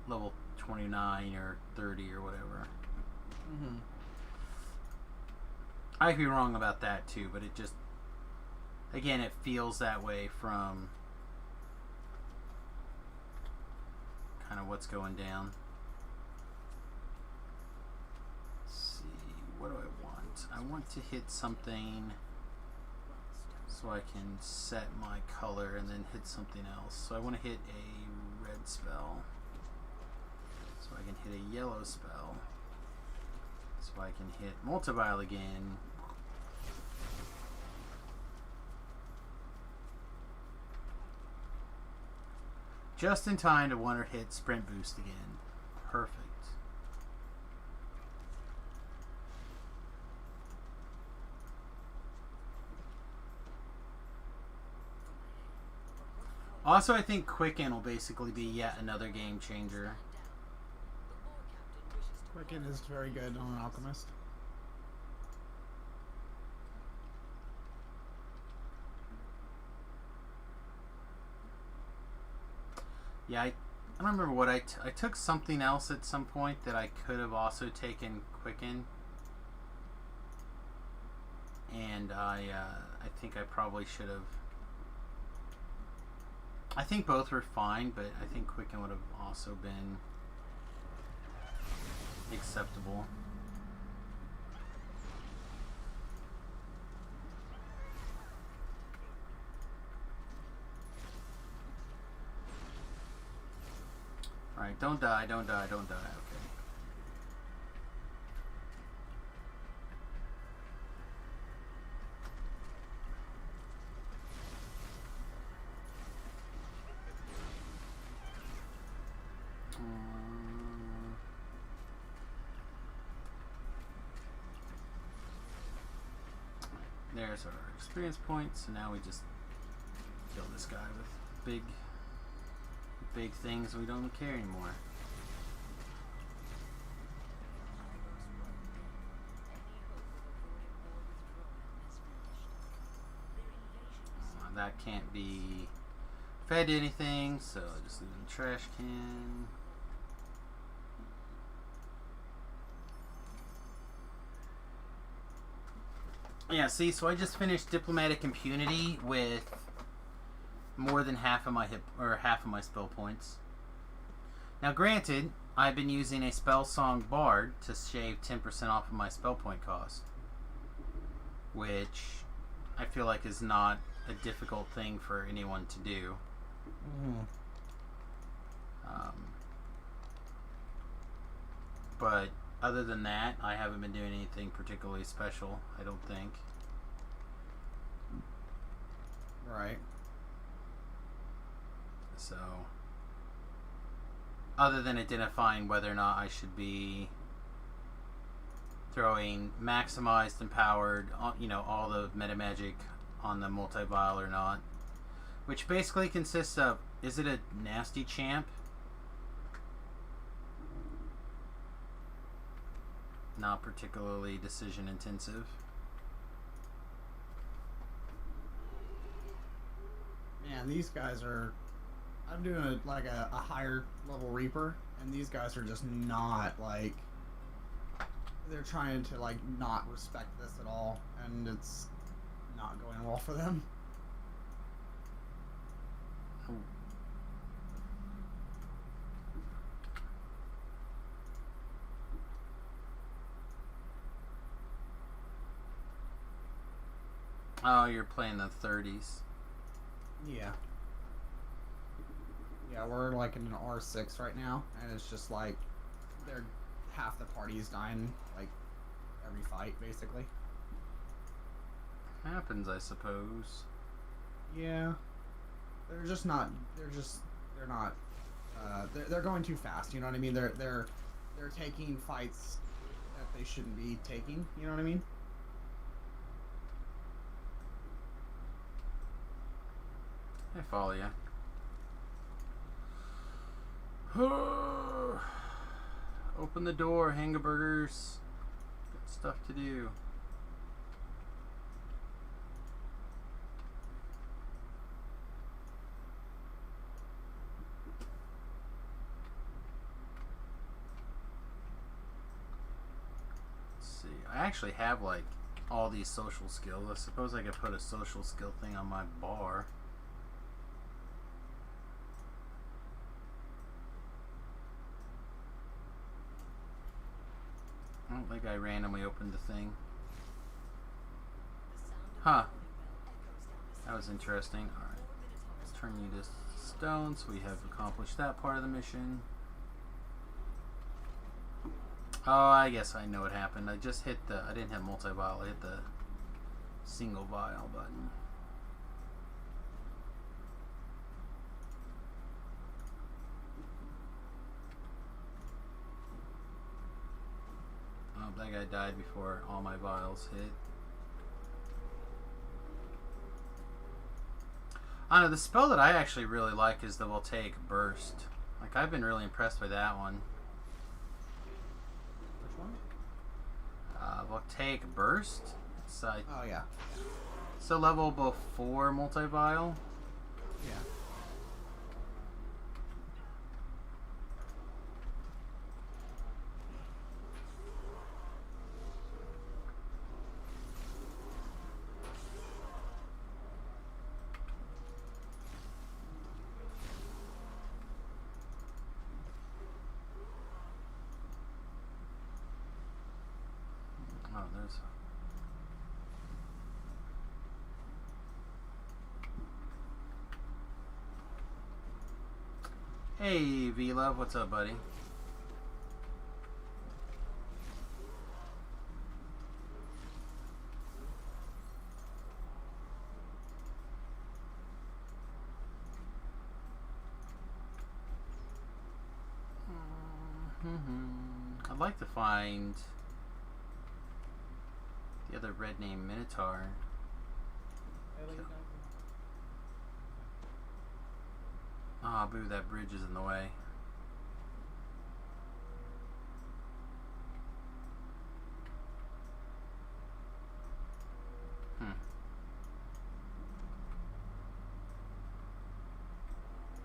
Speaker 1: level 29 or 30 or whatever.
Speaker 3: Mm-hmm.
Speaker 1: I could be wrong about that too, but it just, again, it feels that way from kind of what's going down. Let's see, what do I want? I want to hit something so I can set my color and then hit something else. So I want to hit a red spell, so I can hit a yellow spell, so I can hit multibile again. Just in time to want to hit sprint boost again. Perfect. Also, I think Quicken will basically be yet another game changer.
Speaker 3: Quicken is very good on an alchemist.
Speaker 1: Yeah, I don't remember what I took something else at some point that I could have also taken Quicken. And I think I probably should have. I think both were fine, but I think Quicken would have also been acceptable. Alright, don't die, don't die, don't die. Okay. There's our experience points, so now we just kill this guy with big things. We don't care anymore. That can't be fed to anything, so I'll just leave it in the trash can. Yeah, see, so I just finished Diplomatic Impunity with more than half of my half of my spell points. Now, granted, I've been using a Spell Song Bard to shave 10% off of my spell point cost, which I feel like is not a difficult thing for anyone to do. But other than that, I haven't been doing anything particularly special, I don't think.
Speaker 3: Right.
Speaker 1: So, other than identifying whether or not I should be throwing maximized, empowered, you know, all the meta magic on the multi-vial or not, which basically consists of, is it a nasty champ? Not particularly decision intensive.
Speaker 3: Man, these guys are... I'm doing a higher level Reaper, and these guys are just not, like... They're trying to, like, not respect this at all, and it's not going well for them.
Speaker 1: Oh, you're playing the 30s.
Speaker 3: Yeah. Yeah, we're like in an R6 right now, and it's just like they're half the party is dying like every fight, basically.
Speaker 1: Happens, I suppose.
Speaker 3: Yeah, they're just not. They're not. They're going too fast. You know what I mean? They're taking fights that they shouldn't be taking. You know what I mean?
Speaker 1: I follow you. Open the door, hamburgers. Got stuff to do. Let's see. I actually have like all these social skills. I suppose I could put a social skill thing on my bar. I don't think I randomly opened the thing. Huh. That was interesting. Alright. Let's turn you to stone so we have accomplished that part of the mission. Oh, I guess I know what happened. I just hit the... I didn't hit multi-vial. I hit the single vial button. Oh, that guy died before all my vials hit. I don't know, the spell that I actually really like is the Voltaic Burst. Like, I've been really impressed by that one.
Speaker 3: Which one?
Speaker 1: Voltaic Burst. It's
Speaker 3: Oh yeah.
Speaker 1: so level before multi-vial.
Speaker 3: Yeah.
Speaker 1: Oh, there's... Hey, V-Love, what's up, buddy? I'd like to find the other red name Minotaur. Ah, boo, that bridge is in the way.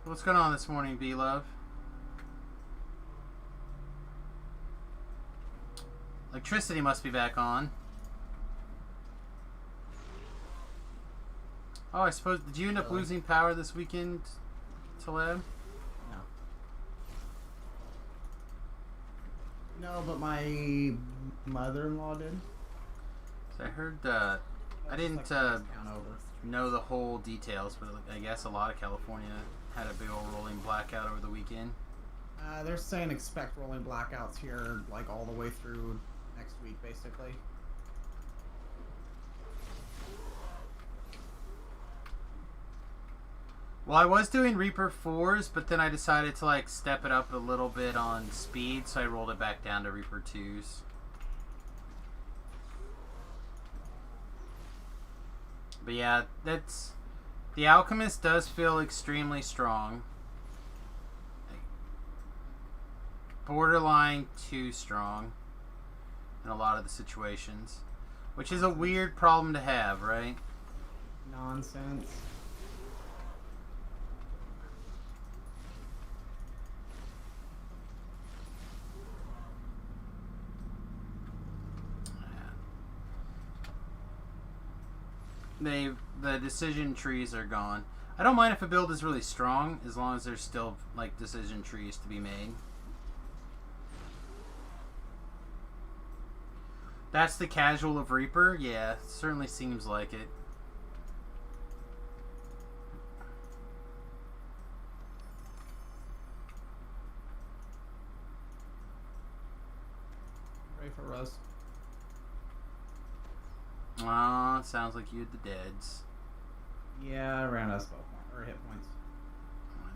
Speaker 1: What's going on this morning, V-Love? Electricity must be back on. Oh, I suppose... Did you end up losing power this weekend, Taleb?
Speaker 3: No. No, but my mother-in-law did.
Speaker 1: So I heard... I didn't know the whole details, but I guess a lot of California had a big old rolling blackout over the weekend.
Speaker 3: They're saying expect rolling blackouts here, like all the way through next week, basically.
Speaker 1: Well, I was doing Reaper 4s, but then I decided to like step it up a little bit on speed, so I rolled it back down to Reaper 2s. But yeah, that's... The Alchemist does feel extremely strong. Borderline too strong in a lot of the situations. Which is a weird problem to have, right?
Speaker 3: Nonsense.
Speaker 1: The decision trees are gone. I don't mind if a build is really strong, as long as there's still like decision trees to be made. That's the casual of Reaper? Yeah, it certainly seems like it.
Speaker 3: for res.
Speaker 1: Aw, sounds like you had the deads.
Speaker 3: Yeah, I ran out of spell point or hit points.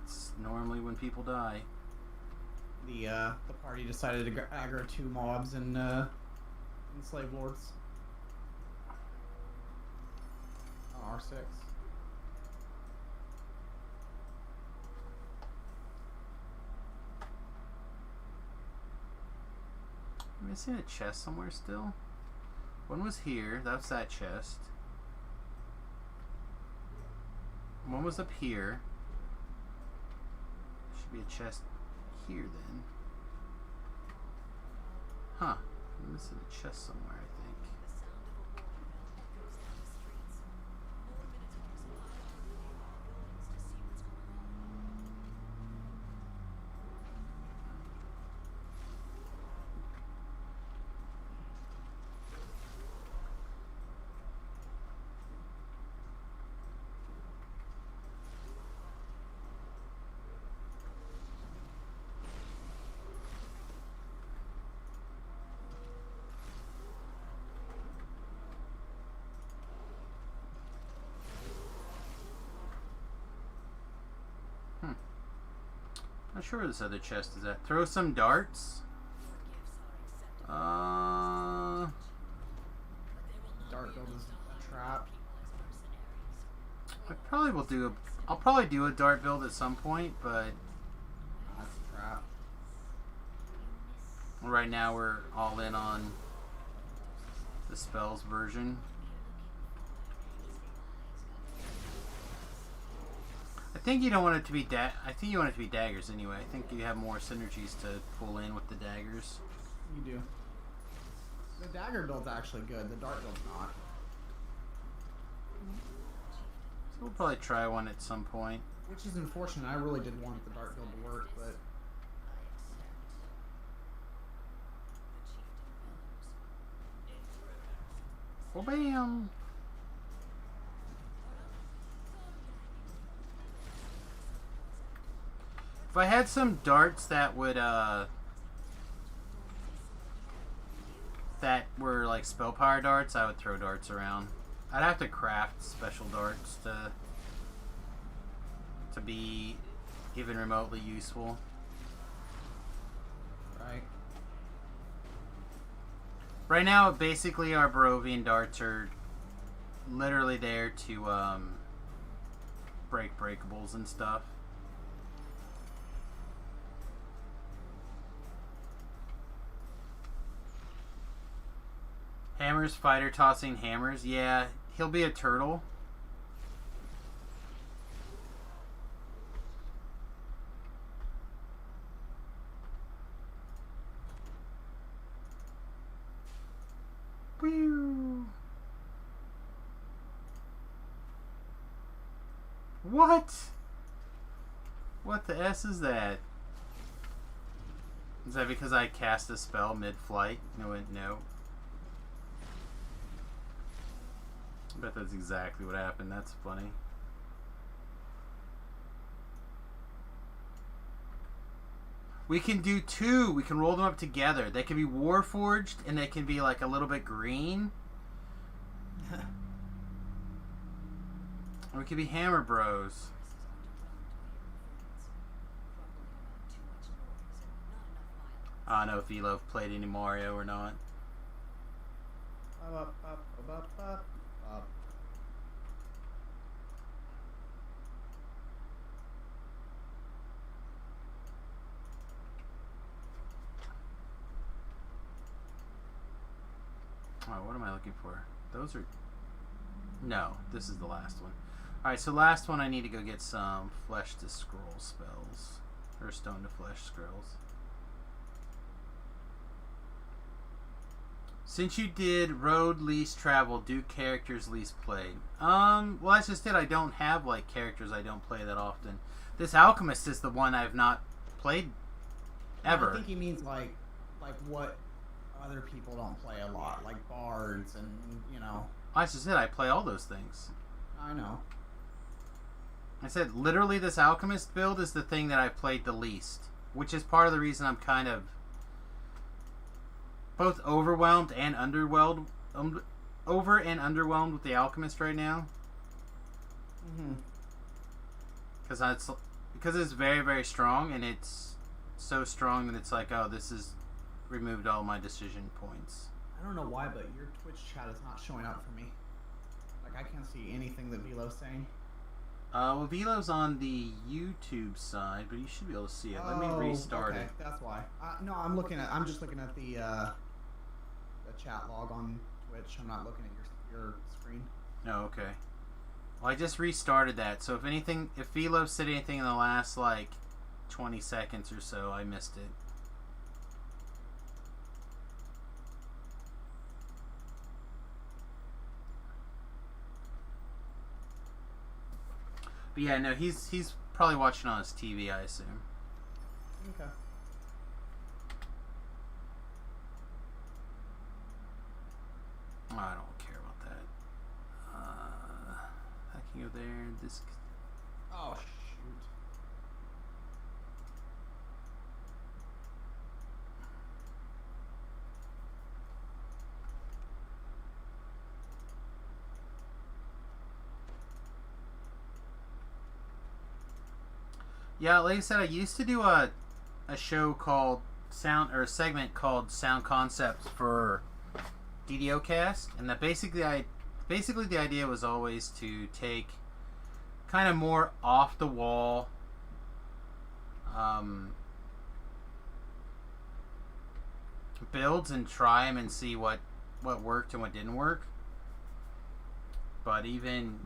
Speaker 1: That's normally when people die.
Speaker 3: The party decided to aggro 2 mobs and slave lords. On R6.
Speaker 1: Am I missing a chest somewhere still? One was here. That's that chest. One was up here. Should be a chest here then. Huh. I'm missing a chest somewhere, I think. Not sure where this other chest is at. Throw some darts.
Speaker 3: Dart build is a trap.
Speaker 1: I probably will do a. I'll probably do a dart build at some point, but
Speaker 3: That's a trap.
Speaker 1: right now we're all in on the spells version. I think you don't want it to be I think you want it to be daggers anyway. I think you have more synergies to pull in with the daggers.
Speaker 3: You do. The dagger build's actually good. The dart build's not.
Speaker 1: So we'll probably try one at some point.
Speaker 3: Which is unfortunate. I really did want the dart build to work, but
Speaker 1: Well, bam. If I had some darts that would that were like spell power darts, I would throw darts around. I'd have to craft special darts to be even remotely useful.
Speaker 3: right.
Speaker 1: Right now, basically, our Barovian darts are literally there to break breakables and stuff. Hammers, fighter tossing hammers. Yeah, he'll be a turtle. Whew. What? What the S is that? Is that because I cast a spell mid-flight? No, no. I bet that's exactly what happened. That's funny. We can do two. We can roll them up together. They can be Warforged, and they can be like a little bit green. Or we could be Hammer Bros. I don't know if Velo played any Mario or not.
Speaker 3: Up, up, up, up, up, up.
Speaker 1: Oh, what am I looking for? Those are... No, this is the last one. Alright, so last one I need to go get some Flesh to Scroll spells. Or Stone to Flesh scrolls. Since you did road least travel, do characters least played? Well, that's just it. I don't have, like, characters I don't play that often. This Alchemist is the one I've not played ever.
Speaker 3: I think he means, like what other people don't play a lot. Like bards and, you know.
Speaker 1: That's just it. I play all those things.
Speaker 3: I know.
Speaker 1: I said, literally, this Alchemist build is the thing that I've played the least. Which is part of the reason I'm kind of both overwhelmed and underwhelmed, over and underwhelmed with the Alchemist right now.
Speaker 3: Mm-hmm.
Speaker 1: Because it's very, very strong, and it's so strong that it's like, oh, this has removed all my decision points.
Speaker 3: I don't know why, but your Twitch chat is not showing up for me. Like, I can't see anything that Velo's saying.
Speaker 1: Well, Velo's on the YouTube side, but you should be able to see it. Let me restart
Speaker 3: okay.
Speaker 1: it.
Speaker 3: That's why. No, I'm just looking at the chat log on Twitch. I'm not looking at your screen.
Speaker 1: Oh, okay. Well, I just restarted that, so if Velo said anything in the last, like, 20 seconds or so, I missed it. But yeah, no, he's probably watching on his TV, I assume.
Speaker 3: Okay.
Speaker 1: Oh, I don't care about that. I can go there. This.
Speaker 3: Oh shoot.
Speaker 1: Yeah, like I said, I used to do a show called a segment called Sound Concepts for DDO Cast, and that basically the idea was always to take kind of more off the wall builds and try them and see what worked and what didn't work. But even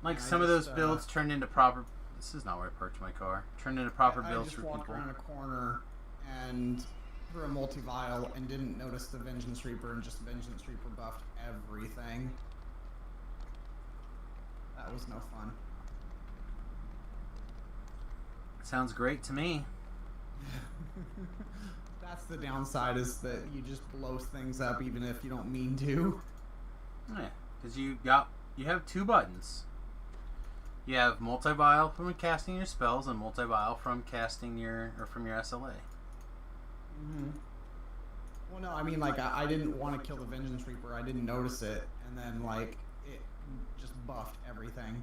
Speaker 1: like some of those builds turned into proper. This is not where I parked my car. Turned into proper builds for people.
Speaker 3: I just walked around a corner and threw a multi-vial and didn't notice the Vengeance Reaper, and just Vengeance Reaper buffed everything. That was no fun.
Speaker 1: Sounds great to me.
Speaker 3: That's the downside, is that you just blow things up even if you don't mean to.
Speaker 1: Yeah, because you have two buttons. You have multi-vial from casting your spells and multi-vial from casting your SLA.
Speaker 3: Mm-hmm. Well, no, I mean, like, I didn't want to kill the Vengeance Reaper. I didn't notice it, and then, like, it just buffed everything.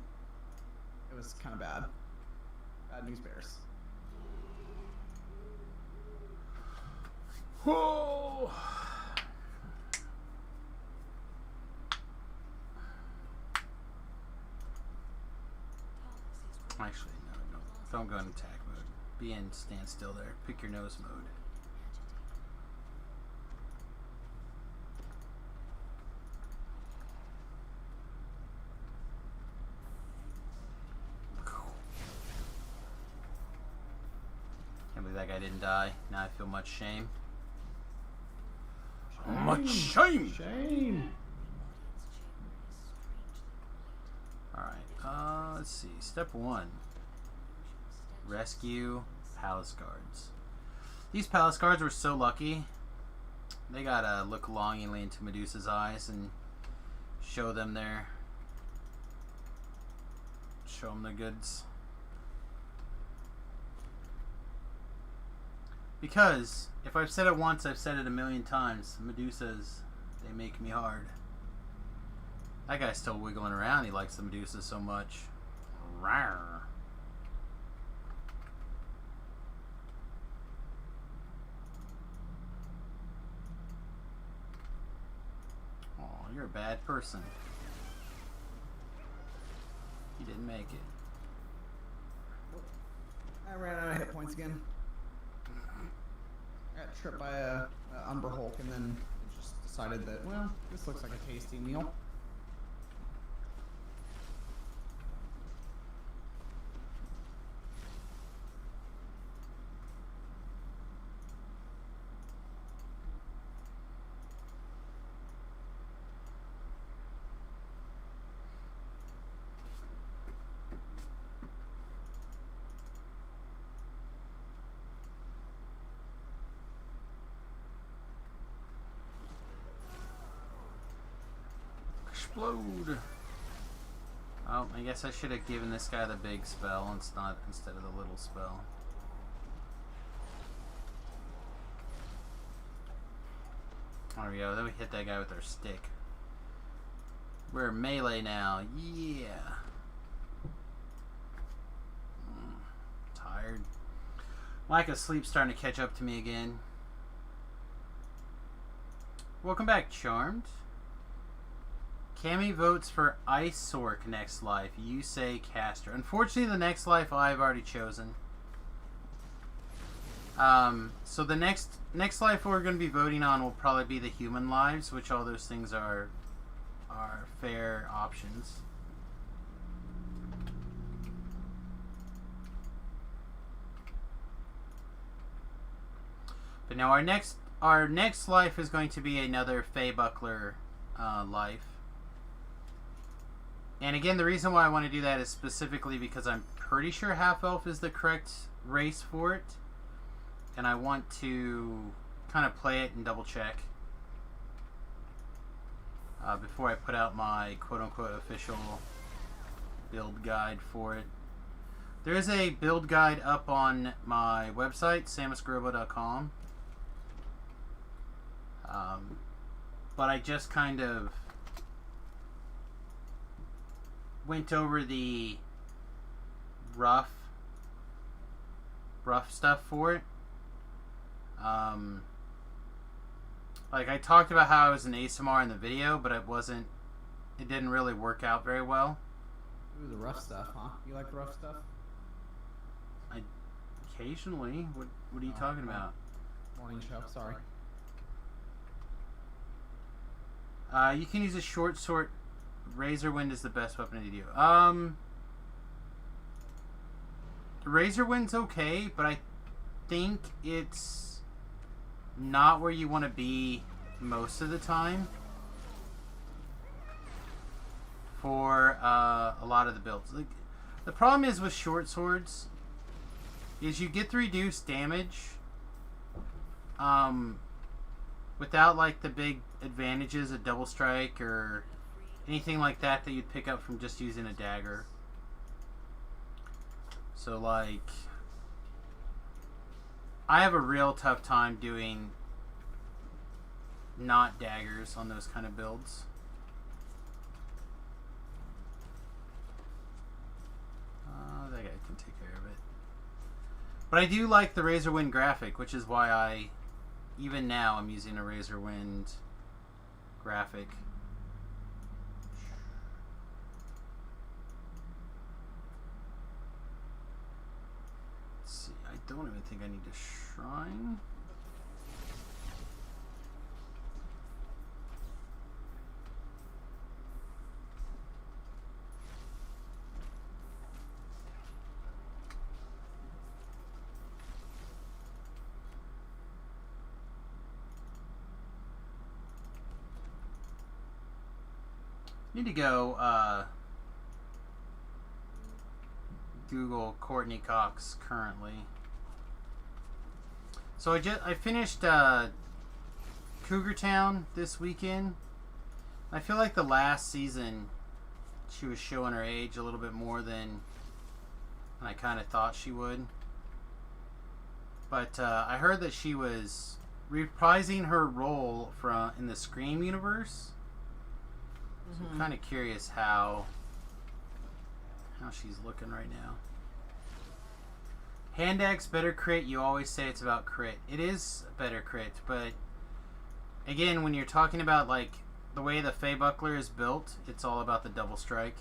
Speaker 3: It was kind of bad. Bad news bears.
Speaker 1: Whoa! Actually, no, don't go in attack mode. Be in standstill there. Pick your nose mode. Can't believe that guy didn't die. Now I feel much shame. Much shame!
Speaker 3: Shame!
Speaker 1: Alright, let's see. Step 1. Rescue Palace Guards. These Palace Guards were so lucky. They gotta look longingly into Medusa's eyes and show them their goods. Because, if I've said it once, I've said it a million times. Medusas, they make me hard. That guy's still wiggling around. He likes the Medusa so much. Rawr. Oh, you're a bad person. He didn't make it.
Speaker 3: I ran out of hit points again. I got tripped by a Umber Hulk, and then just decided that, well, this looks like a tasty meal.
Speaker 1: Explode! Oh, I guess I should have given this guy the big spell instead of the little spell. There we go. Then we hit that guy with our stick. We're melee now. Yeah. Tired. Lack of sleep starting to catch up to me again. Welcome back, Charmed. Cammy votes for Ice Sork next life. You say Caster. Unfortunately, the next life I've already chosen. So the next life we're going to be voting on will probably be the human lives, which all those things are fair options. But now our next life is going to be another Fae Buckler life. And again, the reason why I want to do that is specifically because I'm pretty sure half-elf is the correct race for it. And I want to kind of play it and double-check before I put out my quote-unquote official build guide for it. There is a build guide up on my website, samusgrobo.com. But I just kind of went over the rough stuff for it. Like I talked about how I was an ASMR in the video, but it didn't really work out very well.
Speaker 3: Ooh, the rough stuff, huh? You like the rough stuff?
Speaker 1: Occasionally. What are you talking about?
Speaker 3: Morning show, sorry.
Speaker 1: You can use a short sword. Razor Wind is the best weapon to do. Razor Wind's okay, but I think it's not where you want to be most of the time for a lot of the builds. Like, the problem is with short swords is you get the reduced damage without like the big advantages of double strike or anything like that you'd pick up from just using a dagger. So like I have a real tough time doing not daggers on those kind of builds. That guy can take care of it. But I do like the Razor Wind graphic, which is why even now I'm using a Razor Wind graphic. Let's see, I don't even think I need a shrine. Need to go Google Courtney Cox currently. So I finished Cougar Town this weekend. I feel like the last season she was showing her age a little bit more than I kind of thought she would. But I heard that she was reprising her role in the Scream universe. So I'm kind of curious how she's looking right now. Hand axe better crit. You always say it's about crit. It is better crit, but again, when you're talking about like the way the Fae Buckler is built, it's all about the double strike.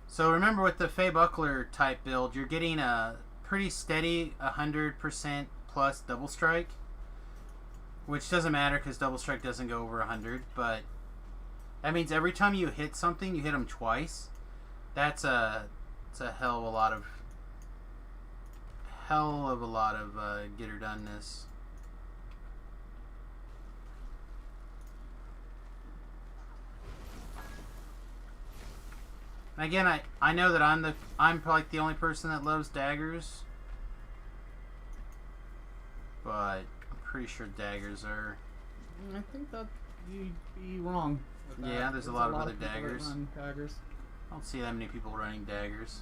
Speaker 1: So remember, with the Fae Buckler type build, you're getting a pretty steady 100% plus double strike. Which doesn't matter because double strike doesn't go over 100, but that means every time you hit something, you hit them twice. It's a hell of a lot of get her doneness. And again, I know that I'm probably the only person that loves daggers, but pretty sure daggers are.
Speaker 3: I think that you'd be wrong with that.
Speaker 1: Yeah, there's a lot of other
Speaker 3: people that
Speaker 1: daggers.
Speaker 3: run daggers.
Speaker 1: I don't see that many people running daggers.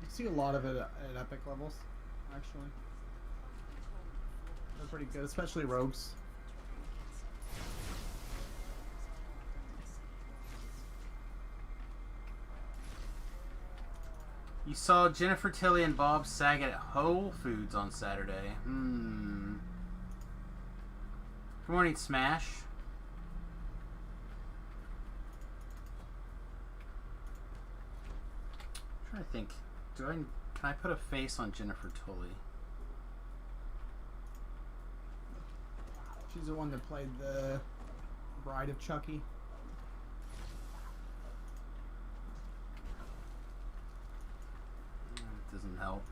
Speaker 3: You see a lot of it at epic levels. actually. They're pretty good, especially rogues.
Speaker 1: You saw Jennifer Tilly and Bob Saget at Whole Foods on Saturday. Good morning, Smash. I'm trying to think. Can I put a face on Jennifer Tully?
Speaker 3: She's the one that played the Bride of Chucky.
Speaker 1: It doesn't help.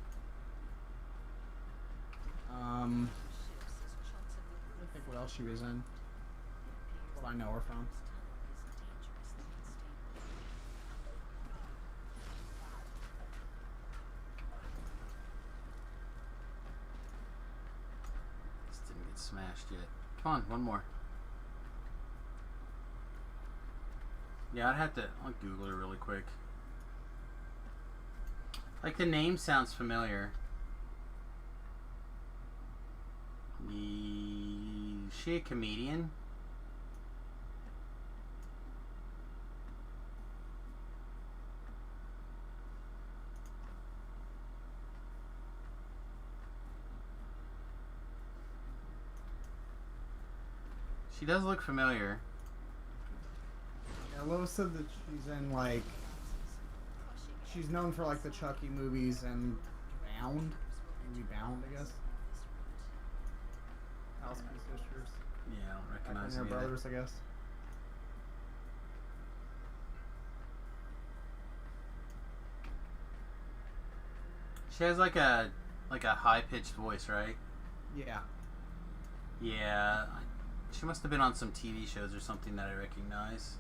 Speaker 3: I think what else she was in. What I know her from.
Speaker 1: This didn't get smashed yet. Come on, one more. Yeah, I'll Google her really quick. Like, the name sounds familiar. Is she a comedian? She does look familiar.
Speaker 3: Yeah, Lois said that she's in, like... She's known for, like, the Chucky movies and Bound. Maybe Bound, I guess. House Sisters.
Speaker 1: Yeah, I don't recognize
Speaker 3: Her
Speaker 1: any of that.
Speaker 3: brothers, I guess.
Speaker 1: She has like a high pitched voice, right?
Speaker 3: Yeah.
Speaker 1: Yeah, she must have been on some TV shows or something that I recognize.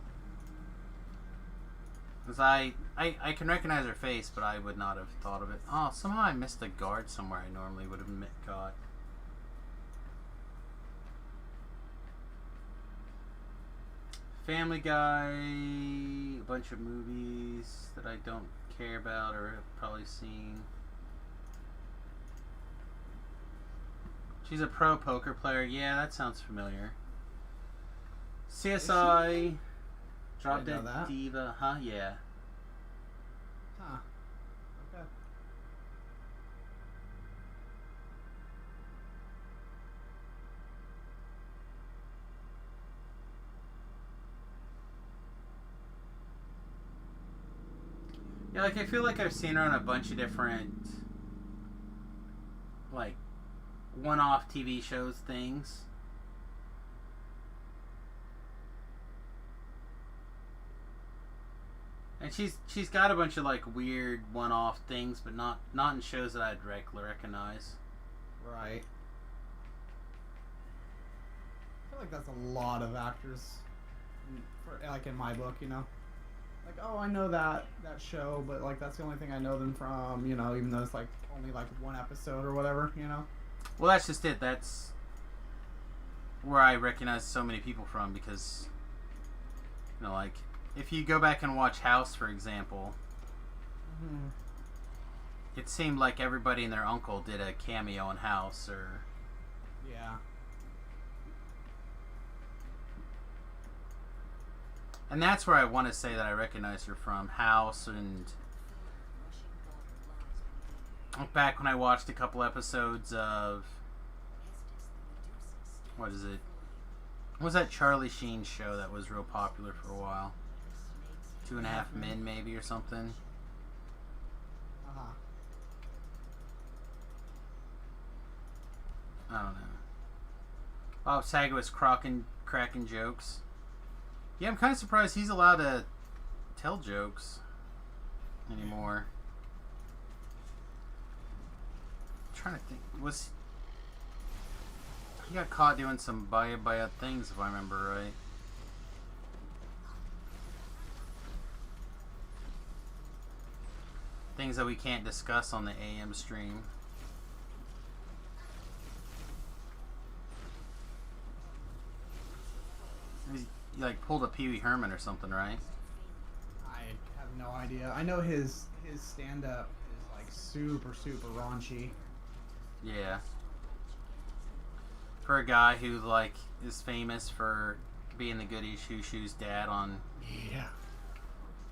Speaker 1: Cause I can recognize her face, but I would not have thought of it. Oh, somehow I missed a guard somewhere I normally would have caught. Family Guy, a bunch of movies that I don't care about or have probably seen. She's a pro poker player. Yeah, that sounds familiar. CSI, Drop Dead Diva. Huh? Yeah.
Speaker 3: Huh. Okay.
Speaker 1: Yeah, like I feel like I've seen her on a bunch of different, like, one-off TV shows things. And she's got a bunch of like weird one-off things, but not in shows that I'd recognize.
Speaker 3: Right. I feel like that's a lot of actors, like in my book, you know. Like, oh, I know that show, but like that's the only thing I know them from, you know, even though it's like only like one episode or whatever, you know.
Speaker 1: Well, that's just it. That's where I recognize so many people from because, you know, like if you go back and watch House, for example, it seemed like everybody and their uncle did a cameo in House, or
Speaker 3: yeah.
Speaker 1: And that's where I want to say that I recognize her from, House, and back when I watched a couple episodes of, what is it? What was that Charlie Sheen show that was real popular for a while? 2.5 Men, maybe, or something? I don't know. Bob Saget was cracking jokes. Yeah, I'm kind of surprised he's allowed to tell jokes anymore. I'm trying to think. He got caught doing some baya things, if I remember right. Things that we can't discuss on the AM stream. He like pulled a Pee Wee Herman or something, right?
Speaker 3: I have no idea. I know his stand-up is like super raunchy.
Speaker 1: Yeah. For a guy who like is famous for being the goody two shoes dad on,
Speaker 3: Yeah.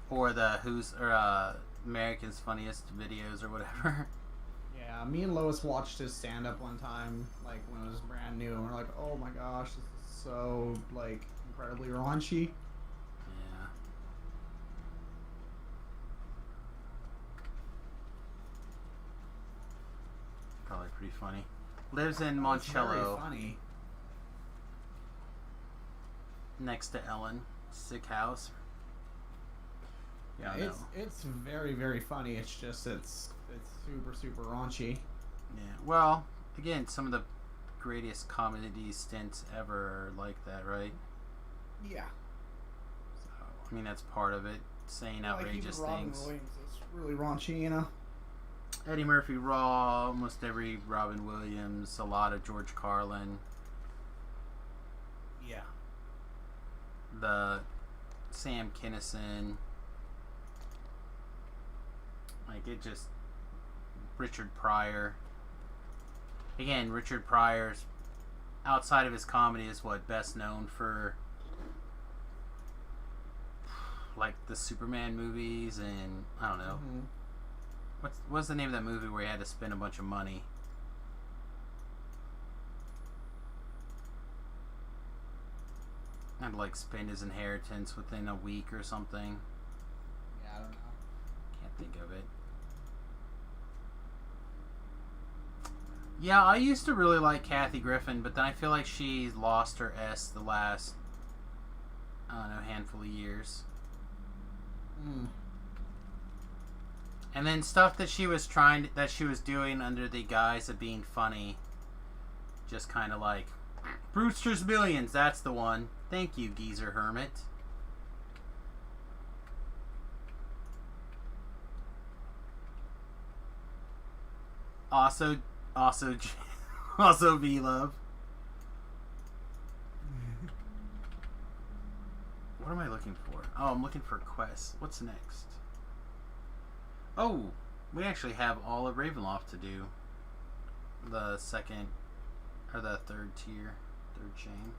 Speaker 1: or the America's Funniest Videos or whatever.
Speaker 3: Yeah, me and Lois watched his stand up one time, like when it was brand new, and we're like, oh my gosh, this is so like incredibly raunchy.
Speaker 1: Yeah. Probably pretty funny. Lives in
Speaker 3: It's very
Speaker 1: Monticello,
Speaker 3: funny.
Speaker 1: next to Ellen. Sick house. Yeah, I know.
Speaker 3: It's very very funny. It's just it's super raunchy.
Speaker 1: Yeah. Well, again, some of the greatest comedy stints ever are like that, right?
Speaker 3: Yeah.
Speaker 1: So, I mean, that's part of it. Saying outrageous
Speaker 3: like even
Speaker 1: things.
Speaker 3: Robin Williams is really raunchy, you know.
Speaker 1: Eddie Murphy, Raw, almost every Robin Williams, a lot of George Carlin.
Speaker 3: Yeah.
Speaker 1: The Sam Kinison. Like, it just... Richard Pryor. Again, Richard Pryor's, outside of his comedy, is what best known for, like, the Superman movies and, I don't know.
Speaker 3: Mm-hmm.
Speaker 1: What's the name of that movie where he had to spend a bunch of money? Had to, like, spend his inheritance within a week or something.
Speaker 3: Yeah, I don't know.
Speaker 1: Can't think of it. Yeah, I used to really like Kathy Griffin, but then I feel like she lost her S the last, I don't know, handful of years.
Speaker 3: Mm.
Speaker 1: And then stuff that she was doing under the guise of being funny, just kind of like, Brewster's Millions, that's the one. Thank you, Geezer Hermit. Also V-Love. What am I looking for? Oh, I'm looking for quests. What's next? Oh, we actually have all of Ravenloft to do. The second, or the third tier, third chain.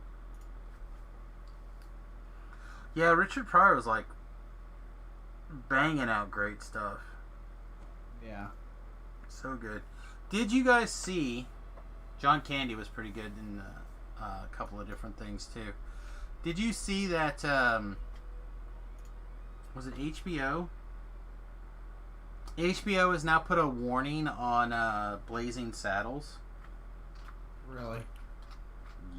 Speaker 1: Yeah, Richard Pryor was like banging out great stuff.
Speaker 3: Yeah.
Speaker 1: So good. Did you guys see? John Candy was pretty good in a couple of different things too. Did you see that? Was it HBO? HBO has now put a warning on Blazing Saddles.
Speaker 3: Really?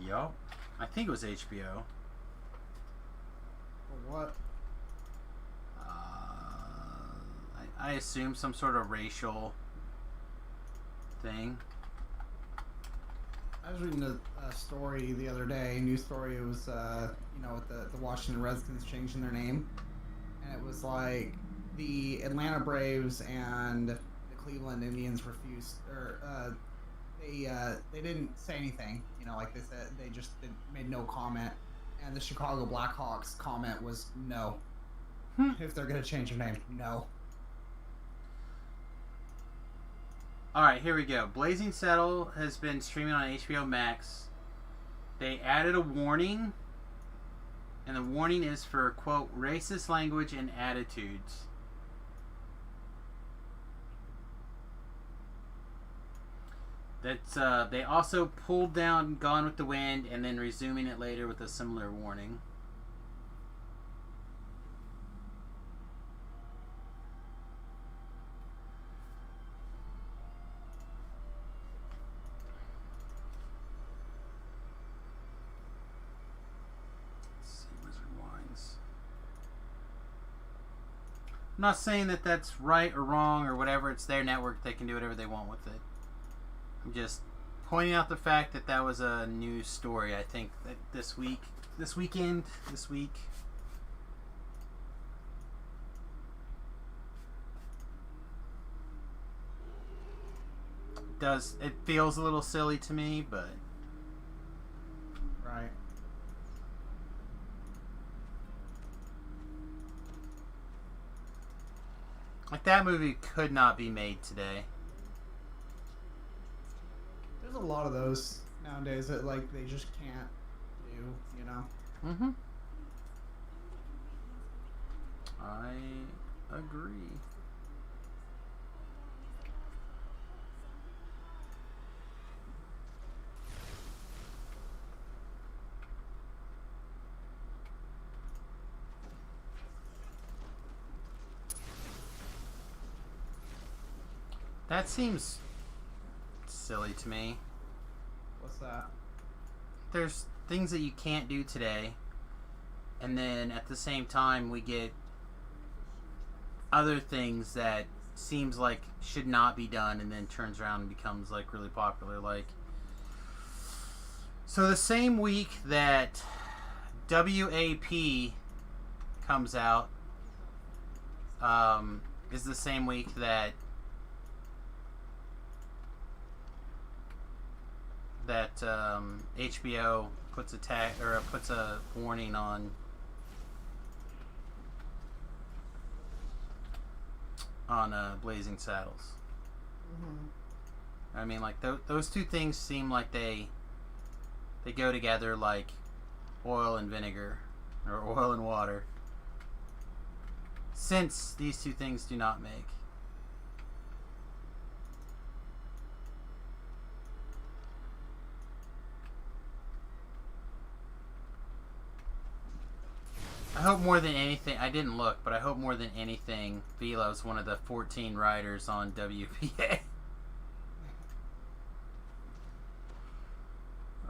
Speaker 1: Yup. I think it was HBO.
Speaker 3: For what?
Speaker 1: I assume some sort of racial thing.
Speaker 3: I was reading a story the other day, a news story. It was, with the Washington Redskins changing their name. And it was like the Atlanta Braves and the Cleveland Indians refused, or they didn't say anything. Like they said, they just made no comment. And the Chicago Blackhawks comment was no. If they're going to change their name, no.
Speaker 1: Alright, here we go. Blazing Saddle has been streaming on HBO Max. They added a warning, and the warning is for, quote, racist language and attitudes. That's they also pulled down Gone with the Wind and then resuming it later with a similar warning. I'm not saying that that's right or wrong or whatever. It's their network. They can do whatever they want with it. I'm just pointing out the fact that that was a news story. I think that this week. It feels a little silly to me, but
Speaker 3: Right.
Speaker 1: like that movie could not be made today.
Speaker 3: a lot of those nowadays that like they just can't do, you know.
Speaker 1: Mm-hmm. I agree. That seems silly to me.
Speaker 3: What's that?
Speaker 1: There's things that you can't do today, and then at the same time we get other things that seems like should not be done, and then turns around and becomes like really popular. Like, so the same week that WAP comes out is the same week that HBO puts a tag or puts a warning on Blazing Saddles.
Speaker 3: Mm-hmm.
Speaker 1: I mean, like those two things seem like they go together like oil and vinegar or oil and water. Since these two things do not make. I hope more than anything, I didn't look, but I hope more than anything, Velo's one of the 14 riders on WPA.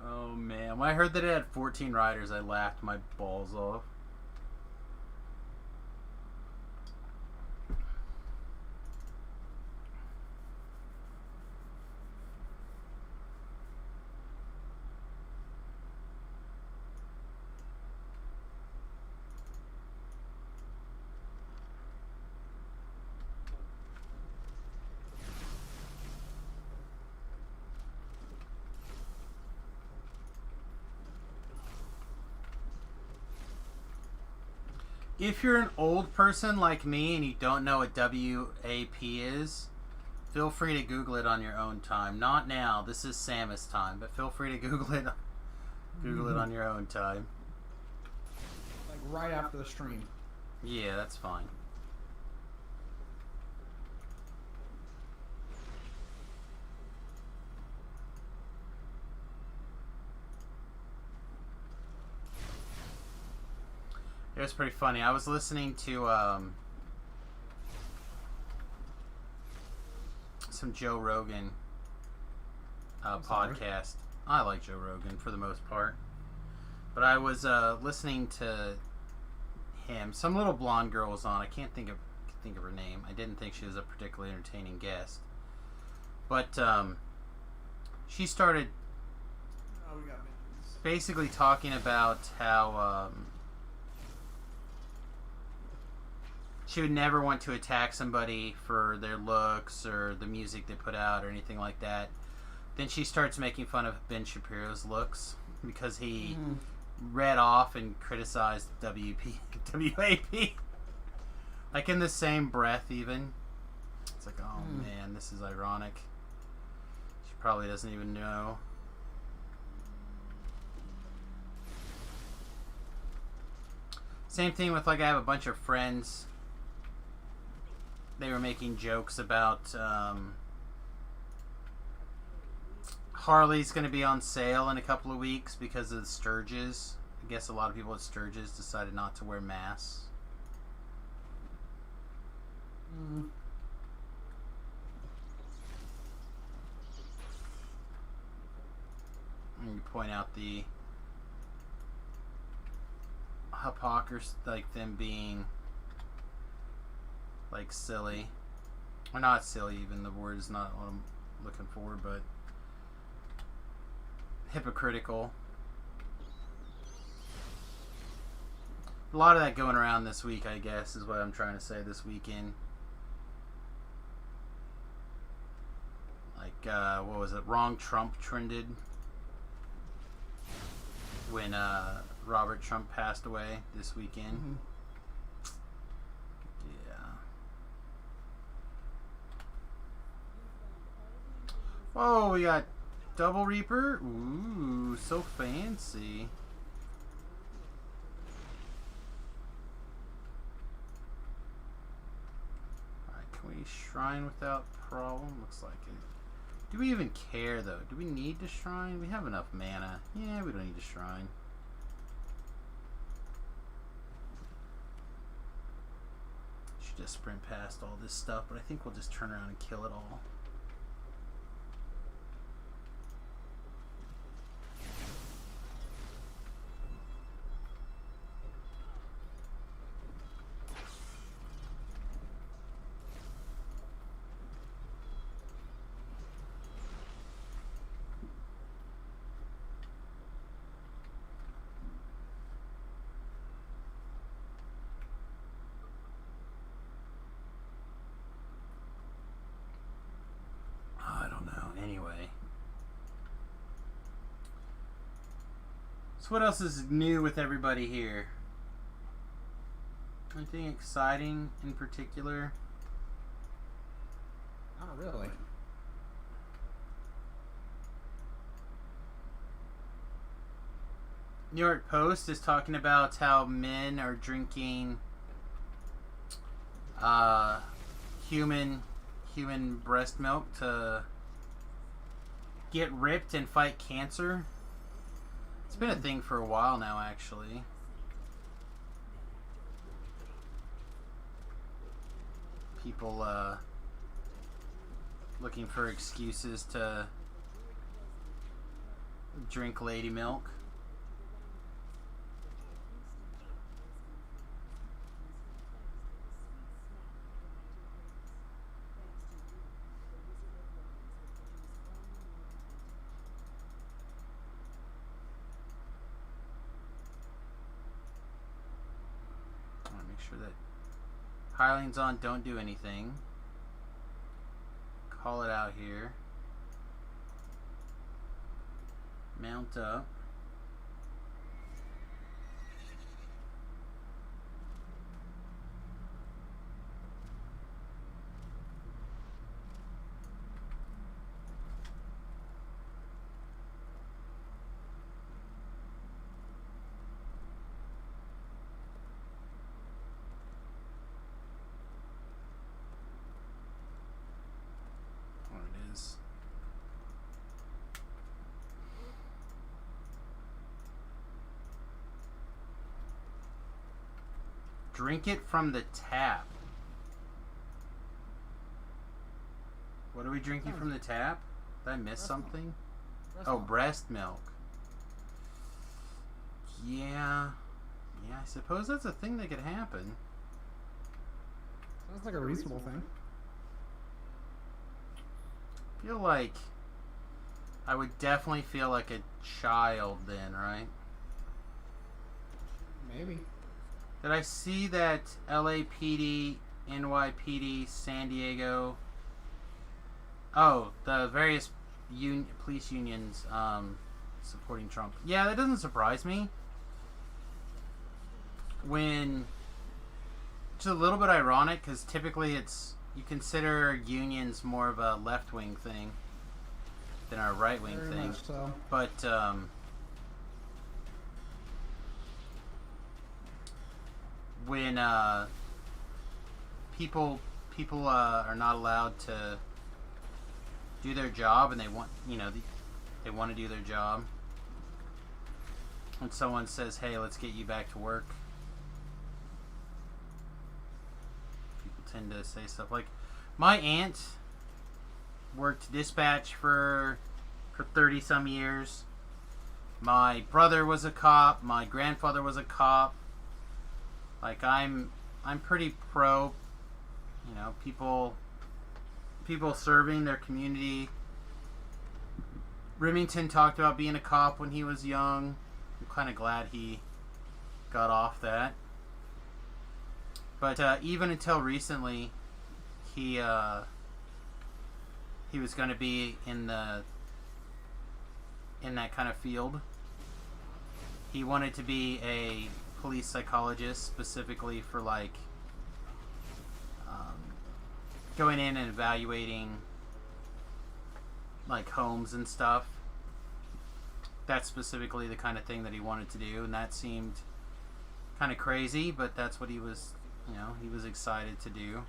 Speaker 1: Oh man, when I heard that it had 14 riders, I laughed my balls off. If you're an old person like me and you don't know what WAP is, feel free to Google it on your own time. Not now. This is Samus time, but feel free to Google it. Google it on your own time.
Speaker 3: Like right after the stream.
Speaker 1: Yeah, that's fine. It was pretty funny. I was listening to some Joe Rogan podcast. I like Joe Rogan for the most part, but I was listening to him. Some little blonde girl was on. I can't think of her name. I didn't think she was a particularly entertaining guest, but she started basically talking about how she would never want to attack somebody for their looks or the music they put out or anything like that. Then she starts making fun of Ben Shapiro's looks because he read off and criticized WAP. Like in the same breath even. It's like, oh man, this is ironic. She probably doesn't even know. Same thing with, like, I have a bunch of friends. They were making jokes about Harley's going to be on sale in a couple of weeks because of the Sturgis. I guess a lot of people at Sturgis decided not to wear masks. And you point out the hypocrisy, like them being like silly, or not silly even, the word is not what I'm looking for, but hypocritical. A lot of that going around this week, I guess, is what I'm trying to say, this weekend. Like, what was it? Wrong Trump trended when Robert Trump passed away this weekend. Yeah. Whoa, we got Double Reaper? Ooh, so fancy. Alright, can we shrine without problem? Looks like it. Do we even care, though? Do we need to shrine? We have enough mana. Yeah, we don't need to shrine. Should just sprint past all this stuff, but I think we'll just turn around and kill it all. Anyway. So what else is new with everybody here? Anything exciting in particular?
Speaker 3: Not really.
Speaker 1: New York Post is talking about how men are drinking human breast milk to get ripped and fight cancer. It's been a thing for a while now, actually. People looking for excuses to drink lady milk. Sure that hirelings on don't do anything. Call it out here. Mount up. Drink it from the tap. What are we drinking from the tap? Did I miss something? Breast milk. Yeah. Yeah, I suppose that's a thing that could happen.
Speaker 3: Sounds like a reasonable thing.
Speaker 1: I feel like I would definitely feel like a child then, right?
Speaker 3: Maybe.
Speaker 1: Did I see that LAPD, NYPD, San Diego? Oh, the various police unions supporting Trump. Yeah, that doesn't surprise me. It's a little bit ironic because typically you consider unions more of a left-wing thing than a right-wing
Speaker 3: Very
Speaker 1: thing.
Speaker 3: much so.
Speaker 1: But when people are not allowed to do their job and they want they want to do their job, when someone says, hey, let's get you back to work, people tend to say stuff like, my aunt worked dispatch for 30 some years, my brother was a cop, my grandfather was a cop. Like, I'm pretty pro, people serving their community. Remington talked about being a cop when he was young. I'm kind of glad he got off that. But even until recently, he was going to be in that kind of field. He wanted to be a police psychologist, specifically for going in and evaluating homes and stuff, that's specifically the kind of thing that he wanted to do, and that seemed kind of crazy, but that's what he was, he was excited to do.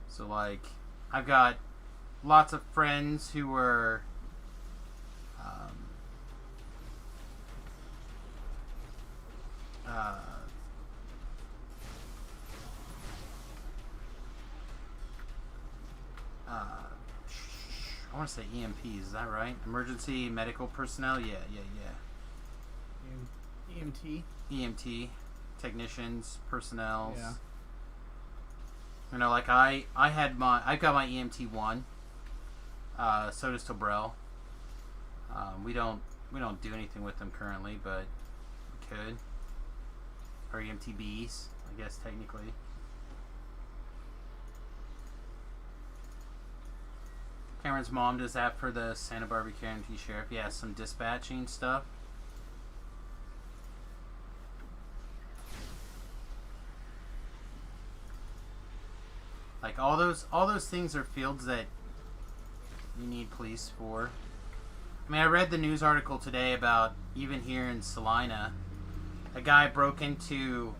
Speaker 1: So, like, I've got lots of friends who were uh, I want to say EMPs, is that right? Emergency medical personnel? Yeah.
Speaker 3: EMT.
Speaker 1: EMT technicians, personnel.
Speaker 3: Yeah.
Speaker 1: Like I got my EMT 1. So does Tobrell. We don't do anything with them currently, but we could. Or EMTBs, I guess technically. Cameron's mom does that for the Santa Barbara County Sheriff. Yeah, some dispatching stuff. Like all those things are fields that you need police for. I mean, I read the news article today about even here in Salina, a guy broke into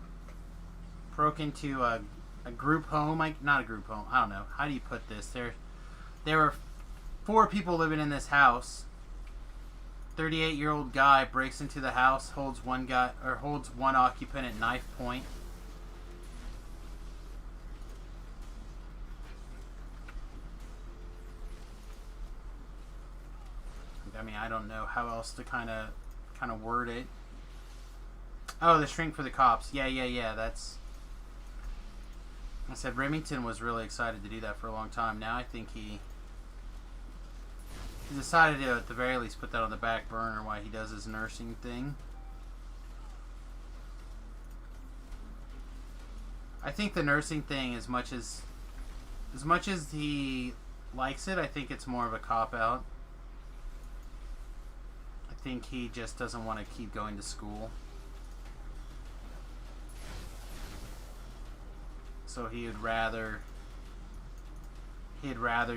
Speaker 1: a group home. Not a group home. I don't know. How do you put this? There were 4 people living in this house. 38-year-old guy breaks into the house, holds one occupant at knife point. I mean, I don't know how else to kind of word it. Oh, the shrink for the cops. Yeah. That's. I said Remington was really excited to do that for a long time. Now I think he decided to, at the very least, put that on the back burner while he does his nursing thing. I think the nursing thing, as much as he likes it, I think it's more of a cop-out. I think he just doesn't want to keep going to school. So he'd rather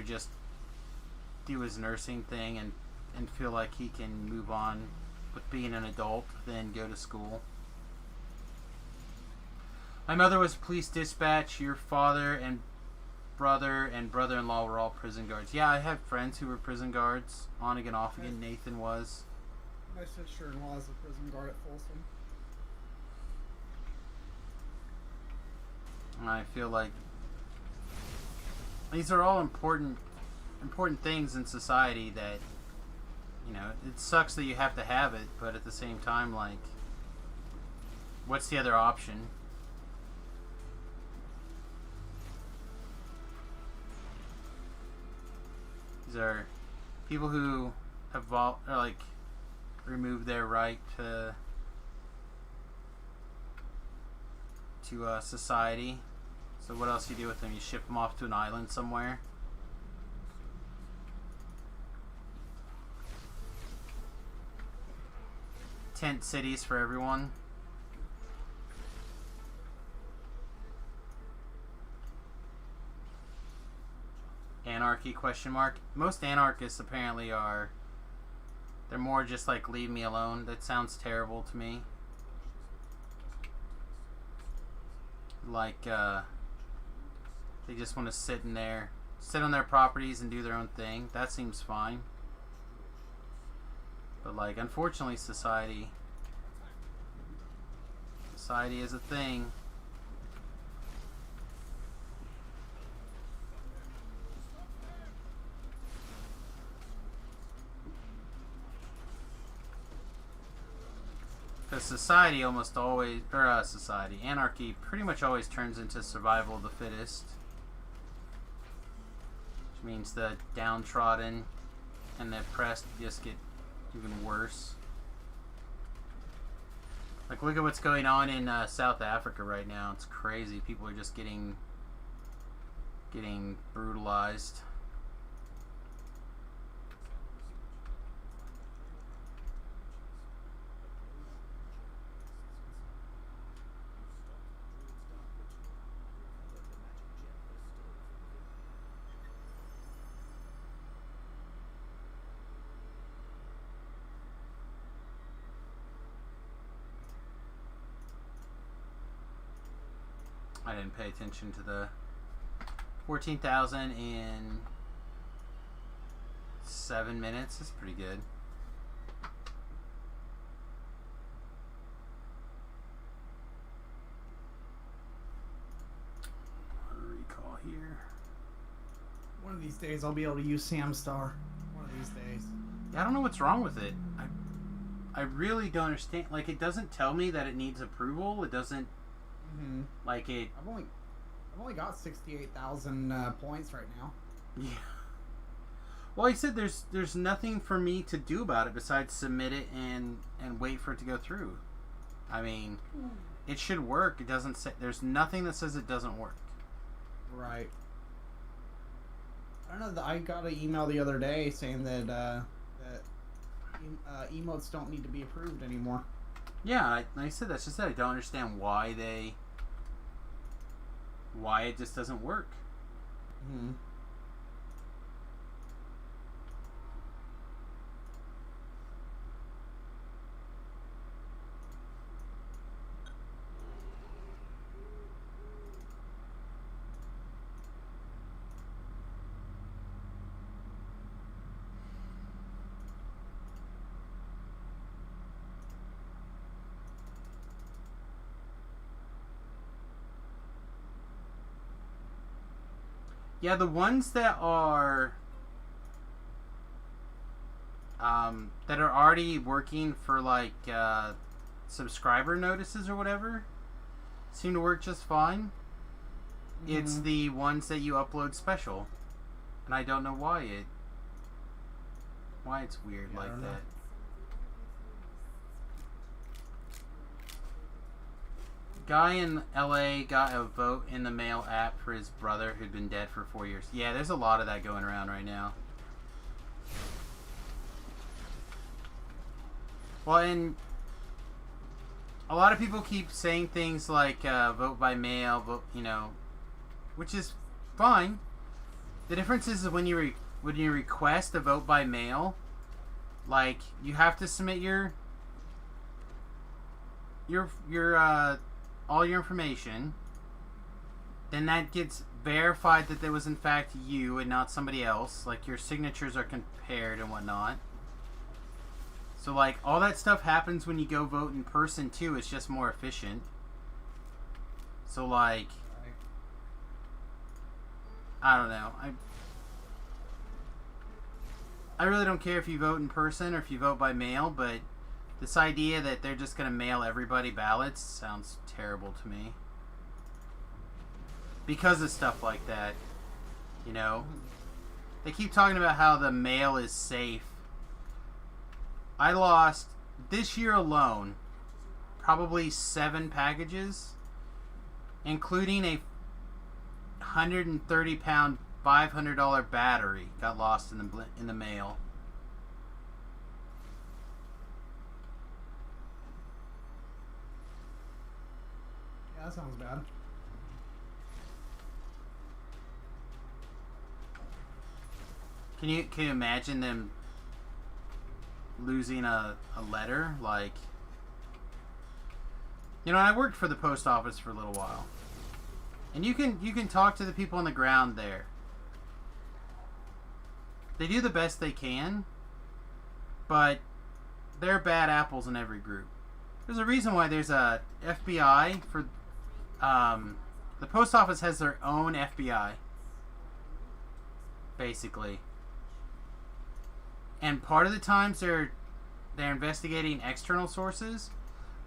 Speaker 1: just do his nursing thing and feel like he can move on with being an adult than go to school. My mother was police dispatch. Your father and brother-in-law were all prison guards. Yeah, I have friends who were prison guards. On again, off again. Nathan was.
Speaker 3: My sister-in-law is a prison guard at Folsom.
Speaker 1: And I feel like these are all important things in society that, it sucks that you have to have it, but at the same time, like, what's the other option? These are people who have removed their right to society. So what else do you do with them? You ship them off to an island somewhere. Tent cities for everyone. Anarchy ? Most anarchists apparently are. They're more just like, leave me alone. That sounds terrible to me. Like, they just want to sit on their properties and do their own thing. That seems fine. But, like, unfortunately, society is a thing. Because anarchy pretty much always turns into survival of the fittest. Which means the downtrodden and the oppressed just get even worse. Like, look at what's going on in South Africa right now. It's crazy. People are just getting brutalized. I didn't pay attention to the 14,000 in 7 minutes. That's pretty good. Recall here.
Speaker 3: One of these days I'll be able to use Samstar. One of these days.
Speaker 1: Yeah, I don't know what's wrong with it. I really don't understand. Like, it doesn't tell me that it needs approval. It doesn't.
Speaker 3: Mm-hmm.
Speaker 1: Like it.
Speaker 3: I've only got 68,000 points right now.
Speaker 1: Yeah. Well, he said there's nothing for me to do about it besides submit it and wait for it to go through. I mean, it should work. It doesn't say. There's nothing that says it doesn't work.
Speaker 3: Right. I don't know. I got an email the other day saying that emotes don't need to be approved anymore.
Speaker 1: Yeah, I said that's just that. I don't understand why it just doesn't work.
Speaker 3: Mm-hmm.
Speaker 1: Yeah, the ones that are already working for like subscriber notices or whatever seem to work just fine. Mm-hmm. It's the ones that you upload special, and I don't know why it's weird like that. Guy in LA got a vote in the mail app for his brother who'd been dead for 4 years. Yeah, there's a lot of that going around right now. Well, and a lot of people keep saying things like vote by mail, vote, which is fine. The difference is when you request a vote by mail, like you have to submit your all your information. Then that gets verified that there was in fact you and not somebody else. Like your signatures are compared and whatnot. So like all that stuff happens when you go vote in person too. It's just more efficient. So like, I don't know. I really don't care if you vote in person or if you vote by mail, but this idea that they're just going to mail everybody ballots sounds terrible to me. Because of stuff like that, They keep talking about how the mail is safe. I lost, this year alone, probably 7 packages, including a 130-pound, $500 battery got lost in the mail.
Speaker 3: Yeah, that sounds bad.
Speaker 1: Can you imagine them losing a letter? Like, I worked for the post office for a little while, and you can talk to the people on the ground there. They do the best they can, but there are bad apples in every group. There's a reason why there's a FBI for the post office has their own FBI, basically. And part of the times they're investigating external sources,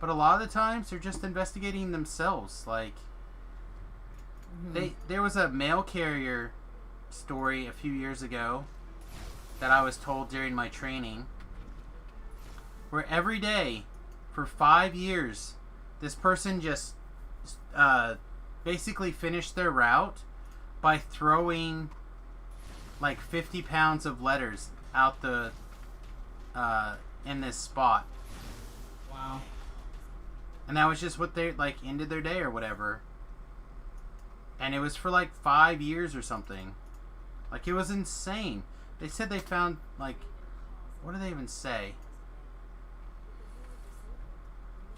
Speaker 1: but a lot of the times they're just investigating themselves. Like, there was a mail carrier story a few years ago that I was told during my training, where every day for 5 years, this person just basically finished their route by throwing like 50 pounds of letters out the in this spot.
Speaker 3: Wow.
Speaker 1: And that was just what they ended their day or whatever. And it was for like 5 years or something. Like, it was insane. They said they found what did they even say?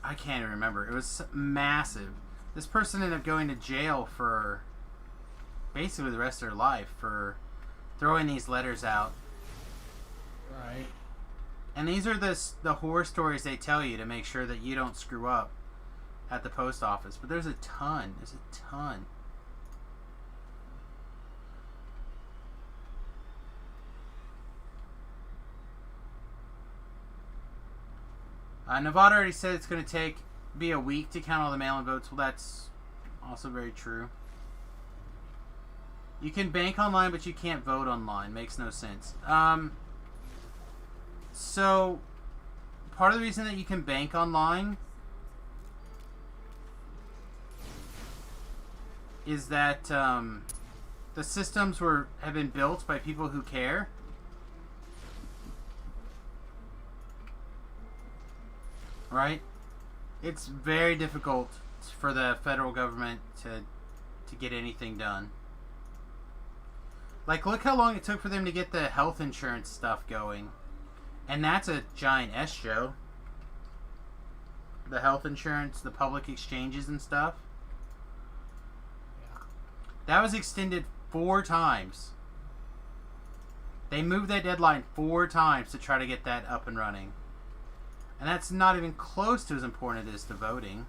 Speaker 1: I can't even remember. It was massive. This person ended up going to jail for basically the rest of their life for throwing these letters out.
Speaker 3: Right.
Speaker 1: And these are the horror stories they tell you to make sure that you don't screw up at the post office. But there's a ton. There's a ton. Nevada already said it's going to be a week to count all the mail-in votes. Well, that's also very true. You can bank online, but you can't vote online. Makes no sense. So, part of the reason that you can bank online is that the systems have been built by people who care. Right? It's very difficult for the federal government to get anything done. Like, look how long it took for them to get the health insurance stuff going. And that's a giant S show. The health insurance, the public exchanges and stuff.
Speaker 3: Yeah.
Speaker 1: That was extended 4 times. They moved that deadline 4 times to try to get that up and running. And that's not even close to as important as it is to voting.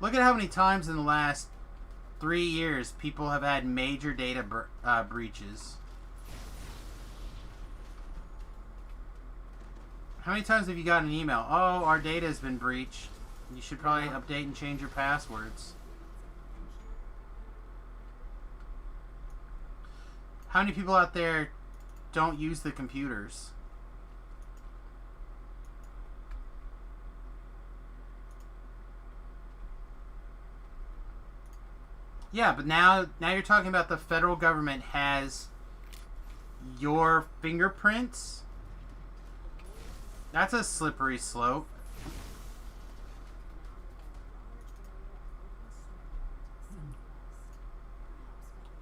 Speaker 1: Look at how many times in the last 3 years people have had major data breaches. How many times have you gotten an email? Oh, our data has been breached. You should probably update and change your passwords. How many people out there don't use the computers? Yeah, but now you're talking about the federal government has your fingerprints. That's a slippery slope.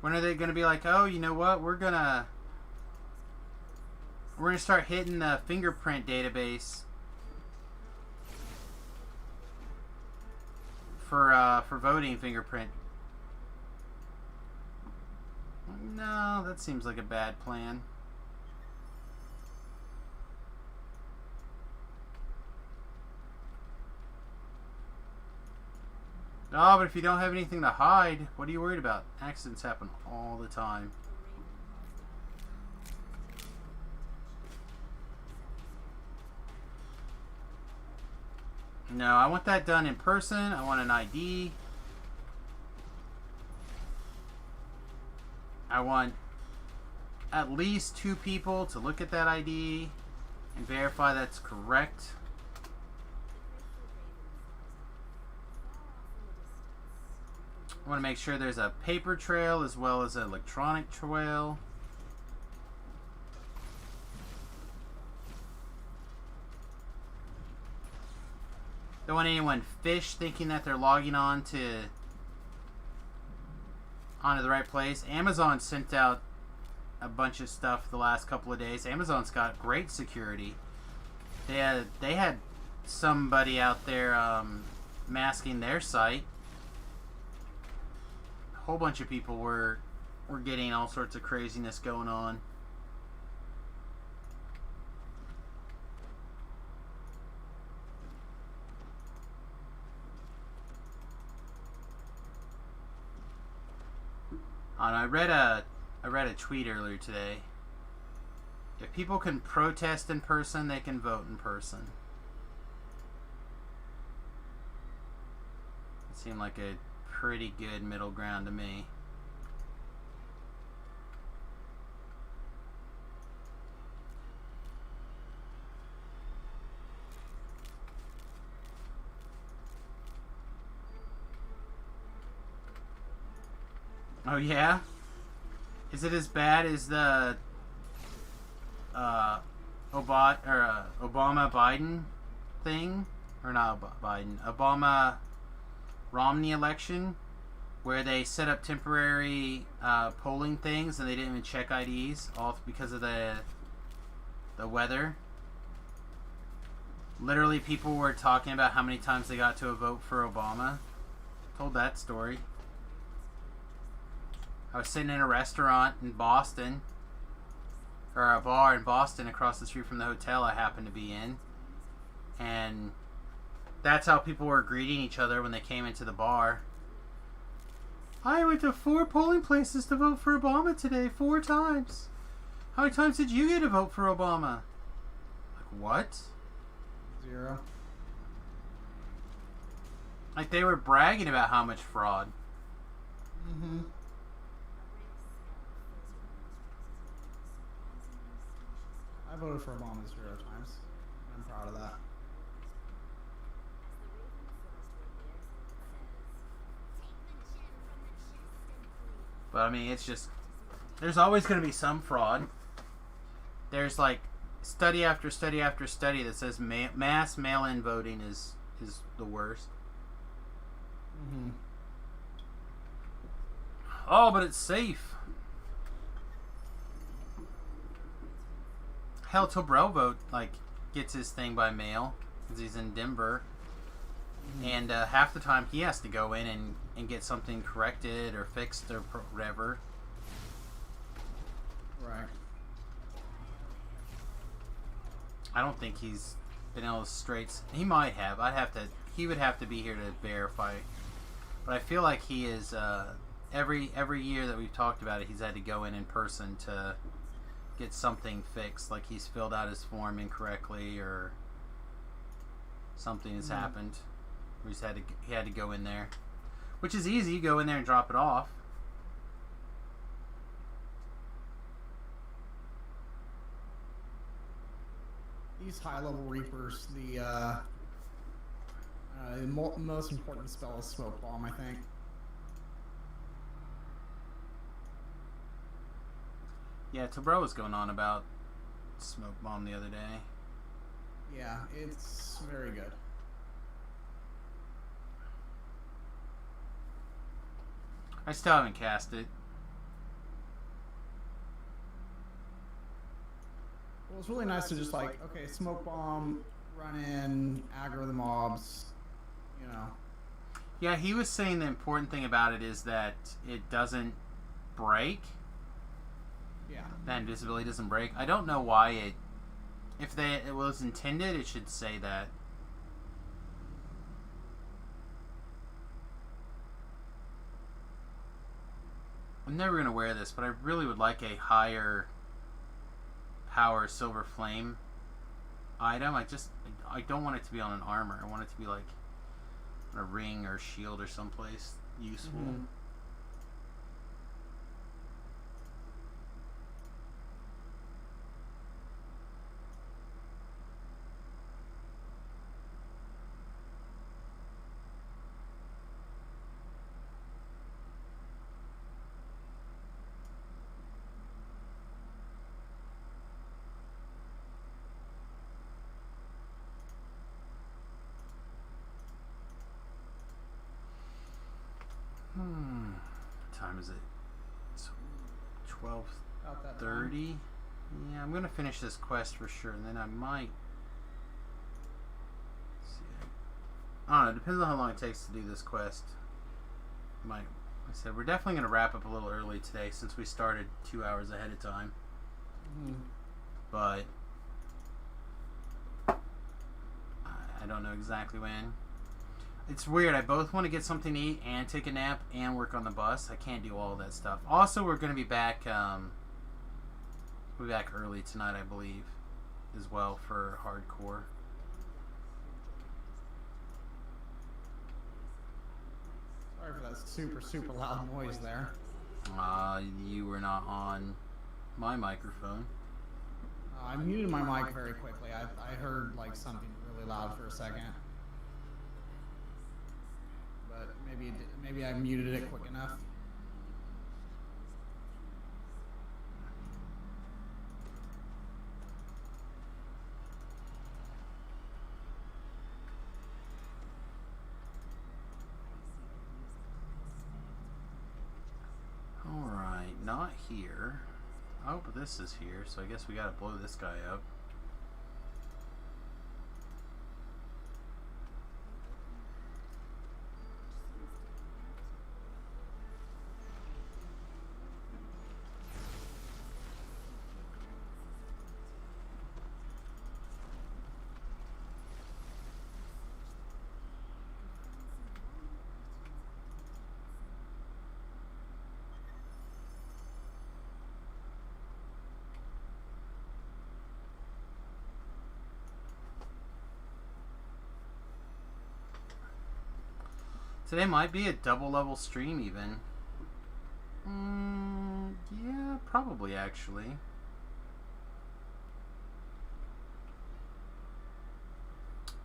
Speaker 1: When are they going to be like, oh, you know what? We're gonna start hitting the fingerprint database for voting fingerprint. No, that seems like a bad plan. Oh, but if you don't have anything to hide, what are you worried about? Accidents happen all the time. No, I want that done in person. I want an ID. I want at least 2 people to look at that ID and verify that's correct. I want to make sure there's a paper trail as well as an electronic trail. Don't want anyone fish thinking that they're logging onto the right place. Amazon sent out a bunch of stuff the last couple of days. Amazon's got great security. They had somebody out there masking their site. A whole bunch of people were getting all sorts of craziness going on. And I read a tweet earlier today. If people can protest in person, they can vote in person. It seemed like a pretty good middle ground to me. Oh yeah? Is it as bad as the Obama-Biden thing? Or not Biden. Obama-Romney election? Where they set up temporary polling things and they didn't even check IDs, all because of the weather? Literally, people were talking about how many times they got to a vote for Obama. Told that story. I was sitting in a restaurant in Boston, or a bar in Boston across the street from the hotel I happened to be in, and that's how people were greeting each other when they came into the bar. I went to 4 polling places to vote for Obama today, 4 times. How many times did you get to vote for Obama? Like, what?
Speaker 3: 0.
Speaker 1: Like, they were bragging about how much fraud.
Speaker 3: Mm-hmm. I voted for Obama 0 times. I'm proud of that.
Speaker 1: But, I mean, it's just... There's always going to be some fraud. There's, like, study after study after study that says mass mail-in voting is the worst.
Speaker 3: Mm-hmm.
Speaker 1: Oh, but it's safe. Hell, Tobrell vote, like, gets his thing by mail because he's in Denver. Mm-hmm. And half the time he has to go in and get something corrected or fixed or whatever.
Speaker 3: Right.
Speaker 1: I don't think he's been able to straight... He might have. He would have to be here to verify. But I feel like he is... every year that we've talked about it, he's had to go in person to get something fixed. Like he's filled out his form incorrectly or something has happened. Or he had to go in there. Which is easy. You go in there and drop it off.
Speaker 3: These high-level reapers, the most important spell is Smoke Bomb, I think.
Speaker 1: Yeah, Tobro was going on about Smoke Bomb the other day.
Speaker 3: Yeah, it's very good.
Speaker 1: I still haven't cast it.
Speaker 3: Well, it's really nice to just like, okay, Smoke Bomb, run in, aggro the mobs, you know.
Speaker 1: Yeah, he was saying the important thing about it is that it doesn't break.
Speaker 3: Yeah.
Speaker 1: That invisibility doesn't break. I don't know why it... If it was intended, it should say that. I'm never going to wear this, but I really would like a higher power Silver Flame item. I don't want it to be on an armor. I want it to be like on a ring or shield or someplace useful.
Speaker 3: Mm-hmm.
Speaker 1: What time is it? It's 12:30.
Speaker 3: 30.
Speaker 1: Yeah, I'm gonna finish this quest for sure, and then I might. See, I don't know. It depends on how long it takes to do this quest. Like I said, we're definitely gonna wrap up a little early today since we started 2 hours ahead of time.
Speaker 3: Mm-hmm.
Speaker 1: But I don't know exactly when. It's weird. I both want to get something to eat and take a nap and work on the bus. I can't do all of that stuff. Also, we're going to be back. We'll be back early tonight, I believe, as well for hardcore.
Speaker 3: Sorry for that super loud noise there.
Speaker 1: You were not on my microphone.
Speaker 3: I muted my mic very quickly. I heard like something really loud for a second. But maybe I muted it quick enough.
Speaker 1: Alright, not here. Oh, but this is here, so I guess we gotta blow this guy up. Today might be a double level stream even. Yeah, probably actually.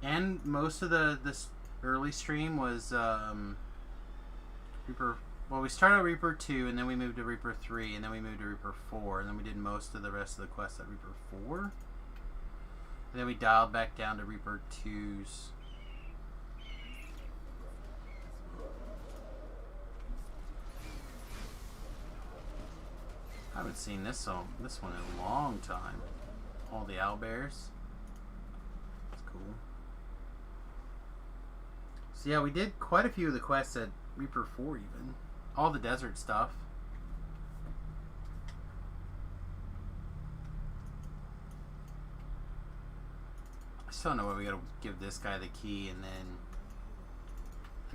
Speaker 1: And most of this early stream was Reaper. Well, we started at Reaper 2, and then we moved to Reaper 3, and then we moved to Reaper 4, and then we did most of the rest of the quests at Reaper 4. And then we dialed back down to Reaper 2's. I haven't seen this one in a long time. All the owlbears. That's cool. So yeah, we did quite a few of the quests at Reaper 4 even. All the desert stuff. I still don't know why we gotta give this guy the key and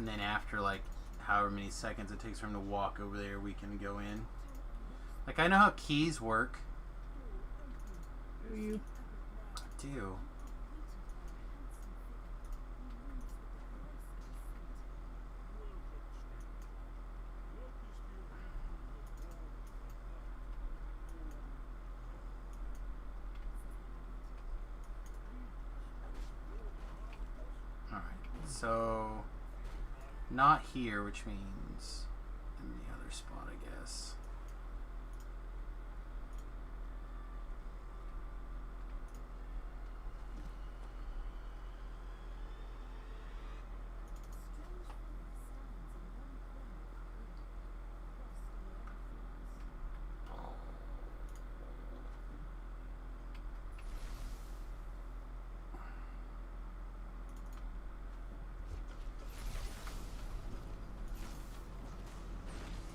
Speaker 1: then after like however many seconds it takes for him to walk over there we can go in. Like, I know how keys work.
Speaker 3: Do you?
Speaker 1: I do. Alright, so not here, which means in the other spot, I guess.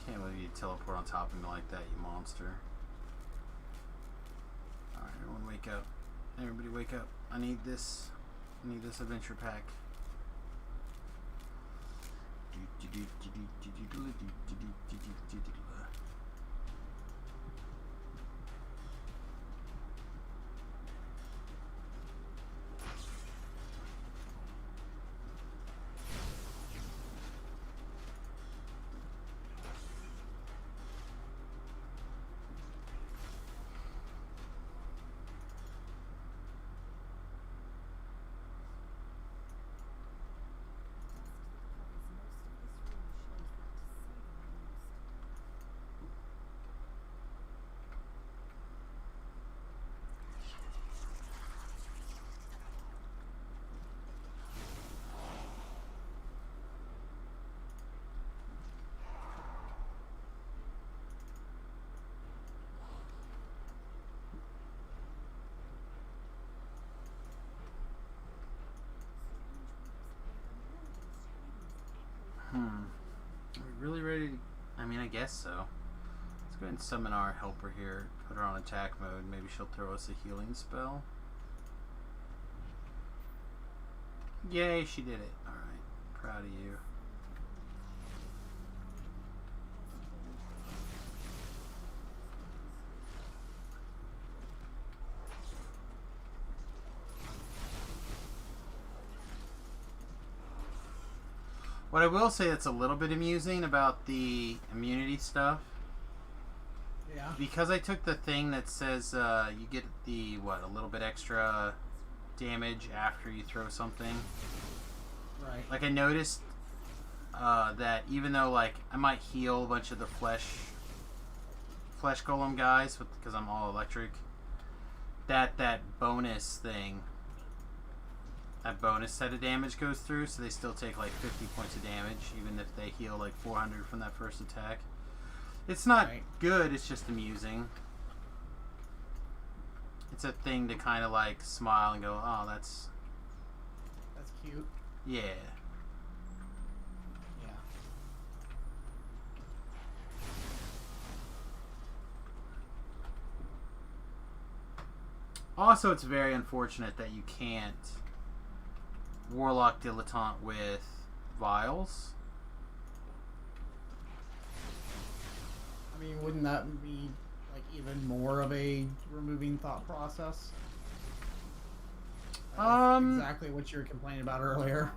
Speaker 1: Can't believe you teleport on top of me like that, you monster. Alright, everyone wake up. Everybody wake up. I need this. I need this adventure pack. Are we really ready to... I mean, I guess so. Let's go ahead and summon our helper here. Put her on attack mode. Maybe she'll throw us a healing spell. Yay, she did it. Alright. Proud of you. What I will say that's a little bit amusing about the immunity stuff.
Speaker 3: Yeah.
Speaker 1: Because I took the thing that says you get the, what, a little bit extra damage after you throw something.
Speaker 3: Right.
Speaker 1: Like I noticed that even though like I might heal a bunch of the flesh golem guys because I'm all electric, that bonus thing, that bonus set of damage goes through, so they still take like 50 points of damage even if they heal like 400 from that first attack. It's not good, it's just amusing. It's a thing to kind of like smile and go, oh, that's
Speaker 3: cute.
Speaker 1: Yeah.
Speaker 3: Yeah.
Speaker 1: Also, it's very unfortunate that you can't Warlock Dilettante with vials.
Speaker 3: I mean, wouldn't that be like even more of a removing thought process? That's exactly what you were complaining about earlier.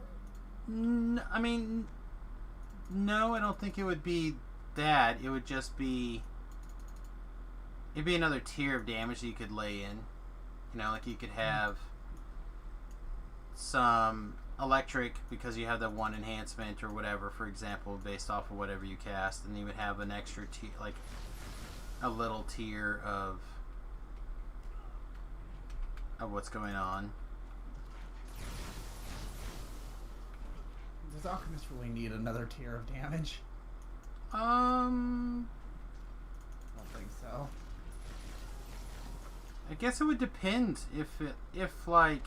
Speaker 1: I mean, No, I don't think it would be that. It would just be... It'd be another tier of damage that you could lay in. You know, like you could have some electric because you have the one enhancement or whatever, for example, based off of whatever you cast, and you would have an extra tier, like a little tier of what's going on.
Speaker 3: Does Alchemist really need another tier of damage?
Speaker 1: I
Speaker 3: I don't think so.
Speaker 1: guess it would depend if like,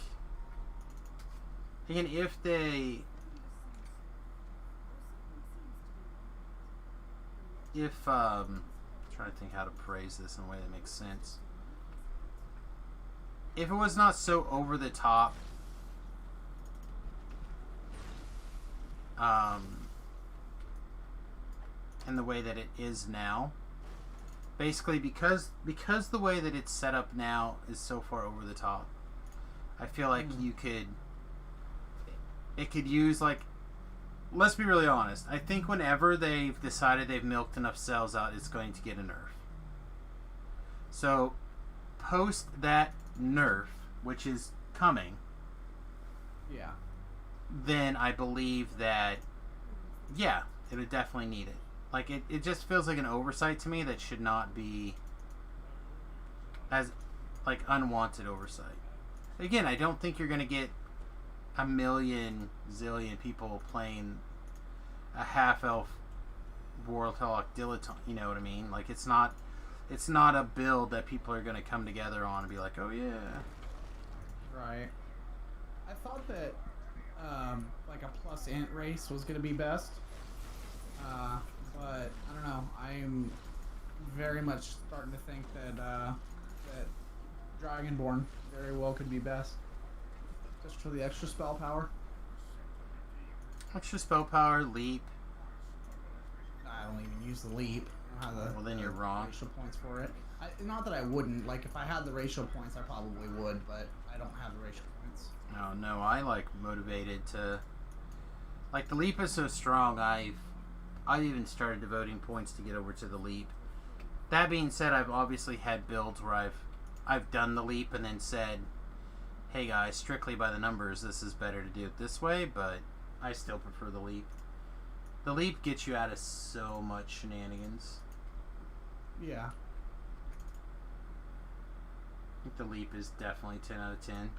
Speaker 1: again, if they, I'm trying to think how to phrase this in a way that makes sense. If it was not so over the top, in the way that it is now, basically because the way that it's set up now is so far over the top, I feel like it could use, like, let's be really honest, I think whenever they've decided they've milked enough cells out, it's going to get a nerf. So post that nerf, which is coming,
Speaker 3: Yeah.
Speaker 1: then I believe that, yeah, it would definitely need it. Like, it just feels like an oversight to me that should not be as, like, unwanted oversight. Again, I don't think you're going to get a million zillion people playing a half-elf Warlock Dilettante, you know what I mean? Like, it's not a build that people are going to come together on and be like, oh yeah.
Speaker 3: Right. I thought that like a plus int race was going to be best. But I don't know. I'm very much starting to think that that Dragonborn very well could be best, just for the extra spell power.
Speaker 1: Extra spell power, leap.
Speaker 3: I don't even use the leap. I don't have the,
Speaker 1: Well, then you're wrong.
Speaker 3: Racial points for it. Not that I wouldn't. Like, if I had the racial points, I probably would, but I don't have the racial points.
Speaker 1: No, I like motivated to, like, the leap is so strong. I've even started devoting points to get over to the leap. That being said, I've obviously had builds where I've done the leap and then said, hey guys, strictly by the numbers, this is better to do it this way, but I still prefer the leap. The leap gets you out of so much shenanigans.
Speaker 3: Yeah.
Speaker 1: I think the leap is definitely 10 out of 10.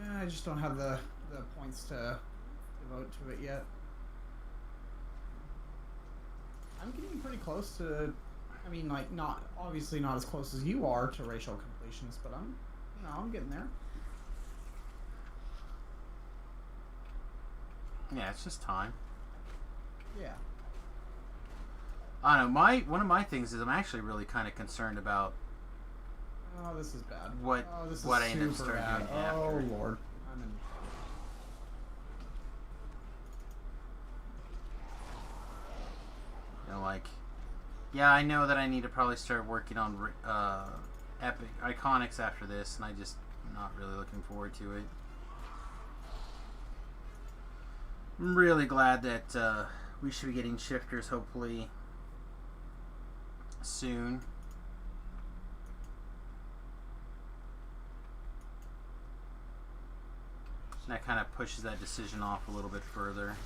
Speaker 3: Yeah, I just don't have the points to devote to it yet. I'm getting pretty close to, I mean, like, obviously not as close as you are to racial completions, but I'm getting there.
Speaker 1: Yeah, it's just time.
Speaker 3: Yeah.
Speaker 1: I don't know, one of my things is I'm actually really kind of concerned about
Speaker 3: Oh, this is bad.
Speaker 1: what I end up starting doing after.
Speaker 3: Oh, Lord. I'm in.
Speaker 1: You know, like, yeah, I know that I need to probably start working on epic iconics after this, and I just not really looking forward to it. I'm really glad that we should be getting shifters hopefully soon. And that kind of pushes that decision off a little bit further.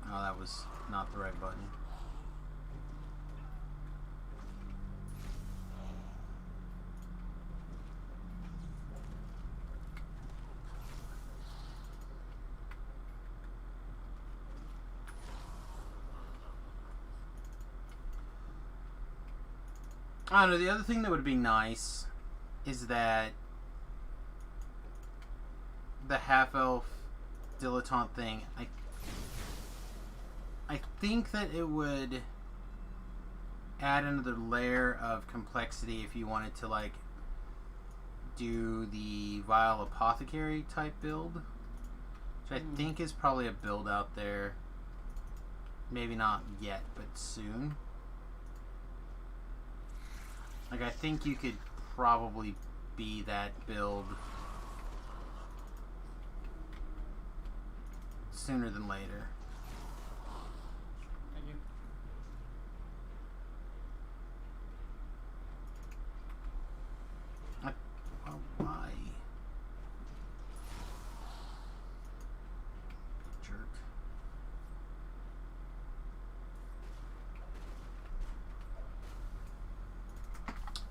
Speaker 1: Oh, that was not the right button. I don't know, the other thing that would be nice is that the half-elf dilettante thing, I think that it would add another layer of complexity if you wanted to, like, do the Vile Apothecary type build, which I think is probably a build out there. Maybe not yet, but soon. Like, I think you could probably be that build sooner than later.
Speaker 3: Thank you.
Speaker 1: Oh, why? Jerk.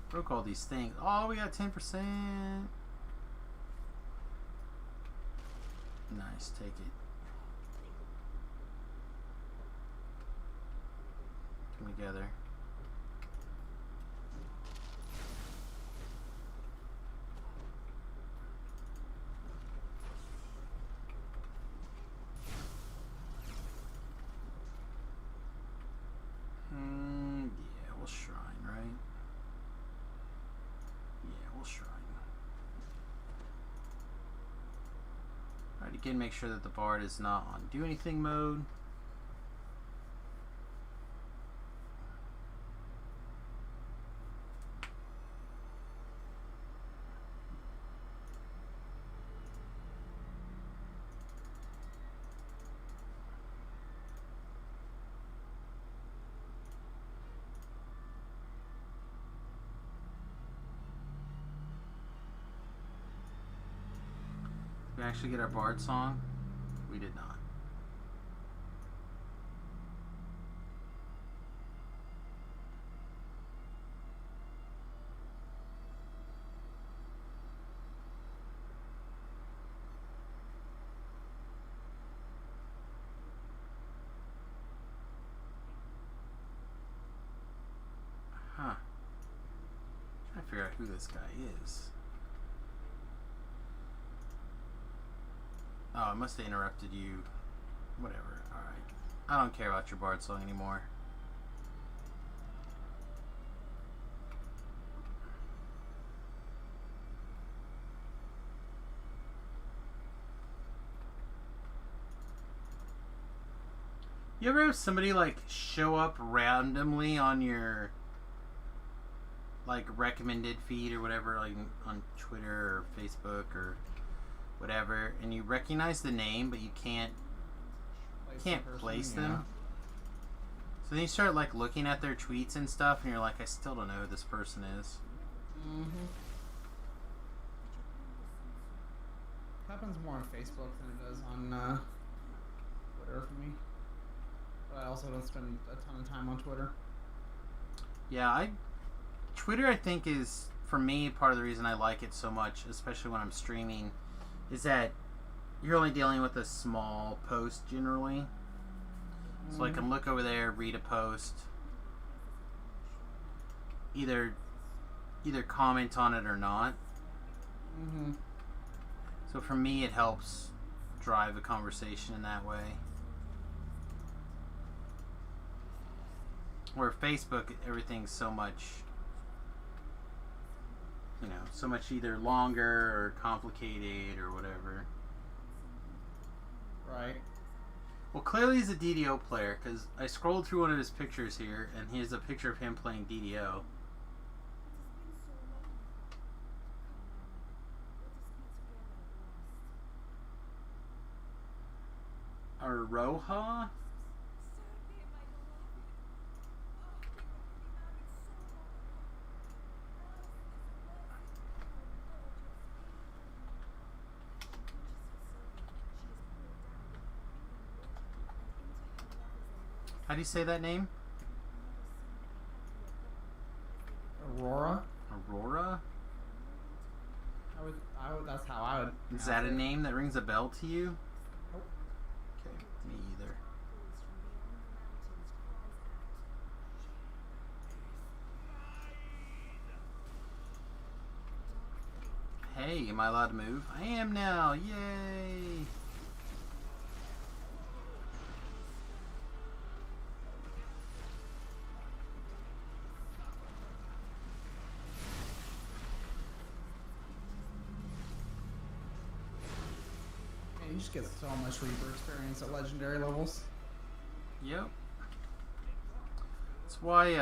Speaker 1: Broke all these things. Oh, we got 10%. Nice, take it. Come together. Yeah, we'll shrine, right? Yeah, we'll shrine. Alright, again, make sure that the bard is not on do anything mode. Did we actually get our bard song? We did not. Huh. Trying to figure out who this guy is. Oh, I must have interrupted you. Whatever. Alright. I don't care about your bard song anymore. You ever have somebody like show up randomly on your like recommended feed or whatever, like on Twitter or Facebook or whatever, and you recognize the name but you can't place them? So then you start like looking at their tweets and stuff and you're like, I still don't know who this person is.
Speaker 3: Happens more on Facebook than it does on Twitter for me. But I also don't spend a ton of time on Twitter.
Speaker 1: Yeah, Twitter I think is, for me, part of the reason I like it so much, especially when I'm streaming, is that you're only dealing with a small post generally. So I can look over there, read a post, either comment on it or not. So for me, it helps drive a conversation in that way. Where Facebook, everything's so much, so much either longer or complicated or whatever.
Speaker 3: Right.
Speaker 1: Well, clearly he's a DDO player, because I scrolled through one of his pictures here, and he has a picture of him playing DDO. Aroha? How do you say that name?
Speaker 3: Aurora?
Speaker 1: Aurora?
Speaker 3: I would, that's how I would.
Speaker 1: Is that a name that rings a bell to you?
Speaker 3: Nope.
Speaker 1: Okay, me either. Hey, am I allowed to move? I am now! Yay!
Speaker 3: You just get so much Reaper experience at legendary levels.
Speaker 1: Yep. That's why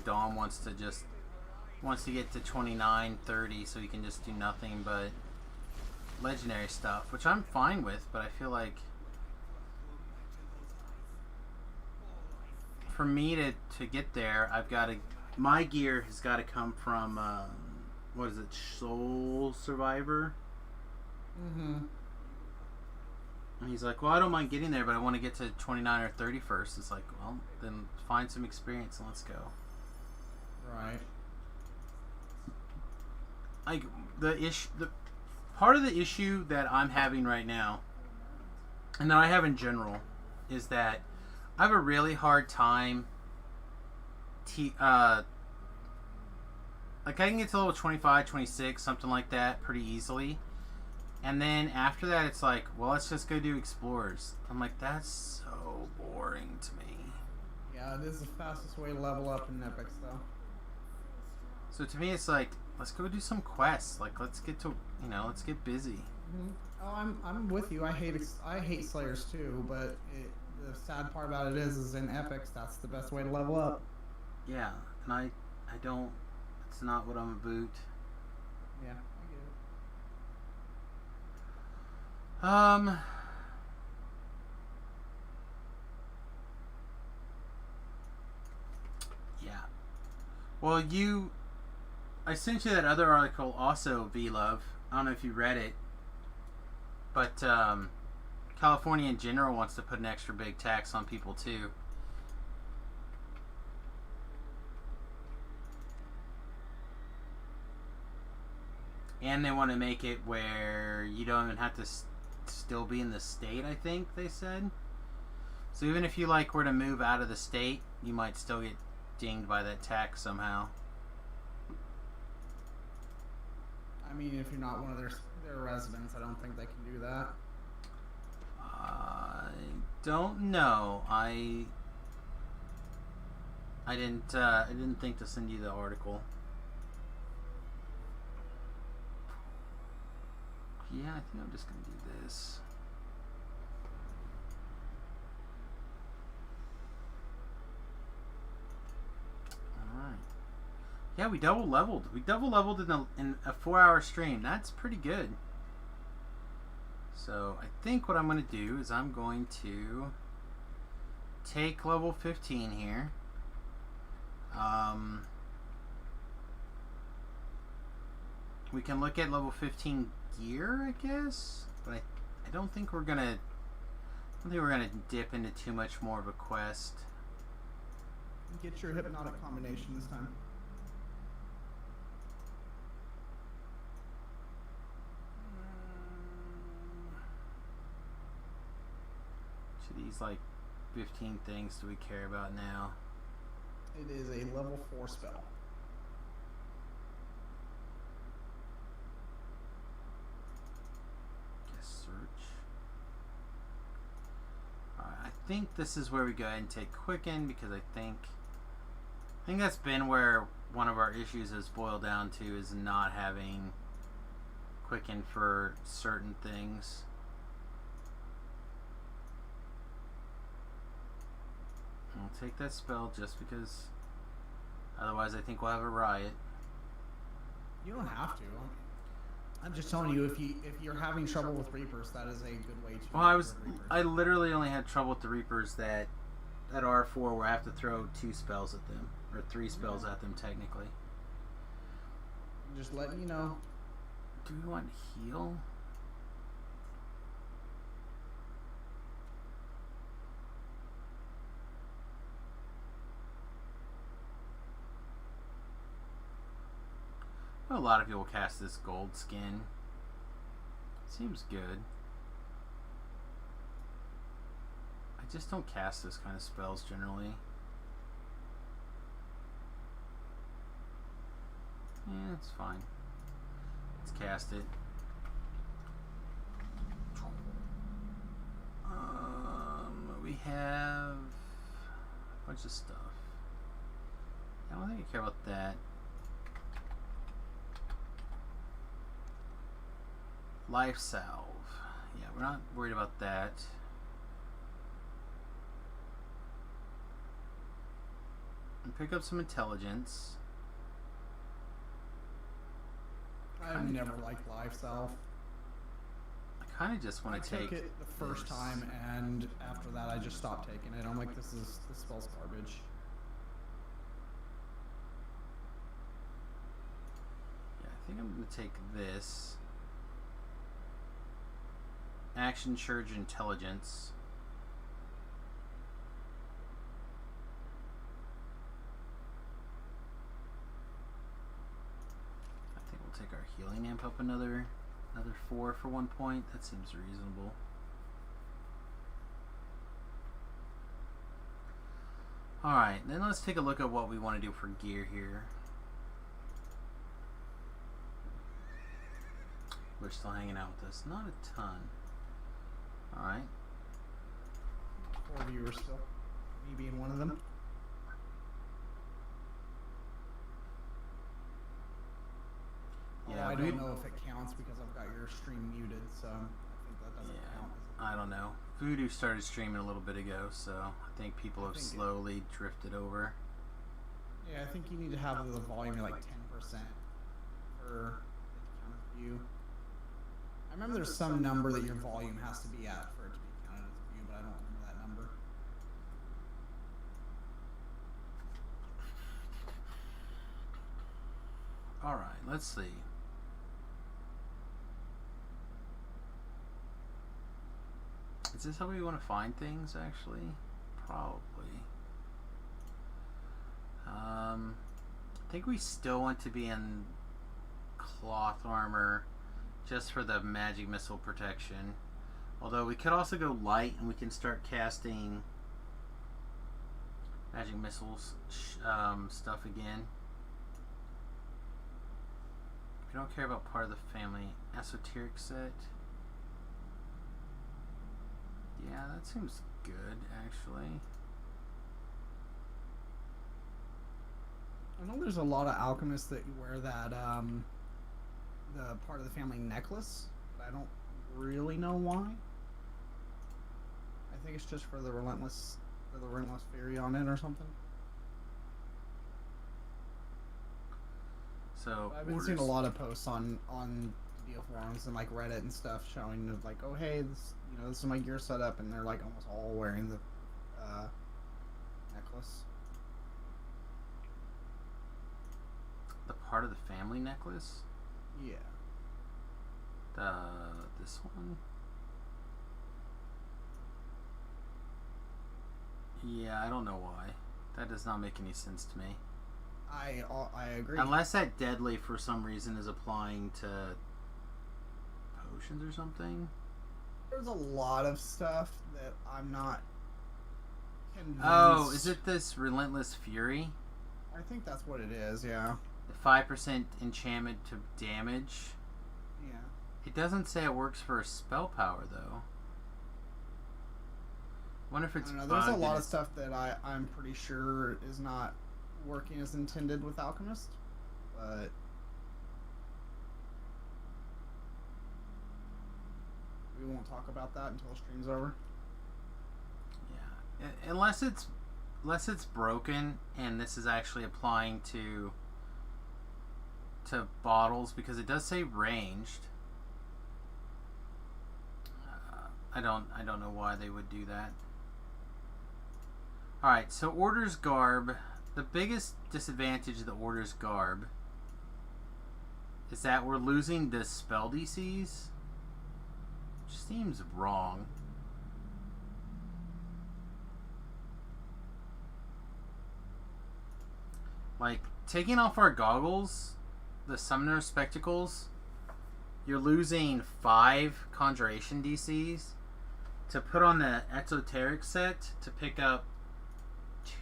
Speaker 1: Dom wants to get to 29, 30 so he can just do nothing but legendary stuff, which I'm fine with, but I feel like for me to get there, I've got to, my gear has got to come from, what is it, Soul Survivor?
Speaker 3: Mm-hmm.
Speaker 1: And he's like, well, I don't mind getting there, but I want to get to 29 or 31st. It's like, well, then find some experience and let's go.
Speaker 3: Right.
Speaker 1: Like, the part of the issue that I'm having right now, and that I have in general, is that I have a really hard time like I can get to level 25, 26, something like that pretty easily. And then after that it's like, well, let's just go do explorers. I'm like, that's so boring to me.
Speaker 3: Yeah, it is the fastest way to level up in Epics, though.
Speaker 1: So to me it's like, let's go do some quests. Like, let's get to, let's get busy.
Speaker 3: Mm-hmm. Oh, I'm with you. I hate Slayers too, but the sad part about it is in Epics, that's the best way to level up.
Speaker 1: Yeah, and I don't, it's not what I'm about.
Speaker 3: Yeah, I get it.
Speaker 1: Yeah. Well, I sent you that other article also, V-Love. I don't know if you read it, but California in general wants to put an extra big tax on people too. And they want to make it where you don't even have to still be in the state, I think they said. So even if you were to move out of the state, you might still get dinged by that tax somehow.
Speaker 3: I mean, if you're not one of their residents, I don't think they can do that.
Speaker 1: I don't know. I didn't think to send you the article. Yeah, I think I'm just gonna do this. Alright. Yeah, we double leveled. We double leveled in a 4-hour stream. That's pretty good. So I think what I'm going to do is I'm going to take level 15 here. We can look at level 15 gear, I guess, but I don't think we're gonna. I don't think we're gonna dip into too much more of a quest.
Speaker 3: Get your hypnotic combination this time.
Speaker 1: To these 15 things do we care about now?
Speaker 3: It is a level 4 spell.
Speaker 1: Search. Alright, I think this is where we go ahead and take Quicken, because I think that's been where one of our issues has boiled down to, is not having Quicken for certain things. I'll take that spell just because otherwise I think we'll have a riot.
Speaker 3: You don't have to. I'm just telling you, if you're having trouble with Reapers, that is a good way to.
Speaker 1: Well, I literally only had trouble with the Reapers that R4 where I have to throw 2 spells at them, or 3 spells at them technically.
Speaker 3: Just letting you know.
Speaker 1: Do we want heal? Well, a lot of people cast this gold skin. Seems good. I just don't cast this kind of spells generally. Yeah, it's fine. Let's cast it. We have a bunch of stuff. I don't think I care about that. Life salve. Yeah, we're not worried about that. And pick up some intelligence.
Speaker 3: I've never liked Life Salve.
Speaker 1: kind of just want to take
Speaker 3: it the first
Speaker 1: this.
Speaker 3: time, and after that, I just stopped taking it. I'm like, this spell's garbage.
Speaker 1: Yeah, I think I'm going to take this. Action Surge Intelligence. I think we'll take our healing amp up another 4 for 1 point. That seems reasonable. Alright, then let's take a look at what we want to do for gear here. We're still hanging out with us. Not a ton. Alright.
Speaker 3: 4 viewers still. Me being one of them.
Speaker 1: Yeah,
Speaker 3: I don't know if it counts because I've got your stream muted, so I think that doesn't count.
Speaker 1: I don't know. Voodoo started streaming a little bit ago, so I think people have slowly drifted over.
Speaker 3: Yeah, I think you need to have the volume at like 10% for it to count as view. I remember there's some number that your volume has to be at for it to be counted as a view, but I don't remember that number.
Speaker 1: Alright, let's see. Is this how we want to find things, actually? Probably. I think we still want to be in cloth armor just for the magic missile protection. Although we could also go light and we can start casting magic missiles stuff again. If you don't care about part of the family esoteric set. Yeah, that seems good, actually.
Speaker 3: I know there's a lot of alchemists that wear that, the part of the family necklace, but I don't really know why. I think it's just for the relentless fury on it or something.
Speaker 1: So
Speaker 3: I've been seeing a lot of posts on video forums and like Reddit and stuff showing like, oh hey, this is my gear setup, and they're like almost all wearing the necklace.
Speaker 1: the part of the family necklace?
Speaker 3: Yeah.
Speaker 1: This one? Yeah, I don't know why. That does not make any sense to me.
Speaker 3: I agree.
Speaker 1: Unless that deadly for some reason is applying to potions or something.
Speaker 3: There's a lot of stuff that I'm not convinced.
Speaker 1: Oh, is it this Relentless Fury?
Speaker 3: I think that's what it is, yeah.
Speaker 1: The 5% enchantment to damage.
Speaker 3: Yeah.
Speaker 1: It doesn't say it works for spell power, though. Wonder if it's
Speaker 3: I don't know, there's a lot of stuff that I'm pretty sure is not working as intended with Alchemist, but we won't talk about that until the stream's over.
Speaker 1: Yeah, unless it's broken and this is actually applying to bottles, because it does say ranged. I don't know why they would do that. All right, so Order's Garb. The biggest disadvantage of the Order's Garb is that we're losing the spell DCs, which seems wrong. Like, taking off our goggles, the Summoner Spectacles, you're losing 5 Conjuration DCs. To put on the Esoteric set to pick up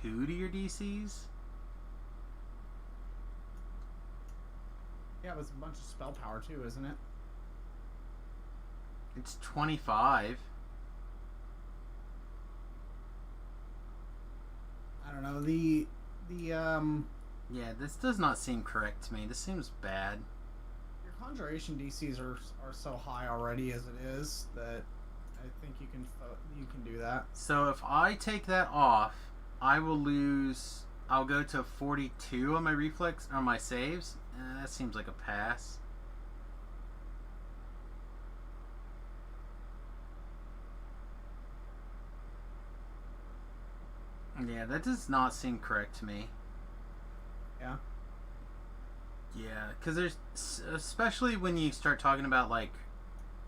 Speaker 1: 2 to your DCs.
Speaker 3: Yeah, but it's a bunch of spell power too, isn't it?
Speaker 1: It's 25.
Speaker 3: I don't know, the
Speaker 1: Yeah, this does not seem correct to me. This seems bad.
Speaker 3: your Conjuration DCs are so high already as it is that I think you can do that.
Speaker 1: So if I take that off, I will lose. I'll go to 42 on my reflex or my saves. Eh, that seems like a pass. Yeah, that does not seem correct to me.
Speaker 3: Yeah.
Speaker 1: Yeah, because there's, especially when you start talking about like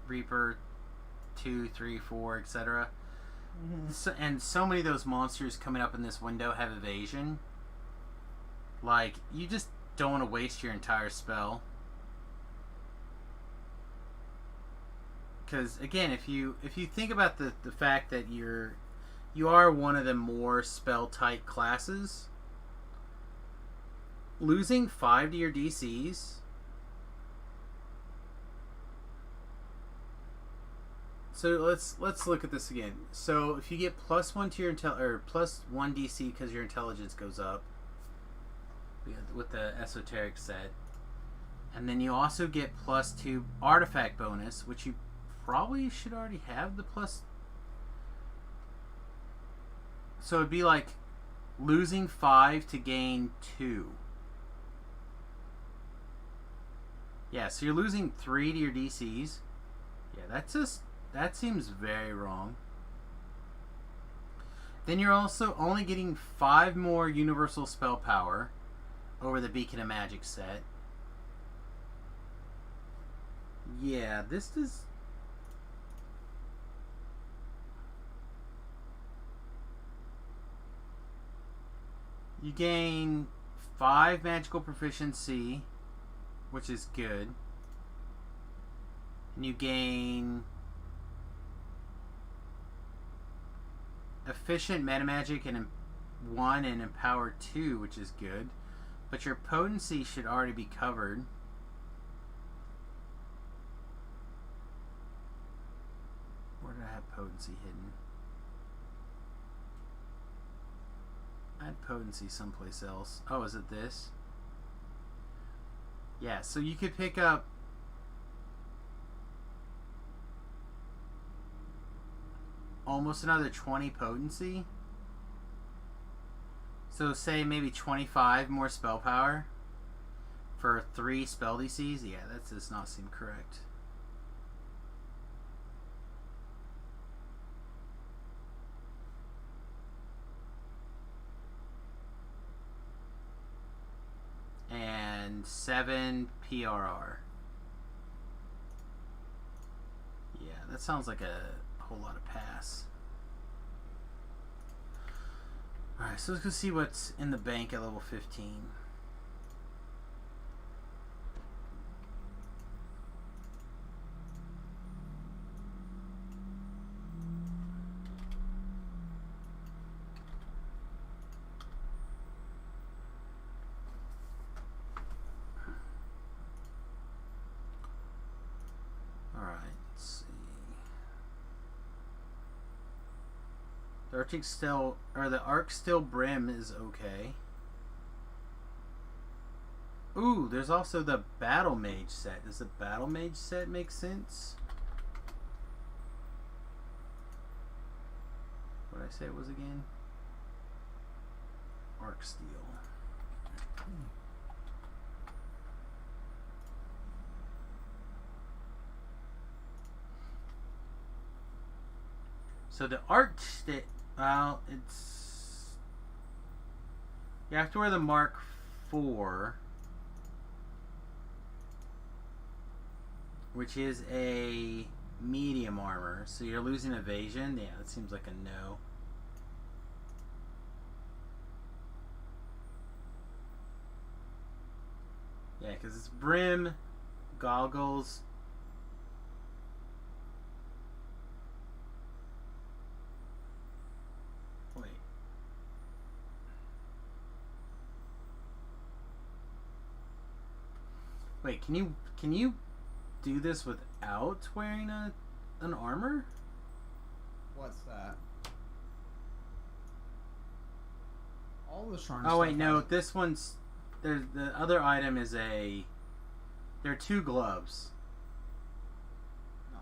Speaker 1: Reaper 2, 3, 4, etc. And so many of those monsters coming up in this window have evasion. Like, you just don't want to waste your entire spell. Because again, if you think about the fact that you are one of the more spell tight classes, losing 5 to your DCs. So let's look at this again. So if you get +1 to your or +1 DC because your intelligence goes up with the esoteric set, and then you also get +2 artifact bonus, which you probably should already have the plus. So it'd be like losing 5 to gain 2. Yeah, so you're losing 3 to your DCs. Yeah, that seems very wrong. Then you're also only getting 5 more universal spell power over the Beacon of Magic set. Yeah, this is... You gain 5 magical proficiency, which is good. And you gain efficient metamagic and 1 and empower 2, which is good. But your potency should already be covered. Where did I have potency hidden? I had potency someplace else. Oh, is it this? Yeah, so you could pick up almost another 20 potency. So say maybe 25 more spell power for 3 spell DCs. Yeah, that does not seem correct. And 7 PRR. Yeah, that sounds like a whole lot of pass. Alright, so let's go see what's in the bank at level 15. Alright, let's see. The Arc Steel Brim is okay. Ooh, there's also the Battle Mage set. Does the Battle Mage set make sense? What did I say it was again? Arc Steel. So the Arc Stick, well, it's... You have to wear the Mark IV, which is a medium armor. So you're losing evasion. Yeah, that seems like a no. Yeah, because it's brim, goggles. Wait. Wait, can you do this without wearing an armor?
Speaker 3: What's that? All the Sharn
Speaker 1: Oh wait,
Speaker 3: stuff
Speaker 1: no.
Speaker 3: has-
Speaker 1: This one's the other item is a. There are 2 gloves.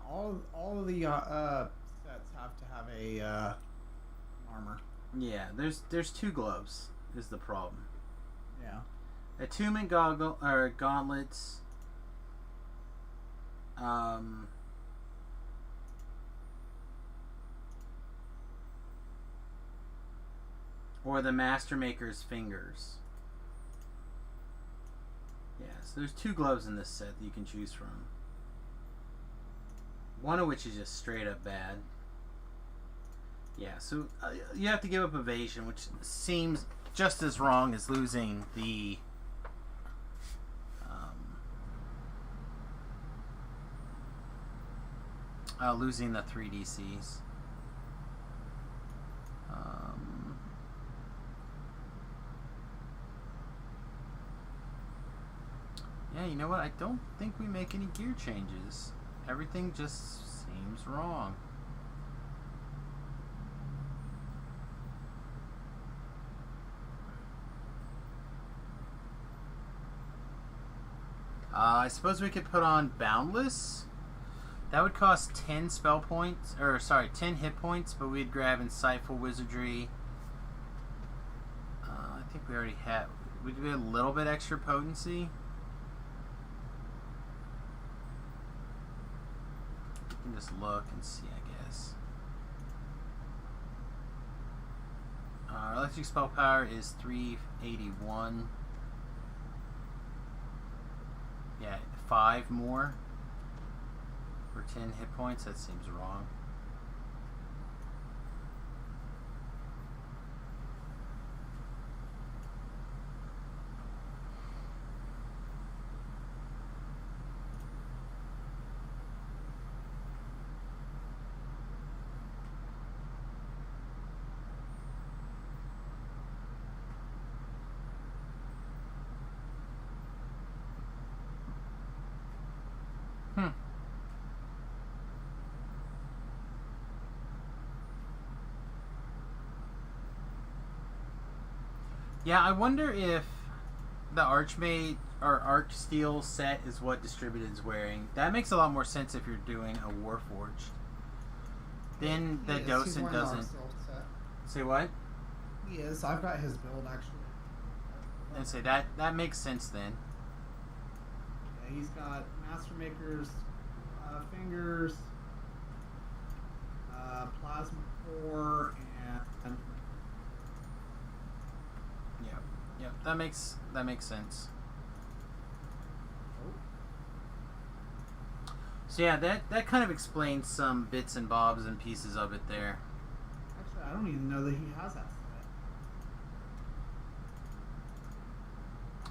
Speaker 3: all of the sets have to have a armor.
Speaker 1: Yeah, there's 2 gloves is the problem.
Speaker 3: Yeah.
Speaker 1: Attunement goggle or gauntlets. or the Master Maker's Fingers. Yeah, so there's 2 gloves in this set that you can choose from. One of which is just straight up bad. Yeah, so you have to give up Evasion, which seems just as wrong as losing the losing the 3 DCs. Yeah, you know what? I don't think we make any gear changes. Everything just seems wrong. I suppose we could put on Boundless. That would cost 10 spell points, or sorry, 10 hit points, but we'd grab Insightful Wizardry. I think we already have. We'd do a little bit extra potency. We can just look and see, I guess. Our electric spell power is 381. Yeah, 5 more for 10 hit points. That seems wrong. Yeah, I wonder if the Archmage or Archsteel set is what Distributed's wearing. That makes a lot more sense if you're doing a Warforged. Then the Docent doesn't. Say what?
Speaker 3: He is. I've got his build actually.
Speaker 1: And say that makes sense then.
Speaker 3: Yeah, he's got Master Maker's Fingers, Plasma Core, and
Speaker 1: Yep, that makes sense.
Speaker 3: Oh.
Speaker 1: So yeah, that kind of explains some bits and bobs and pieces of it there.
Speaker 3: Actually, I don't even know that he has that set.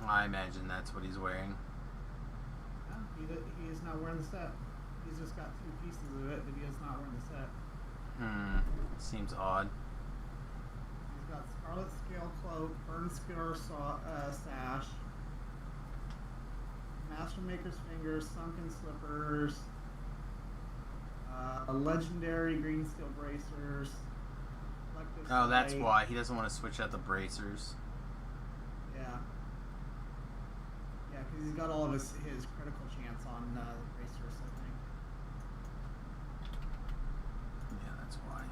Speaker 1: I imagine that's what he's wearing.
Speaker 3: Yeah, he is not wearing the set. He's just got 2 pieces of it, but he is not wearing the set.
Speaker 1: Seems odd.
Speaker 3: He's got Scarlet Scale Cloak, Burn Scar Sash, Master Maker's Fingers, Sunken Slippers, a legendary Green Steel Bracers.
Speaker 1: Oh, that's why he doesn't want to switch out the bracers.
Speaker 3: Yeah. Yeah, because he's got all of his critical chance on the bracers, I think.
Speaker 1: Yeah, that's why.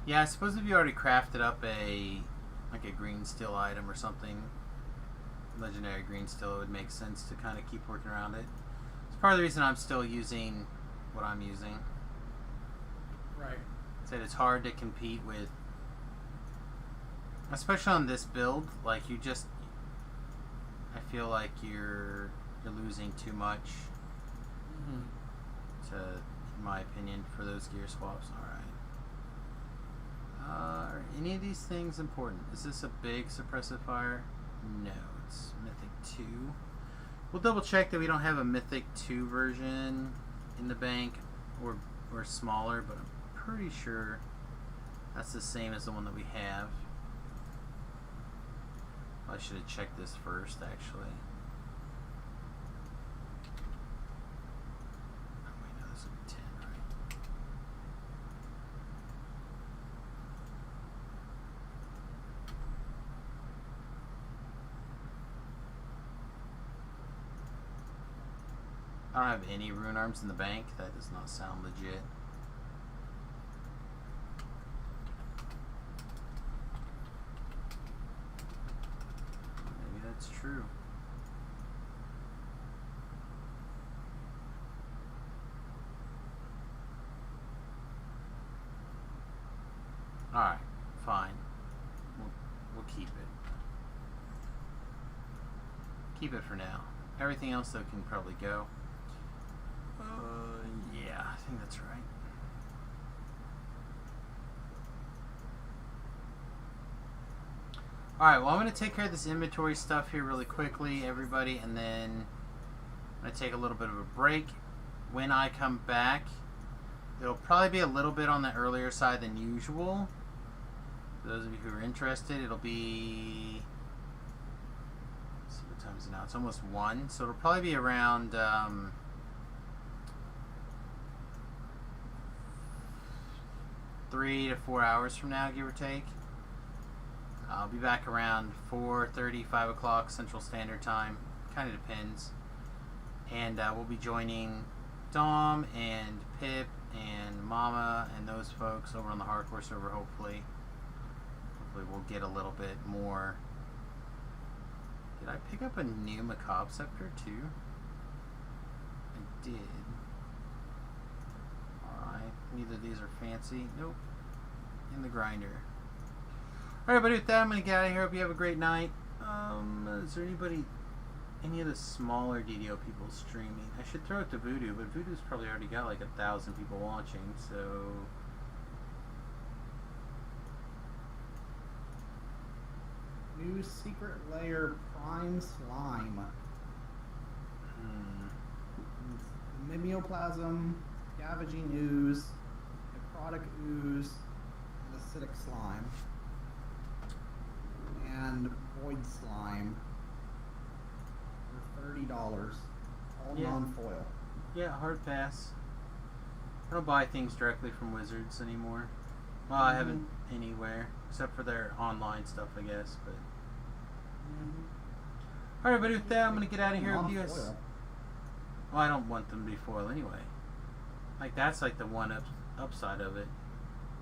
Speaker 1: Yeah, I suppose if you already crafted up a green steel item or something, legendary green steel, it would make sense to kind of keep working around it. It's part of the reason I'm still using what I'm using.
Speaker 3: Right.
Speaker 1: Said it's hard to compete with, especially on this build. Like I feel like you're losing too much. In my opinion, for those gear swaps. All right. Are any of these things important? Is this a big suppressive fire? No, it's Mythic 2. We'll double check that we don't have a Mythic 2 version in the bank or smaller, but I'm pretty sure that's the same as the one that we have. I should have checked this first, actually. Oh, wait, no, this is 10, right? I don't have any rune arms in the bank. That does not sound legit. Maybe that's true. Alright, fine. We'll keep it. Keep it for now. Everything else, though, can probably go. Yeah, I think that's right. Alright, well, I'm going to take care of this inventory stuff here really quickly, everybody, and then I'm going to take a little bit of a break. When I come back, it'll probably be a little bit on the earlier side than usual. For those of you who are interested, it'll be... Let's see, what time is it now? It's almost 1, so it'll probably be around... 3 to 4 hours from now, give or take. I'll be back around 4:30, 5 o'clock Central Standard Time. Kind of depends. And we'll be joining Dom and Pip and Mama and those folks over on the hardcore server, hopefully. Hopefully we'll get a little bit more. Did I pick up a new macabre scepter too? I did. Alright, neither of these are fancy. Nope. In the grinder. Alright, buddy, with that, I'm going to get out of here. Hope you have a great night. Is there any of the smaller DDO people streaming? I should throw it to Voodoo, but Voodoo's probably already got like 1,000 people watching, so...
Speaker 3: New secret layer prime slime. Mimeoplasm, scavenging ooze, necrotic ooze, and acidic slime. And void slime for $30. All
Speaker 1: Yeah.
Speaker 3: non-foil.
Speaker 1: Yeah, hard pass. I don't buy things directly from Wizards anymore. Well, I haven't anywhere, except for their online stuff, I guess, but... Alright, buddy, with that, I'm going to get out of here. With you guys...
Speaker 3: Non-foil.
Speaker 1: Well, I don't want them to be foil anyway. Like, that's like the one upside of it.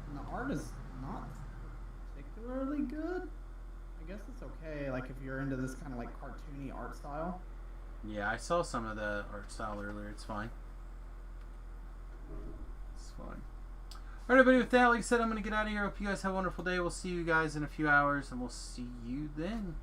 Speaker 3: And the art is not particularly good. I guess it's okay, like if you're into this kind of like cartoony art style.
Speaker 1: Yeah, I saw some of the art style earlier. It's fine. It's fine. Alright, everybody, with that, like I said, I'm going to get out of here. Hope you guys have a wonderful day. We'll see you guys in a few hours, and we'll see you then.